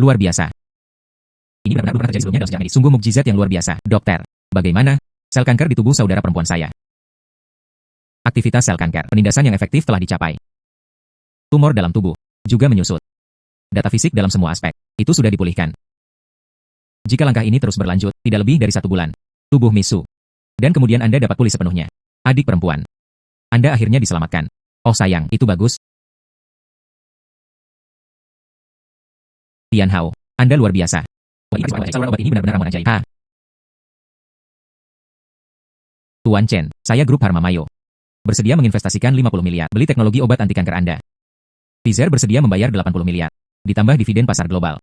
Luar biasa. Ini benar-benar bukan terjadi sebelumnya dalam sejarah medis. Sungguh mukjizat yang luar biasa. Dokter, bagaimana sel kanker di tubuh saudara perempuan saya? Aktivitas sel kanker. Penindasan yang efektif telah dicapai. Tumor dalam tubuh juga menyusut. Data fisik dalam semua aspek itu sudah dipulihkan. Jika langkah ini terus berlanjut, tidak lebih dari 1 bulan, tubuh Misu. Dan kemudian Anda dapat pulih sepenuhnya. Adik perempuan. Anda akhirnya diselamatkan. Oh sayang, itu bagus. Tian Hao, Anda luar biasa. Saluran obat ini benar-benar ramuan ajaib. Tuan Chen, saya grup Harma Mayo. Bersedia menginvestasikan 50 miliar. Beli teknologi obat anti kanker Anda. Pfizer bersedia membayar 80 miliar. Ditambah dividen pasar global.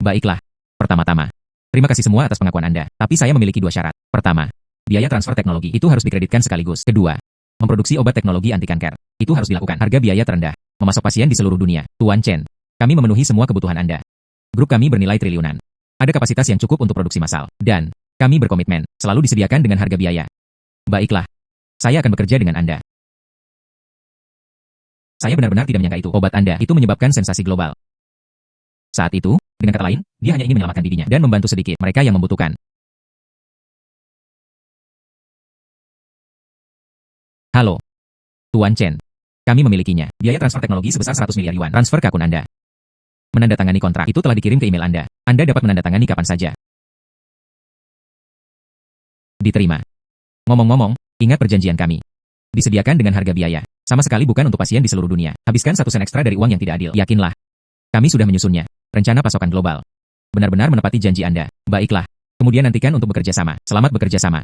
Baiklah. Pertama-tama, terima kasih semua atas pengakuan Anda. Tapi saya memiliki 2 syarat. Pertama, biaya transfer teknologi itu harus dikreditkan sekaligus. Kedua, memproduksi obat teknologi anti kanker. Itu harus dilakukan. Harga biaya terendah. Memasok pasien di seluruh dunia. Tuan Chen, kami memenuhi semua kebutuhan Anda. Grup kami bernilai triliunan. Ada kapasitas yang cukup untuk produksi massal. Dan, kami berkomitmen, selalu disediakan dengan harga biaya. Baiklah. Saya akan bekerja dengan Anda. Saya benar-benar tidak menyangka itu. Obat Anda itu menyebabkan sensasi global. Saat itu, dengan kata lain, dia hanya ingin menyelamatkan dirinya dan membantu sedikit mereka yang membutuhkan. Halo. Tuan Chen. Kami memilikinya. Biaya transfer teknologi sebesar 100 miliar yuan. Transfer ke akun Anda. Menandatangani kontrak itu telah dikirim ke email Anda. Anda dapat menandatangani kapan saja. Diterima. Ngomong-ngomong, ingat perjanjian kami. Disediakan dengan harga biaya. Sama sekali bukan untuk pasien di seluruh dunia. Habiskan 1 sen ekstra dari uang yang tidak adil. Yakinlah. Kami sudah menyusunnya. Rencana pasokan global. Benar-benar menepati janji Anda. Baiklah. Kemudian nantikan untuk bekerja sama. Selamat bekerja sama.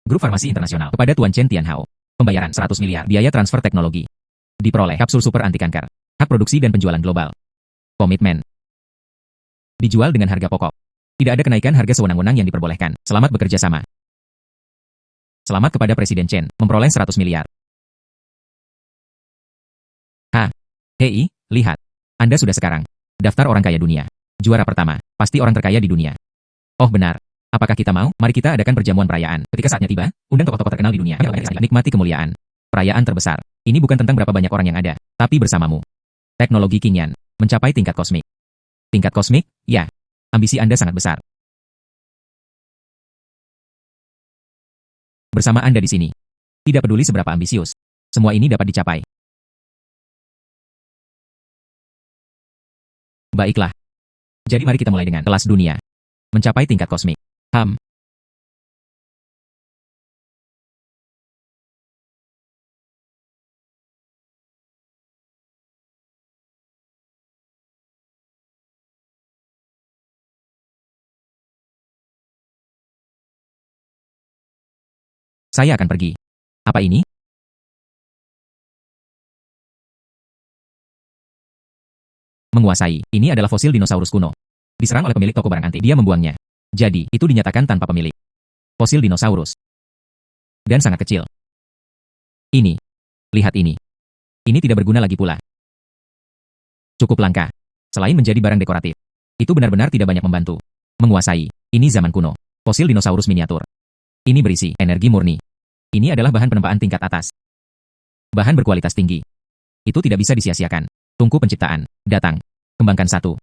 Grup Farmasi Internasional. Kepada Tuan Chen Tian Hao. Pembayaran 100 miliar. Biaya transfer teknologi. Diperoleh kapsul super anti kanker. Hak produksi dan penjualan global. Komitmen. Dijual dengan harga pokok. Tidak ada kenaikan harga sewenang-wenang yang diperbolehkan. Selamat bekerja sama. Selamat kepada Presiden Chen, memperoleh 100 miliar. Hei, lihat. Anda sudah sekarang. Daftar orang kaya dunia. Juara pertama, pasti orang terkaya di dunia. Oh benar. Apakah kita mau? Mari kita adakan perjamuan perayaan. Ketika saatnya tiba, undang tokoh-tokoh terkenal di dunia. Nikmati kemuliaan. Perayaan terbesar. Ini bukan tentang berapa banyak orang yang ada, tapi bersamamu. Teknologi Qingyan mencapai tingkat kosmik. Tingkat kosmik? Ya. Ambisi Anda sangat besar. Bersama Anda di sini. Tidak peduli seberapa ambisius. Semua ini dapat dicapai. Baiklah. Jadi mari kita mulai dengan kelas dunia. Mencapai tingkat kosmik. Saya akan pergi. Apa ini? Menguasai. Ini adalah fosil dinosaurus kuno. Diserang oleh pemilik toko barang antik. Dia membuangnya. Jadi, itu dinyatakan tanpa pemilik. Fosil dinosaurus. Dan sangat kecil. Ini. Lihat ini. Ini tidak berguna lagi pula. Cukup langka. Selain menjadi barang dekoratif. Itu benar-benar tidak banyak membantu. Menguasai. Ini zaman kuno. Fosil dinosaurus miniatur. Ini berisi energi murni. Ini adalah bahan penempaan tingkat atas. Bahan berkualitas tinggi. Itu tidak bisa disia-siakan. Tungku penciptaan. Datang. Kembangkan satu.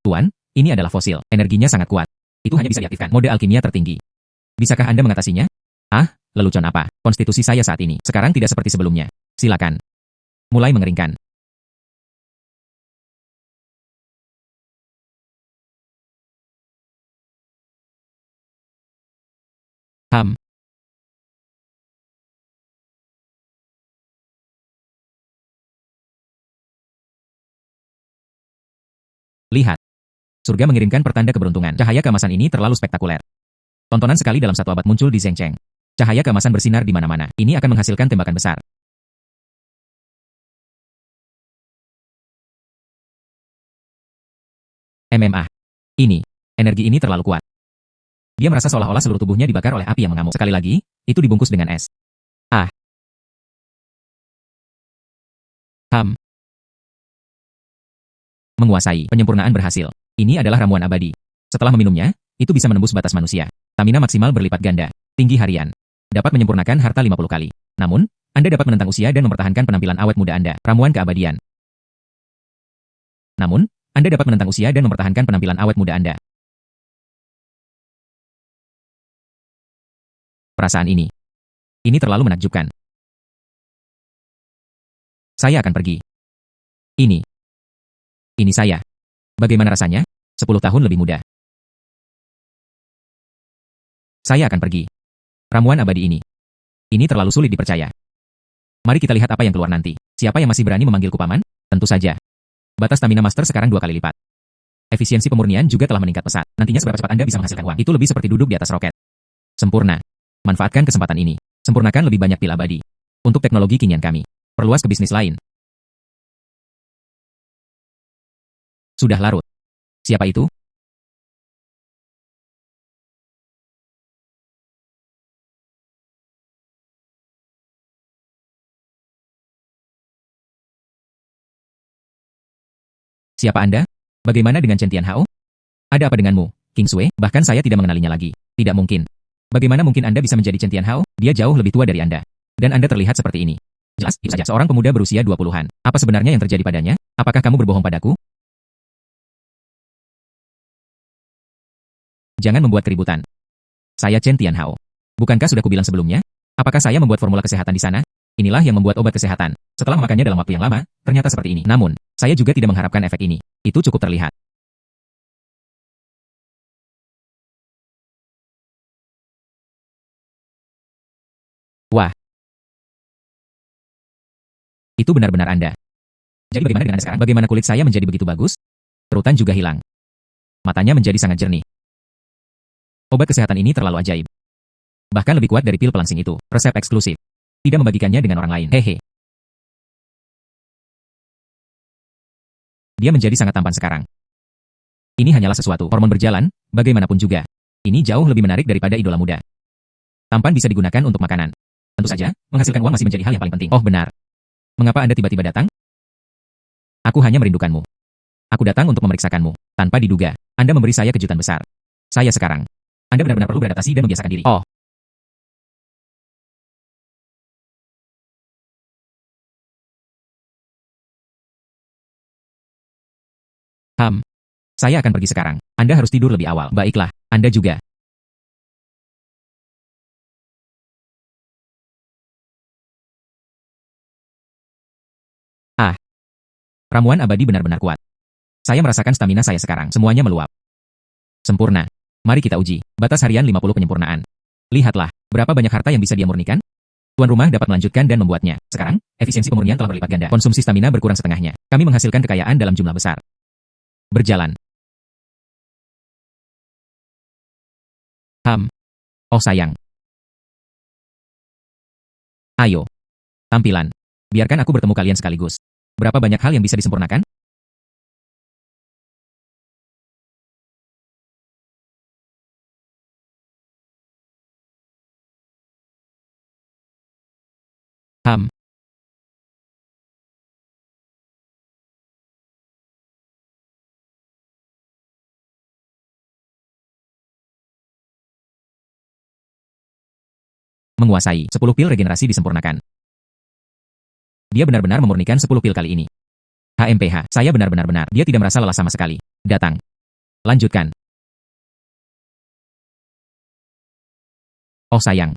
Tuan, ini adalah fosil. Energinya sangat kuat. Itu hanya bisa diaktifkan. Mode alkimia tertinggi. Bisakah Anda mengatasinya? Lelucon apa? Konstitusi saya saat ini sekarang tidak seperti sebelumnya. Silakan. Mulai mengeringkan. Ham. Lihat. Surga mengirimkan pertanda keberuntungan. Cahaya keemasan ini terlalu spektakuler. Tontonan sekali dalam satu abad muncul di Zhengcheng. Cahaya keemasan bersinar di mana-mana. Ini akan menghasilkan tembakan besar. MMA. Ini. Energi ini terlalu kuat. Dia merasa seolah-olah seluruh tubuhnya dibakar oleh api yang mengamuk. Sekali lagi, itu dibungkus dengan es. Ah. Ham. Menguasai. Penyempurnaan berhasil. Ini adalah ramuan abadi. Setelah meminumnya, itu bisa menembus batas manusia. Stamina maksimal berlipat ganda. Tinggi harian. Dapat menyempurnakan harta 50 kali. Namun, Anda dapat menentang usia dan mempertahankan penampilan awet muda Anda. Ramuan keabadian. Namun, Anda dapat menentang usia dan mempertahankan penampilan awet muda Anda. Perasaan ini. Ini terlalu menakjubkan. Saya akan pergi. Ini. Ini saya. Bagaimana rasanya? 10 tahun lebih muda. Saya akan pergi. Ramuan abadi ini. Ini terlalu sulit dipercaya. Mari kita lihat apa yang keluar nanti. Siapa yang masih berani memanggilku paman? Tentu saja. Batas stamina master sekarang 2 kali lipat. Efisiensi pemurnian juga telah meningkat pesat. Nantinya seberapa cepat Anda bisa menghasilkan uang. Itu lebih seperti duduk di atas roket. Sempurna. Manfaatkan kesempatan ini. Sempurnakan lebih banyak pil abadi. Untuk teknologi kinian kami. Perluas ke bisnis lain. Sudah larut. Siapa itu? Siapa Anda? Bagaimana dengan Chen Tianhao? Ada apa denganmu, King Sui? Bahkan saya tidak mengenalinya lagi. Tidak mungkin. Bagaimana mungkin Anda bisa menjadi Chen Tianhao? Dia jauh lebih tua dari Anda. Dan Anda terlihat seperti ini. Jelas, itu saja. Seorang pemuda berusia 20-an. Apa sebenarnya yang terjadi padanya? Apakah kamu berbohong padaku? Jangan membuat keributan. Saya Chen Tianhao. Bukankah sudah kubilang sebelumnya? Apakah saya membuat formula kesehatan di sana? Inilah yang membuat obat kesehatan. Setelah memakannya dalam waktu yang lama, ternyata seperti ini. Namun, saya juga tidak mengharapkan efek ini. Itu cukup terlihat. Wah, itu benar-benar Anda. Jadi bagaimana dengan Anda sekarang? Bagaimana kulit saya menjadi begitu bagus? Kerutan juga hilang. Matanya menjadi sangat jernih. Obat kesehatan ini terlalu ajaib. Bahkan lebih kuat dari pil pelangsing itu. Resep eksklusif. Tidak membagikannya dengan orang lain. Hehe. Dia menjadi sangat tampan sekarang. Ini hanyalah sesuatu. Hormon berjalan, bagaimanapun juga. Ini jauh lebih menarik daripada idola muda. Tampan bisa digunakan untuk makanan. Tentu saja, menghasilkan uang masih menjadi hal yang paling penting. Oh benar. Mengapa Anda tiba-tiba datang? Aku hanya merindukanmu. Aku datang untuk memeriksakanmu. Tanpa diduga, Anda memberi saya kejutan besar. Saya sekarang. Anda benar-benar perlu beradaptasi dan membiasakan diri. Oh, Ham. Saya akan pergi sekarang. Anda harus tidur lebih awal. Baiklah, Anda juga. Ah, ramuan abadi benar-benar kuat. Saya merasakan stamina saya sekarang. Semuanya meluap. Sempurna. Mari kita uji. Batas harian 50 penyempurnaan. Lihatlah, berapa banyak harta yang bisa dia murnikan? Tuan rumah dapat melanjutkan dan membuatnya. Sekarang, efisiensi pemurnian telah berlipat ganda. Konsumsi stamina berkurang setengahnya. Kami menghasilkan kekayaan dalam jumlah besar. Berjalan. Ham. Oh sayang. Ayo. Tampilan. Biarkan aku bertemu kalian sekaligus. Berapa banyak hal yang bisa disempurnakan? Ham. Menguasai. 10 pil regenerasi disempurnakan. Dia benar-benar memurnikan 10 pil kali ini. HMPH. Saya benar-benar. Dia tidak merasa lelah sama sekali. Datang. Lanjutkan. Oh sayang.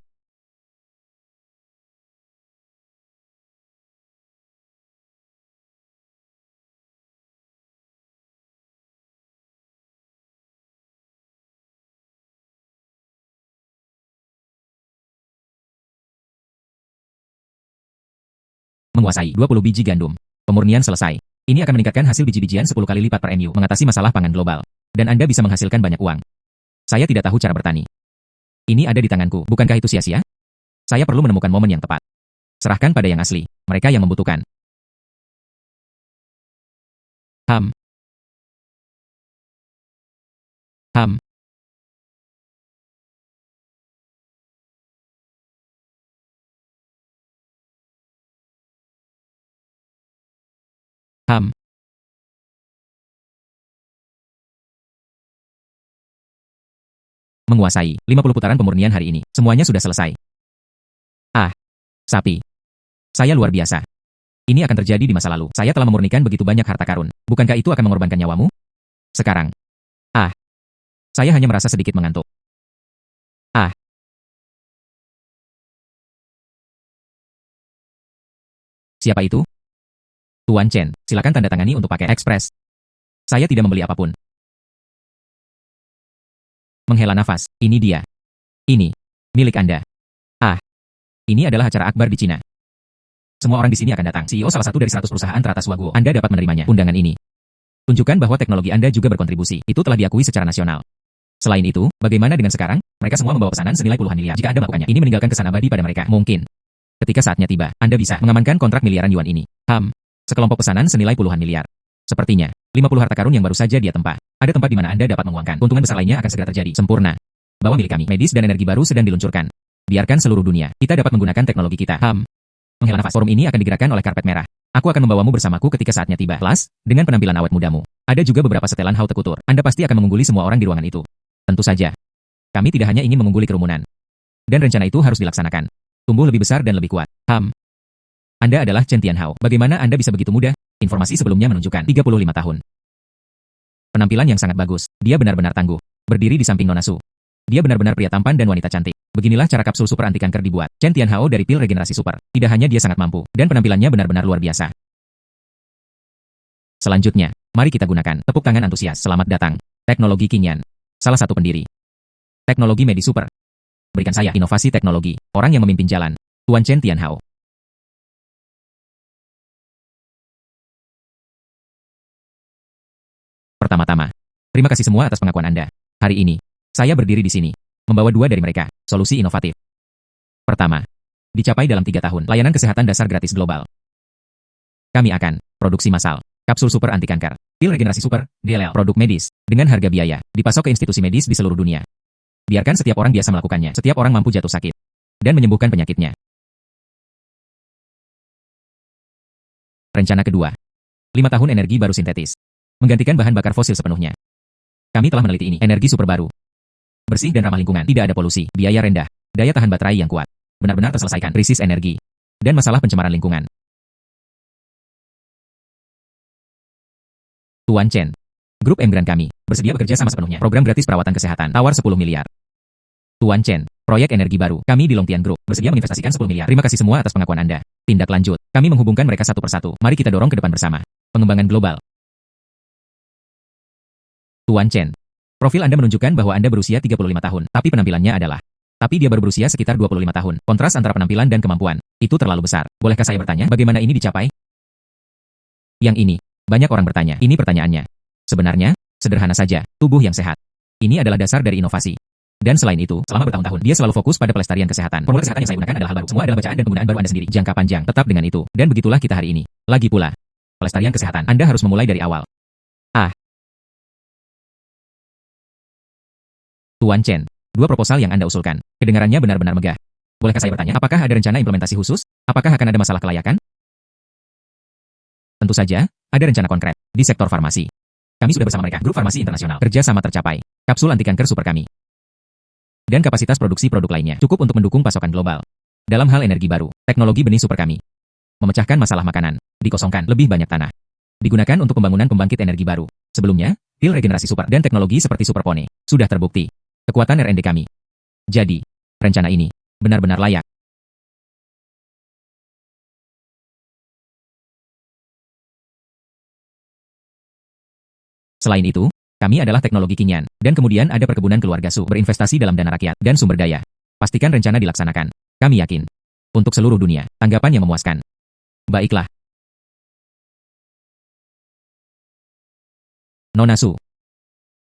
Menguasai 20 biji gandum. Pemurnian selesai. Ini akan meningkatkan hasil biji-bijian 10 kali lipat per MU, mengatasi masalah pangan global. Dan Anda bisa menghasilkan banyak uang. Saya tidak tahu cara bertani. Ini ada di tanganku, bukankah itu sia-sia? Saya perlu menemukan momen yang tepat. Serahkan pada yang asli, mereka yang membutuhkan. Ham. Ham. Ham. Menguasai 50 putaran pemurnian hari ini. Semuanya sudah selesai. Ah, sapi. Saya luar biasa. Ini akan terjadi di masa lalu. Saya telah memurnikan begitu banyak harta karun. Bukankah itu akan mengorbankan nyawamu? Sekarang. Ah, saya hanya merasa sedikit mengantuk. Ah. Siapa itu? Tuan Chen, silakan tanda tangani untuk pakai ekspres. Saya tidak membeli apapun. Menghela nafas, ini dia. Ini, milik Anda. Ah, ini adalah acara akbar di Cina. Semua orang di sini akan datang. CEO salah satu dari 100 perusahaan teratas Waguo. Anda dapat menerimanya. Undangan ini tunjukkan bahwa teknologi Anda juga berkontribusi. Itu telah diakui secara nasional. Selain itu, bagaimana dengan sekarang? Mereka semua membawa pesanan senilai puluhan miliar. Jika Anda melakukannya, ini meninggalkan kesan abadi pada mereka. Mungkin. Ketika saatnya tiba, Anda bisa mengamankan kontrak miliaran yuan ini. Sekelompok pesanan senilai puluhan miliar. Sepertinya, 50 harta karun yang baru saja dia tempa. Ada tempat di mana Anda dapat menguangkan. Keuntungan besar lainnya akan segera terjadi. Sempurna. Bawa milik kami. Medis dan energi baru sedang diluncurkan. Biarkan seluruh dunia. Kita dapat menggunakan teknologi kita. Menghela nafas. Forum ini akan digerakkan oleh karpet merah. Aku akan membawamu bersamaku ketika saatnya tiba. Plus, dengan penampilan awet mudamu. Ada juga beberapa setelan haute couture. Anda pasti akan mengungguli semua orang di ruangan itu. Tentu saja. Kami tidak hanya ingin mengungguli kerumunan. Dan rencana itu harus dilaksanakan. Tumbuh lebih besar dan lebih kuat. Anda adalah Chen Tianhao. Bagaimana Anda bisa begitu muda? Informasi sebelumnya menunjukkan 35 tahun. Penampilan yang sangat bagus. Dia benar-benar tangguh. Berdiri di samping Nona Su. Dia benar-benar pria tampan dan wanita cantik. Beginilah cara kapsul super anti kanker dibuat. Chen Tianhao dari pil regenerasi super. Tidak hanya dia sangat mampu, dan penampilannya benar-benar luar biasa. Selanjutnya, mari kita gunakan tepuk tangan antusias. Selamat datang. Teknologi Qingyan. Salah satu pendiri. Teknologi medis super. Berikan saya inovasi teknologi. Orang yang memimpin jalan. Tuan Chen Tianhao. Pertama-tama, terima kasih semua atas pengakuan Anda. Hari ini, saya berdiri di sini, membawa dua dari mereka, solusi inovatif. Pertama, dicapai dalam 3 tahun, layanan kesehatan dasar gratis global. Kami akan produksi massal, kapsul super anti kanker, pil regenerasi super, DLL, produk medis, dengan harga biaya, dipasok ke institusi medis di seluruh dunia. Biarkan setiap orang biasa melakukannya, setiap orang mampu jatuh sakit, dan menyembuhkan penyakitnya. Rencana kedua, 5 tahun energi baru sintetis. Menggantikan bahan bakar fosil sepenuhnya. Kami telah meneliti ini, energi super baru. Bersih dan ramah lingkungan, tidak ada polusi, biaya rendah, daya tahan baterai yang kuat. Benar-benar terselesaikan krisis energi dan masalah pencemaran lingkungan. Tuan Chen, Grup Emigran kami, bersedia bekerja sama sepenuhnya. Program gratis perawatan kesehatan, tawar 10 miliar. Tuan Chen, proyek energi baru, kami di Longtian Group, bersedia menginvestasikan 10 miliar. Terima kasih semua atas pengakuan Anda. Tindak lanjut, kami menghubungkan mereka satu persatu. Mari kita dorong ke depan bersama. Pengembangan global. Tuan Chen, profil Anda menunjukkan bahwa Anda berusia 35 tahun, tapi penampilannya adalah. Tapi dia baru berusia sekitar 25 tahun. Kontras antara penampilan dan kemampuan, itu terlalu besar. Bolehkah saya bertanya, bagaimana ini dicapai? Yang ini, banyak orang bertanya. Ini pertanyaannya. Sebenarnya, sederhana saja, tubuh yang sehat. Ini adalah dasar dari inovasi. Dan selain itu, selama bertahun-tahun, dia selalu fokus pada pelestarian kesehatan. Formula kesehatan yang saya gunakan adalah hal baru. Semua adalah bacaan dan penggunaan baru Anda sendiri. Jangka panjang, tetap dengan itu. Dan begitulah kita hari ini. Lagi pula, pelestarian kesehatan, Anda harus memulai dari awal. Tuan Chen, 2 proposal yang Anda usulkan, kedengarannya benar-benar megah. Bolehkah saya bertanya, apakah ada rencana implementasi khusus? Apakah akan ada masalah kelayakan? Tentu saja, ada rencana konkret di sektor farmasi. Kami sudah bersama mereka, Grup Farmasi Internasional, kerja sama tercapai, kapsul anti kanker super kami. Dan kapasitas produksi produk lainnya cukup untuk mendukung pasokan global. Dalam hal energi baru, teknologi benih super kami. Memecahkan masalah makanan, dikosongkan lebih banyak tanah. Digunakan untuk pembangunan pembangkit energi baru. Sebelumnya, pil regenerasi super dan teknologi seperti superpone sudah terbukti. Kekuatan R&D kami. Jadi, rencana ini benar-benar layak. Selain itu, kami adalah teknologi Qingyan, dan kemudian ada perkebunan keluarga Su berinvestasi dalam dana rakyat dan sumber daya. Pastikan rencana dilaksanakan. Kami yakin. Untuk seluruh dunia, tanggapan yang memuaskan. Baiklah. Nona Su.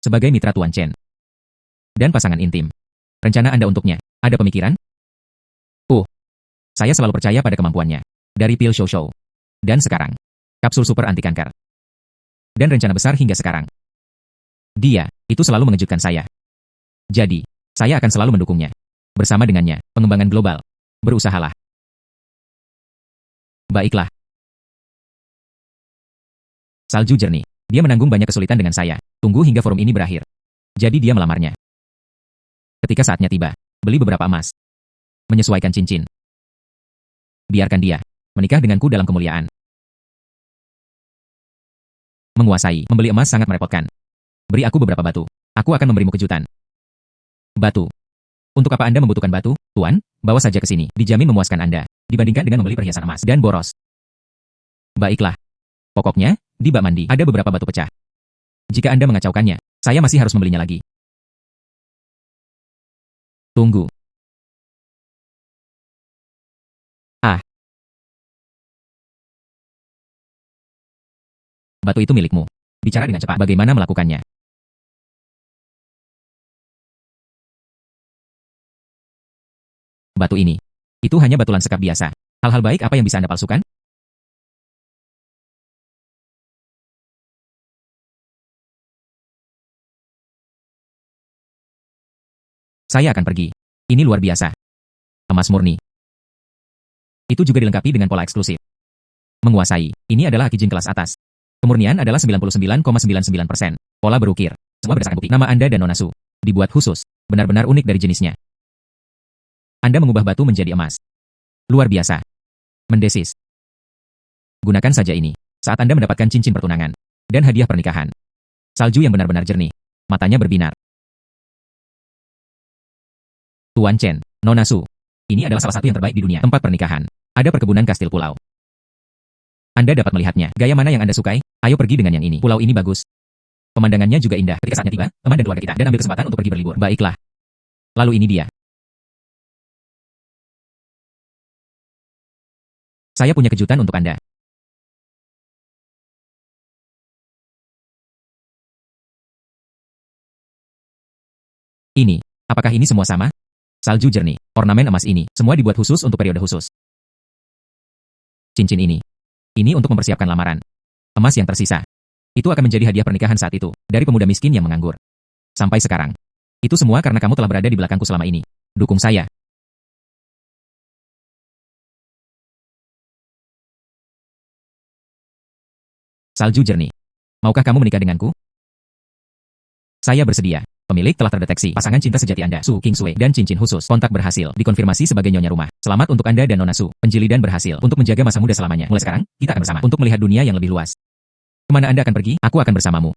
Sebagai mitra Tuan Chen. Dan pasangan intim. Rencana Anda untuknya, ada pemikiran? Saya selalu percaya pada kemampuannya. Dari pil show-show. Dan sekarang, kapsul super anti kanker. Dan rencana besar hingga sekarang. Dia, itu selalu mengejutkan saya. Jadi, saya akan selalu mendukungnya. Bersama dengannya, pengembangan global. Berusahalah. Baiklah. Salju jernih. Dia menanggung banyak kesulitan dengan saya. Tunggu hingga forum ini berakhir. Jadi dia melamarnya. Ketika saatnya tiba, beli beberapa emas. Menyesuaikan cincin. Biarkan dia menikah denganku dalam kemuliaan. Menguasai, membeli emas sangat merepotkan. Beri aku beberapa batu. Aku akan memberimu kejutan. Batu. Untuk apa Anda membutuhkan batu, Tuan? Bawa saja ke sini. Dijamin memuaskan Anda, dibandingkan dengan membeli perhiasan emas dan boros. Baiklah. Pokoknya, di bak mandi ada beberapa batu pecah. Jika Anda mengacaukannya, saya masih harus membelinya lagi. Tunggu. Batu itu milikmu. Bicara dengan cepat. Bagaimana melakukannya? Batu ini. Itu hanya batulan sekap biasa. Hal-hal baik apa yang bisa Anda palsukan? Saya akan pergi. Ini luar biasa. Emas murni. Itu juga dilengkapi dengan pola eksklusif. Menguasai. Ini adalah Akijin kelas atas. Kemurnian adalah 99,99%. Pola berukir. Semua berdasarkan bukti. Nama Anda dan Nona Su. Dibuat khusus. Benar-benar unik dari jenisnya. Anda mengubah batu menjadi emas. Luar biasa. Mendesis. Gunakan saja ini. Saat Anda mendapatkan cincin pertunangan. Dan hadiah pernikahan. Salju yang benar-benar jernih. Matanya berbinar. Tuan Chen, Nona Su. Ini adalah salah satu yang terbaik di dunia. Tempat pernikahan. Ada perkebunan kastil pulau. Anda dapat melihatnya. Gaya mana yang Anda sukai? Ayo pergi dengan yang ini. Pulau ini bagus. Pemandangannya juga indah. Ketika saatnya tiba, teman dan keluarga kita dan ambil kesempatan untuk pergi berlibur. Baiklah. Lalu ini dia. Saya punya kejutan untuk Anda. Ini. Apakah ini semua sama? Salju jernih. Ornamen emas ini. Semua dibuat khusus untuk periode khusus. Cincin ini. Ini untuk mempersiapkan lamaran. Emas yang tersisa. Itu akan menjadi hadiah pernikahan saat itu, dari pemuda miskin yang menganggur. Sampai sekarang. Itu semua karena kamu telah berada di belakangku selama ini. Dukung saya. Salju jernih. Maukah kamu menikah denganku? Saya bersedia. Pemilik telah terdeteksi. Pasangan cinta sejati Anda, Su Kingsway, dan cincin khusus. Kontak berhasil. Dikonfirmasi sebagai nyonya rumah. Selamat untuk Anda dan Nona Su. Penjilidan berhasil. Untuk menjaga masa muda selamanya. Mulai sekarang, kita akan bersama. Untuk melihat dunia yang lebih luas. Kemana Anda akan pergi, aku akan bersamamu.